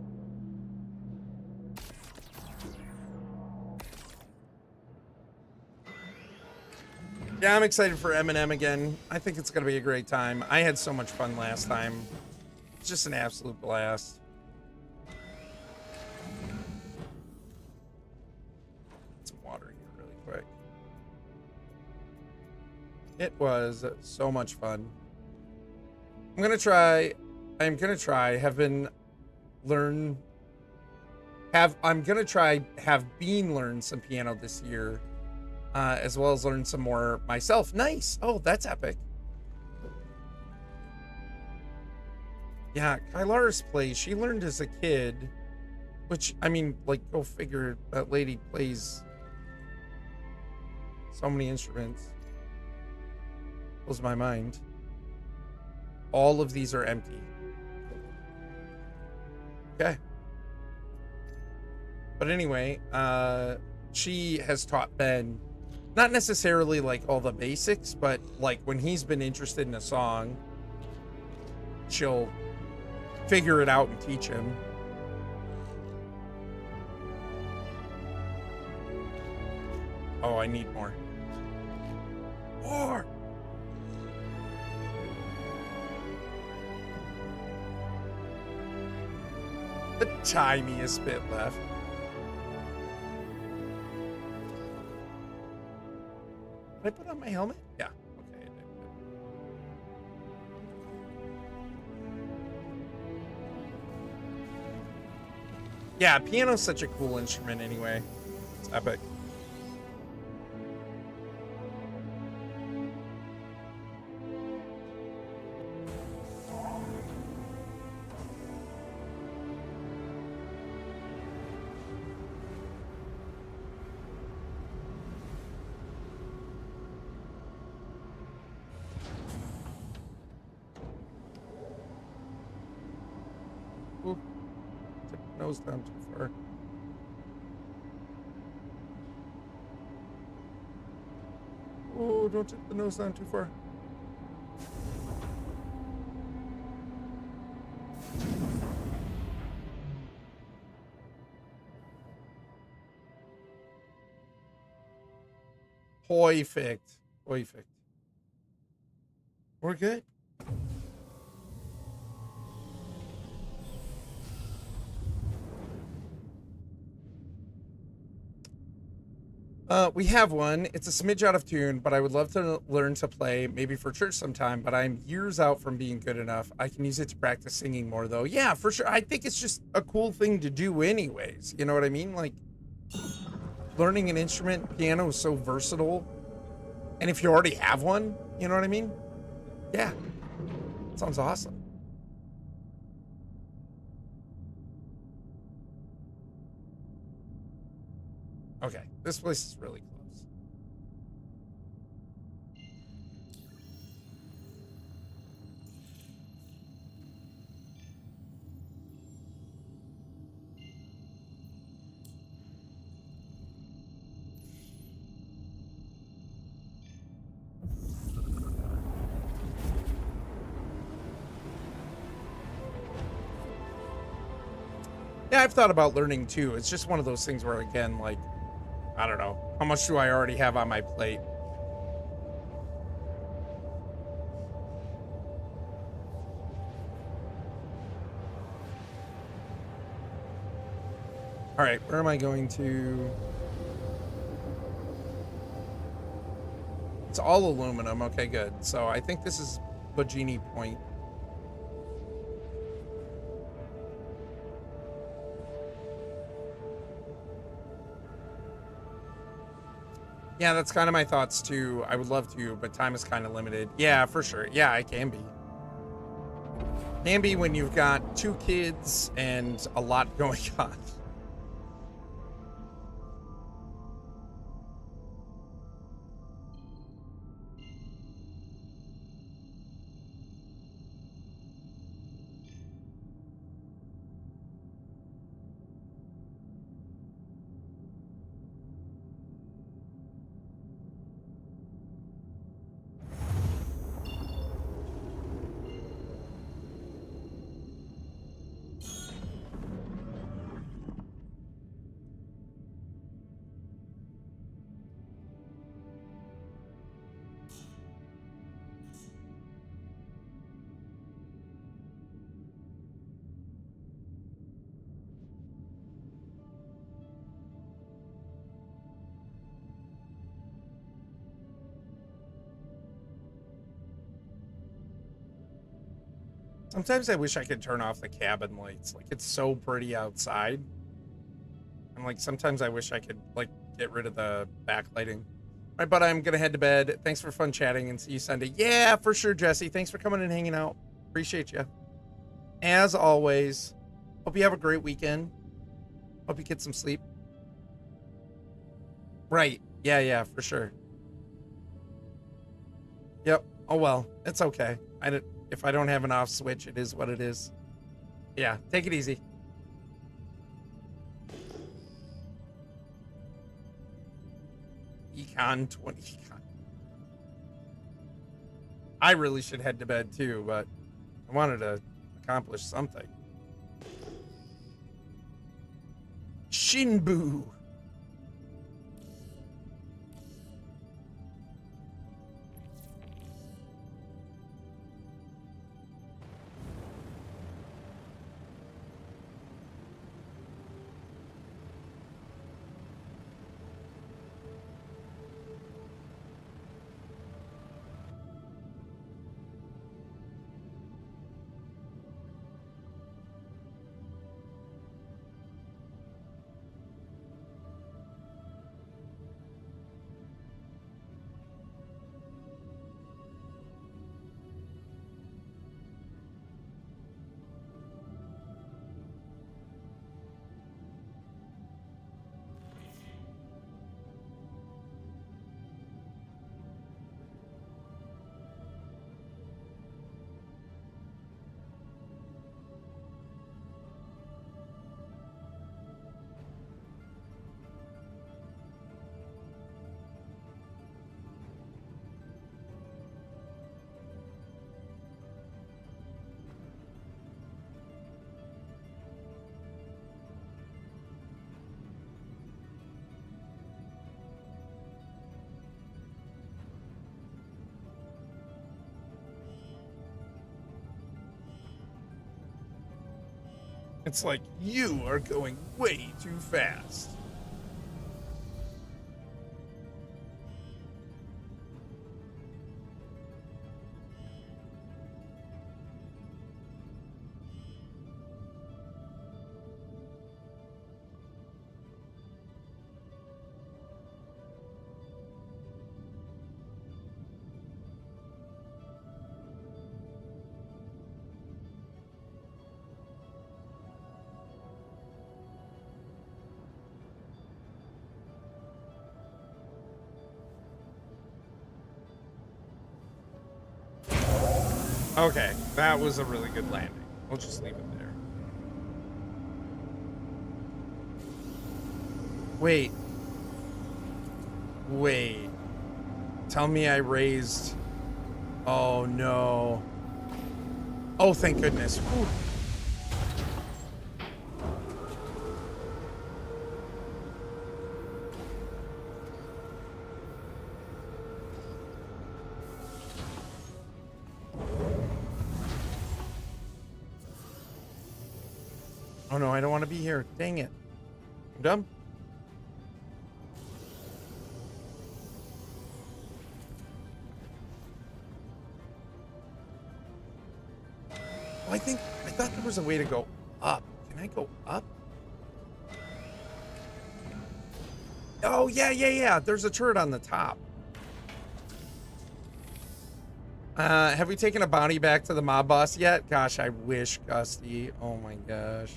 Yeah, I'm excited for Eminem again. I think it's gonna be a great time. I had so much fun last time. It's just an absolute blast. Get some water here really quick. It was so much fun. I'm gonna try. I'm gonna try. Have Bean learn some piano this year, as well as learn some more myself. Nice. Oh, that's epic. Yeah, Kylaris plays. She learned as a kid, which I mean, like, go figure. That lady plays so many instruments. Blows my mind. All of these are empty. Okay. But anyway, she has taught Ben, not necessarily like all the basics, but like when he's been interested in a song, she'll figure it out and teach him. Oh, I need more. More! The tiniest bit left. Did I put on my helmet? Yeah. Okay, I did. Yeah, piano's such a cool instrument anyway. It's epic. Ooh, tip the nose down too far. Oh, don't tip the nose down too far. Perfect. Perfect. We're good. We have one. It's a smidge out of tune, but I would love to learn to play, maybe for church sometime, but I'm years out from being good enough. I can use it to practice singing more, though. Yeah, for sure. I think it's just a cool thing to do anyways. You know what I mean? Like, learning an instrument, piano is so versatile. And if you already have one, you know what I mean? Yeah. Sounds awesome. Okay, this place is really close. Yeah, I've thought about learning too. It's just one of those things where, again, like, I don't know. How much do I already have on my plate? All right, where am I going to? It's all aluminum. Okay, good. So I think this is Bajini Point. Yeah, that's kind of my thoughts too. I would love to, but time is kind of limited. Yeah, for sure. Yeah, I can be. Can be when you've got 2 kids and a lot going on. Sometimes I wish I could turn off the cabin lights. Like, it's so pretty outside. And like, sometimes I wish I could like get rid of the backlighting. All right, but I'm gonna head to bed. Thanks for fun chatting, and see you Sunday. Yeah, for sure, Jesse. Thanks for coming and hanging out. Appreciate you. As always, hope you have a great weekend. Hope you get some sleep. Right. Yeah, for sure. Yep. Oh well, it's okay. If I don't have an off switch, it is what it is. Yeah, take it easy. Econ 20. Econ. I really should head to bed too, but I wanted to accomplish something. Shinbu. It's like, you are going way too fast. Okay, that was a really good landing. We'll just leave it there. Wait. Tell me I raised... Oh, no. Oh, thank goodness. Whew. Oh no, I don't want to be here. Dang it. I'm dumb. Oh, I thought there was a way to go up. Can I go up? Oh, yeah. There's a turret on the top. Have we taken a bounty back to the mob boss yet? Gosh, I wish, Gusty. Oh my gosh.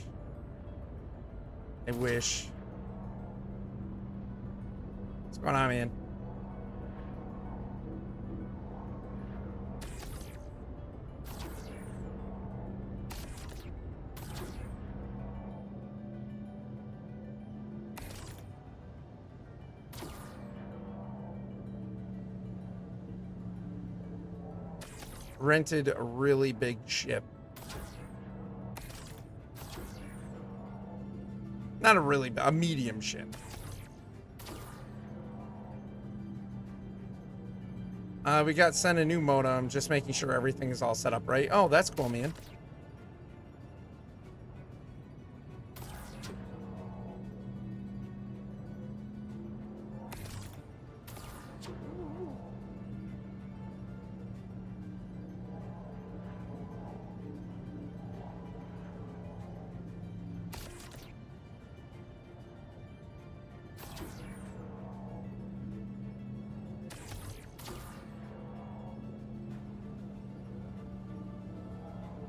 I wish. What's going on, man? Rented a really big ship. Not a really a medium ship. We got sent a new modem, just making sure everything is all set up right. Oh, that's cool, man.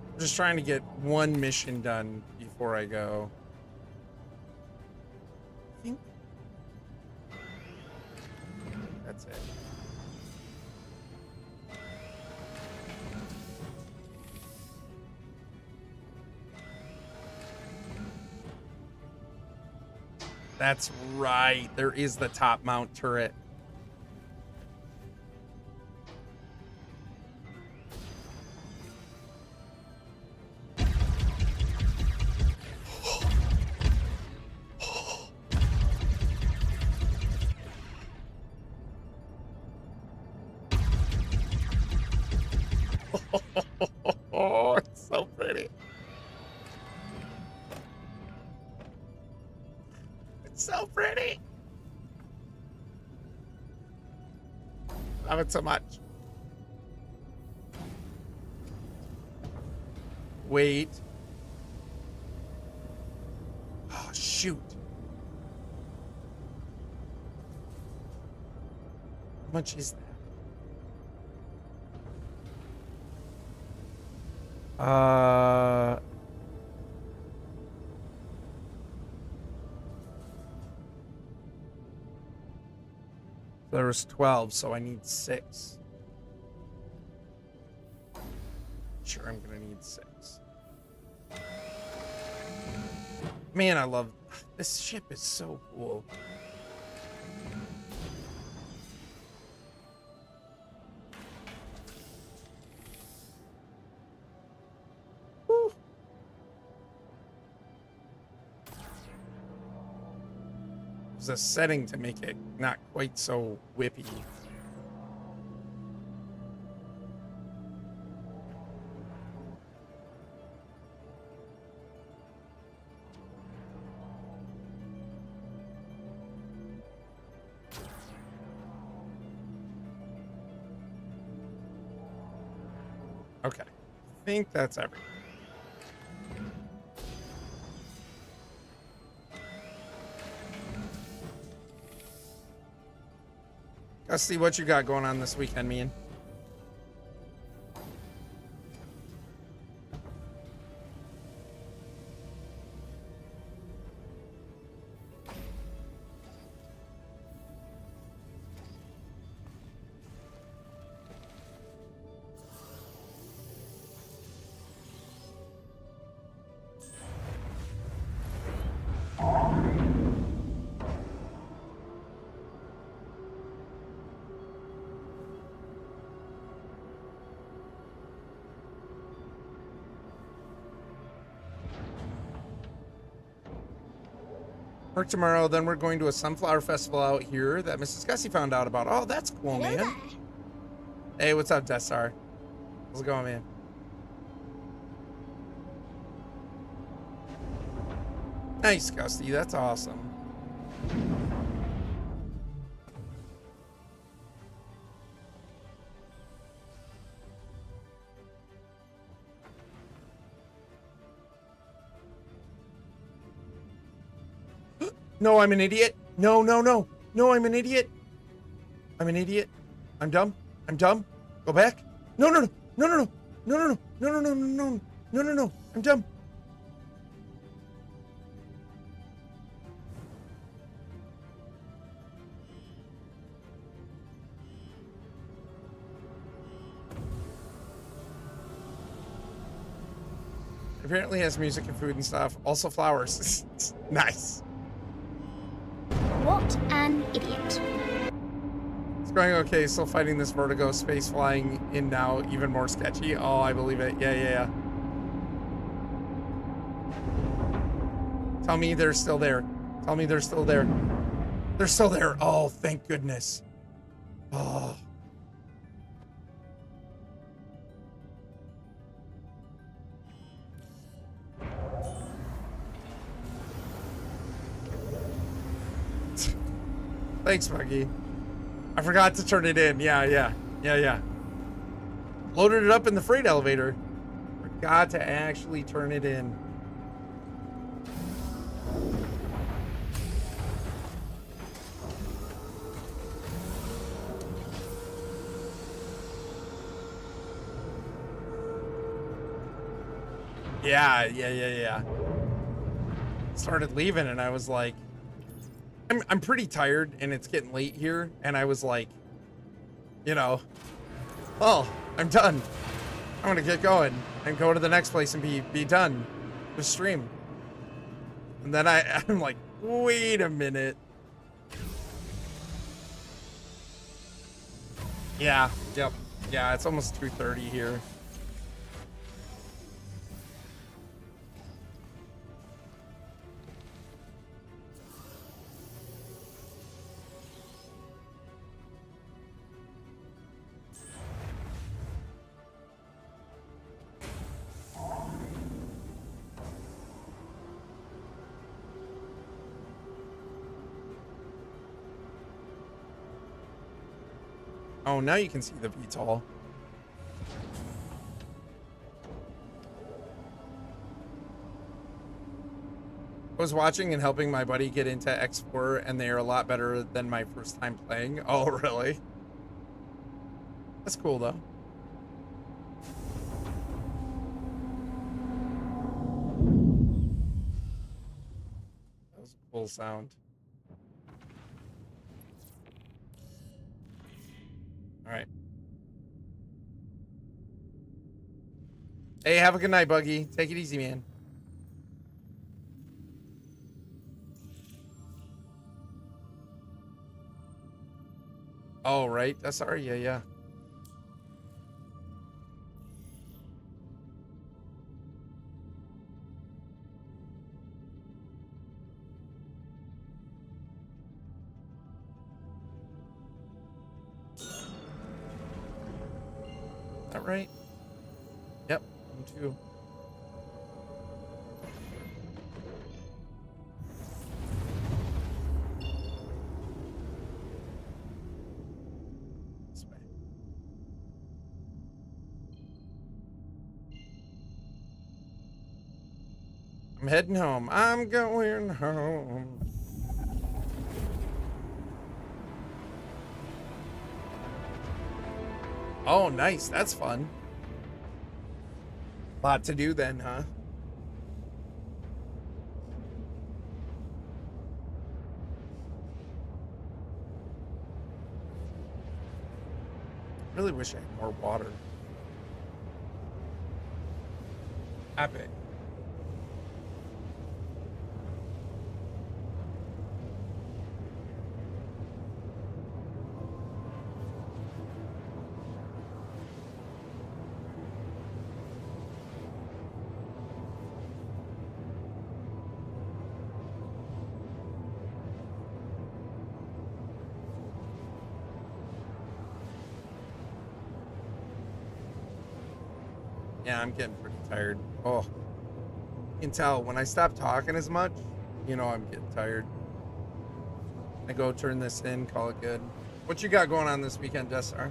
I'm just trying to get one mission done before I go. I think that's it. That's right. There is the top mount turret. Oh, it's so pretty. It's so pretty. Love it so much. Wait. Oh, shoot. How much is that? There was 12, so I need 6. Sure, I'm gonna need 6. Man, I love this ship. Is so cool. Woo. There's a setting to make it not quite so whippy. Okay, I think that's everything. Let's see what you got going on this weekend, man. Work tomorrow, then we're going to a sunflower festival out here that Mrs. Gussie found out about. Oh, that's cool, man. There. Hey, what's up, Death Star? How's it going, man? Nice, Gusty. That's awesome. No, I'm an idiot. No, no, no. No, I'm an idiot. I'm an idiot. I'm dumb. I'm dumb. Go back. No, no, no. No, no, no. No, no, no. No, no, no, no, no. No, no, no. I'm dumb. Apparently has music and food and stuff. Also flowers. Nice. What an idiot. It's going okay. Still fighting this vertigo. Space flying in now. Even more sketchy. Oh, I believe it. Yeah, yeah, yeah. Tell me they're still there. Tell me they're still there. They're still there. Oh, thank goodness. Oh. Thanks, Muggy. I forgot to turn it in. Yeah. Loaded it up in the freight elevator. Forgot to actually turn it in. Yeah. Started leaving and I was like, I'm pretty tired and it's getting late here. And I was like, oh, I'm done. I'm gonna get going and go to the next place and be done with stream. And then I'm like, wait a minute. Yeah, yep. Yeah, it's almost 2:30 here. Oh, now you can see the VTOL. I was watching and helping my buddy get into X4, and they are a lot better than my first time playing. Oh, really? That's cool, though. That was a cool sound. All right. Hey, have a good night, Buggy. Take it easy, man. Oh, right. That's sorry. Yeah. That right? Yep. 1, 2. This way. I'm heading home. I'm going home. Oh, nice. That's fun. Lot to do then, huh? Really wish I had more water. Epic. Yeah, I'm getting pretty tired. Oh, you can tell when I stop talking as much, You know I'm getting tired. I go turn this in, call it good. What you got going on this weekend, Jessar?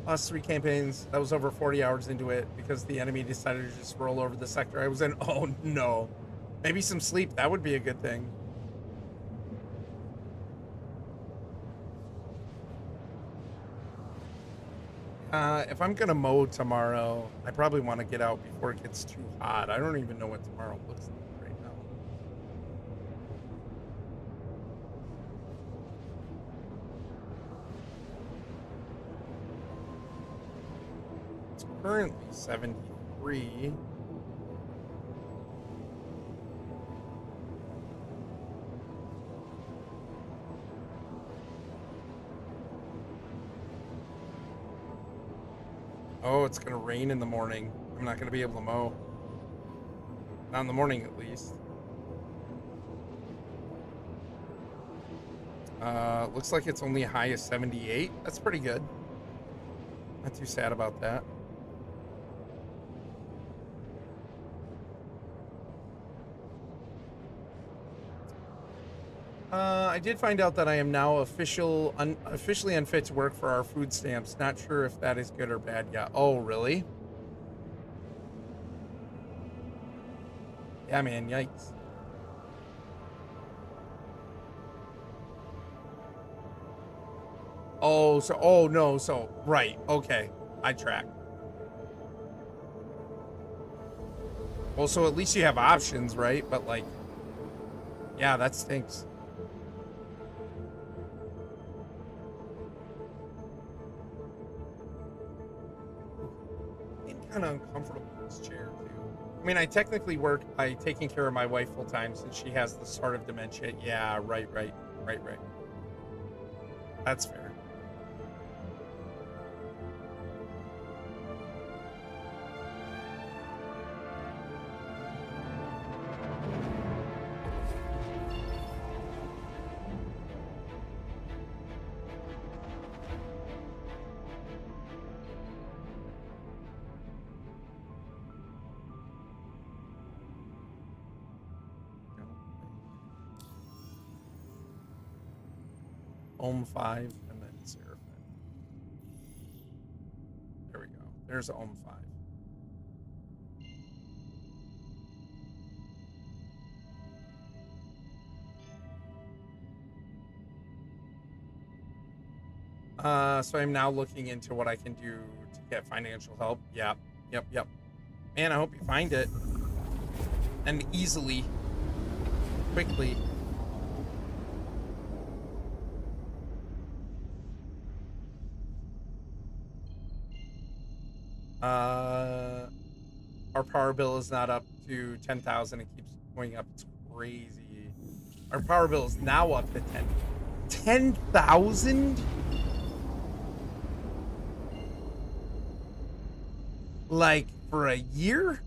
Last 3 campaigns, that was over 40 hours into it because the enemy decided to just roll over the sector I was in. Oh no. Maybe some sleep, that would be a good thing. If I'm gonna mow tomorrow, I probably want to get out before it gets too hot. I don't even know what tomorrow looks like right now. It's currently 73. Oh, it's gonna rain in the morning. I'm not gonna be able to mow. Not in the morning, at least. Looks like it's only a high of 78. That's pretty good. Not too sad about that. I did find out that I am now officially unfit to work for our food stamps. Not sure if that is good or bad yet. Oh, really? Yeah, man, yikes. Oh, so, oh no, so, right, okay. I track. Well, so at least you have options, right? But like, yeah, that stinks. I'm kind of uncomfortable in this chair, too. I mean, I technically work by taking care of my wife full time since she has the start of dementia. Yeah, right. That's fair. Ohm 5 and then Seraphim. There we go. There's Ohm 5. So I'm now looking into what I can do to get financial help. Yep. Man, I hope you find it. And easily. Quickly. Our power bill is not up to 10,000. It keeps going up. It's crazy. Our power bill is now up to 10,000? Like for a year?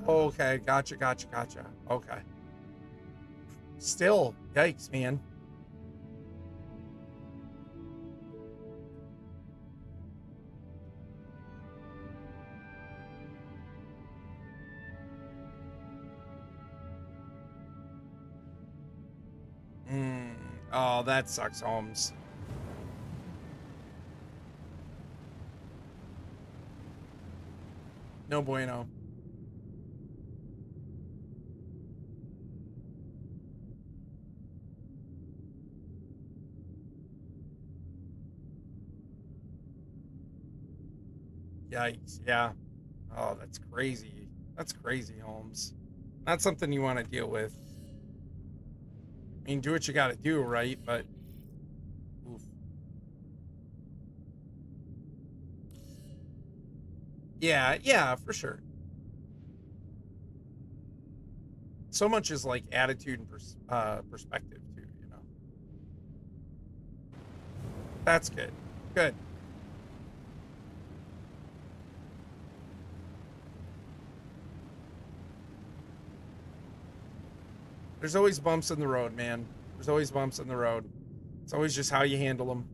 Oh, okay, gotcha. Okay. Still, yikes, man. Oh, that sucks, Holmes. No bueno. Yikes, yeah. Oh, that's crazy. That's crazy, Holmes. Not something you want to deal with. I mean, do what you got to do, right? But, oof. Yeah, for sure. So much is like attitude and perspective, too, you know? That's good. Good. There's always bumps in the road, man. There's always bumps in the road. It's always just how you handle them.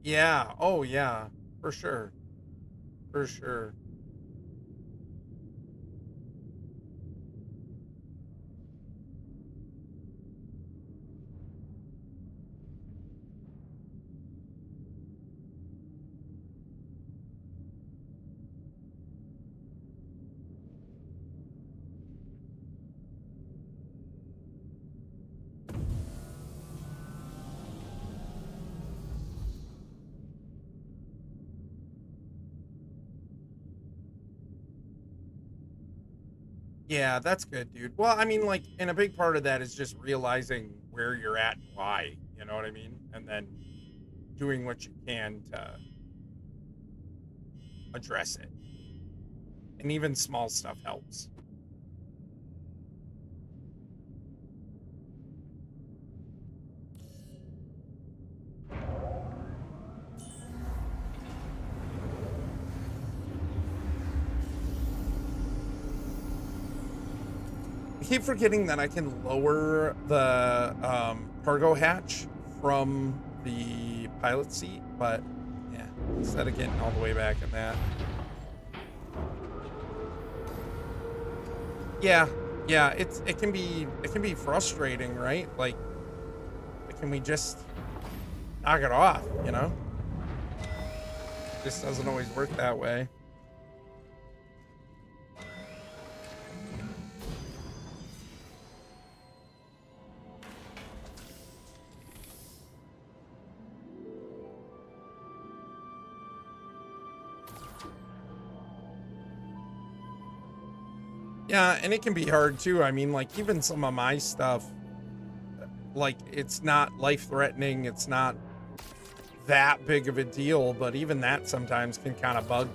Yeah. Oh, yeah. For sure. For sure. Yeah, that's good, dude. Well, I mean, like, and a big part of that is just realizing where you're at and why, you know what I mean? And then doing what you can to address it. And even small stuff helps. I keep forgetting that I can lower the cargo hatch from the pilot seat, but yeah, instead of getting all the way back in that. Yeah, yeah, it can be frustrating, right? Like, can we just knock it off, you know? Just doesn't always work that way. Yeah, and it can be hard too. I mean, like, even some of my stuff, like, it's not life threatening, it's not that big of a deal, but even that sometimes can kind of bother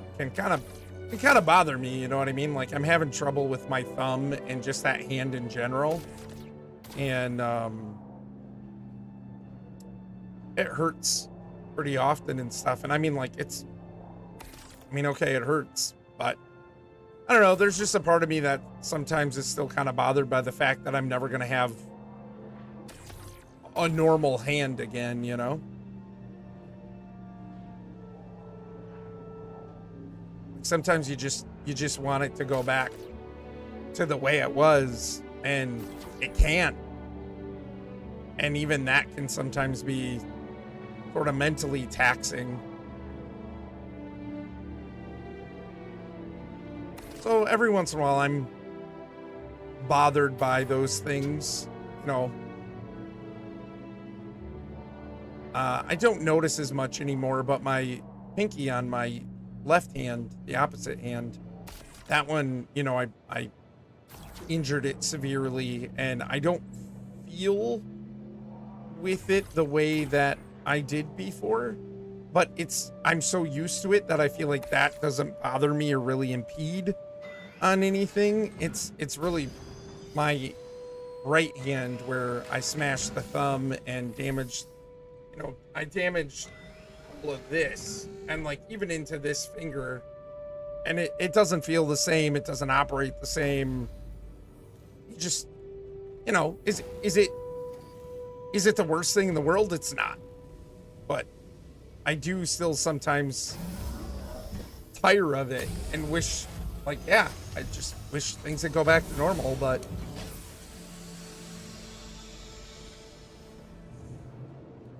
me, you know what I mean? Like, I'm having trouble with my thumb and just that hand in general. And it hurts pretty often and stuff. And I mean, like, okay, it hurts, but I don't know, there's just a part of me that sometimes is still kind of bothered by the fact that I'm never going to have a normal hand again, you know? Sometimes you just want it to go back to the way it was, and it can't. And even that can sometimes be sort of mentally taxing. So every once in a while I'm bothered by those things, you know. I don't notice as much anymore, but my pinky on my left hand, the opposite hand, that one, you know, I injured it severely, and I don't feel with it the way that I did before, but I'm so used to it that I feel like that doesn't bother me or really impede on anything. It's really my right hand where I smashed the thumb and damaged, you know, I damaged all of this, and like even into this finger, and it doesn't feel the same, it doesn't operate the same. You just, you know, is it the worst thing in the world? It's not, but I do still sometimes tire of it and wish, like, yeah, I just wish things would go back to normal. But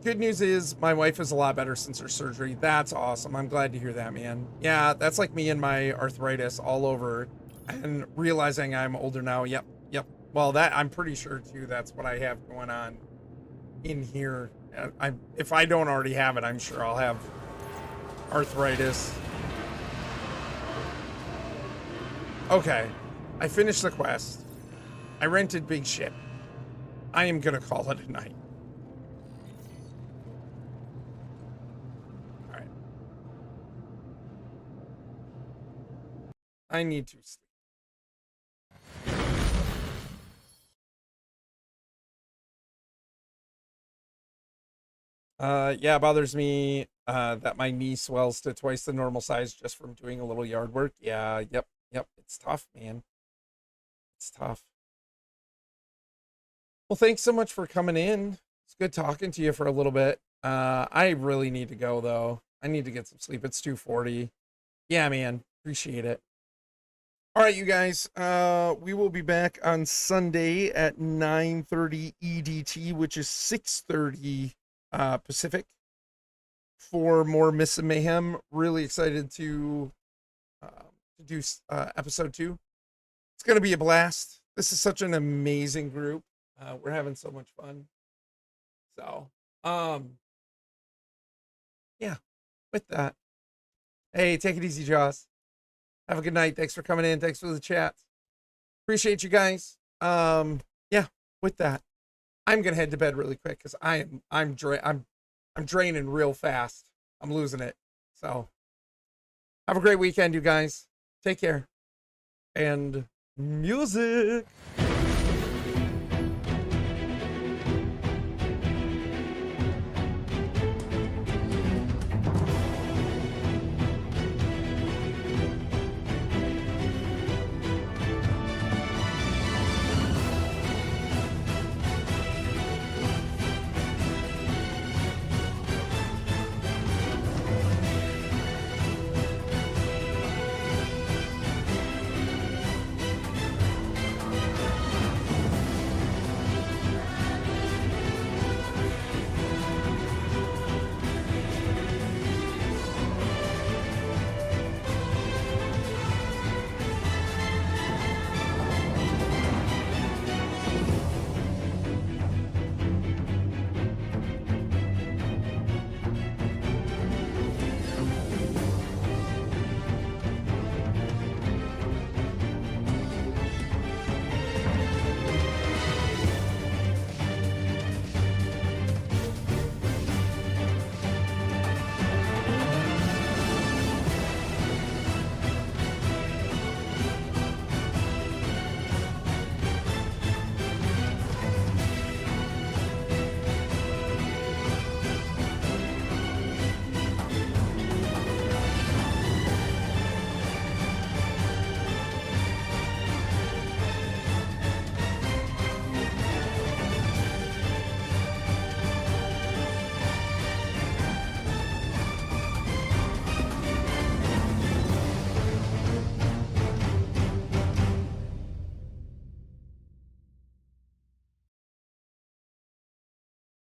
good news is my wife is a lot better since her surgery. That's awesome. I'm glad to hear that, man. Yeah, that's like me and my arthritis all over, and realizing I'm older now. Yep. Well, that I'm pretty sure too. That's what I have going on in here. If I don't already have it, I'm sure I'll have arthritis. Okay, I finished the quest. I rented Big Ship. I am gonna call it a night. I need to sleep. Yeah, it bothers me that my knee swells to twice the normal size just from doing a little yard work. Yeah, yep. It's tough, man. It's tough. Well, thanks so much for coming in. It's good talking to you for a little bit. I really need to go though. I need to get some sleep. It's 2:40. Yeah, man. Appreciate it. All right, you guys. We will be back on Sunday at 9:30 EDT, which is 6:30 Pacific, for more Myths and Mayhem. Really excited to do episode 2. It's gonna be a blast. This is such an amazing group. We're having so much fun. So, yeah. With that, hey, take it easy, Jaws. Have a good night. Thanks for coming in. Thanks for the chat. Appreciate you guys. Yeah. With that, I'm gonna head to bed really quick because I'm draining real fast. I'm losing it. So, have a great weekend, you guys. Take care. And music.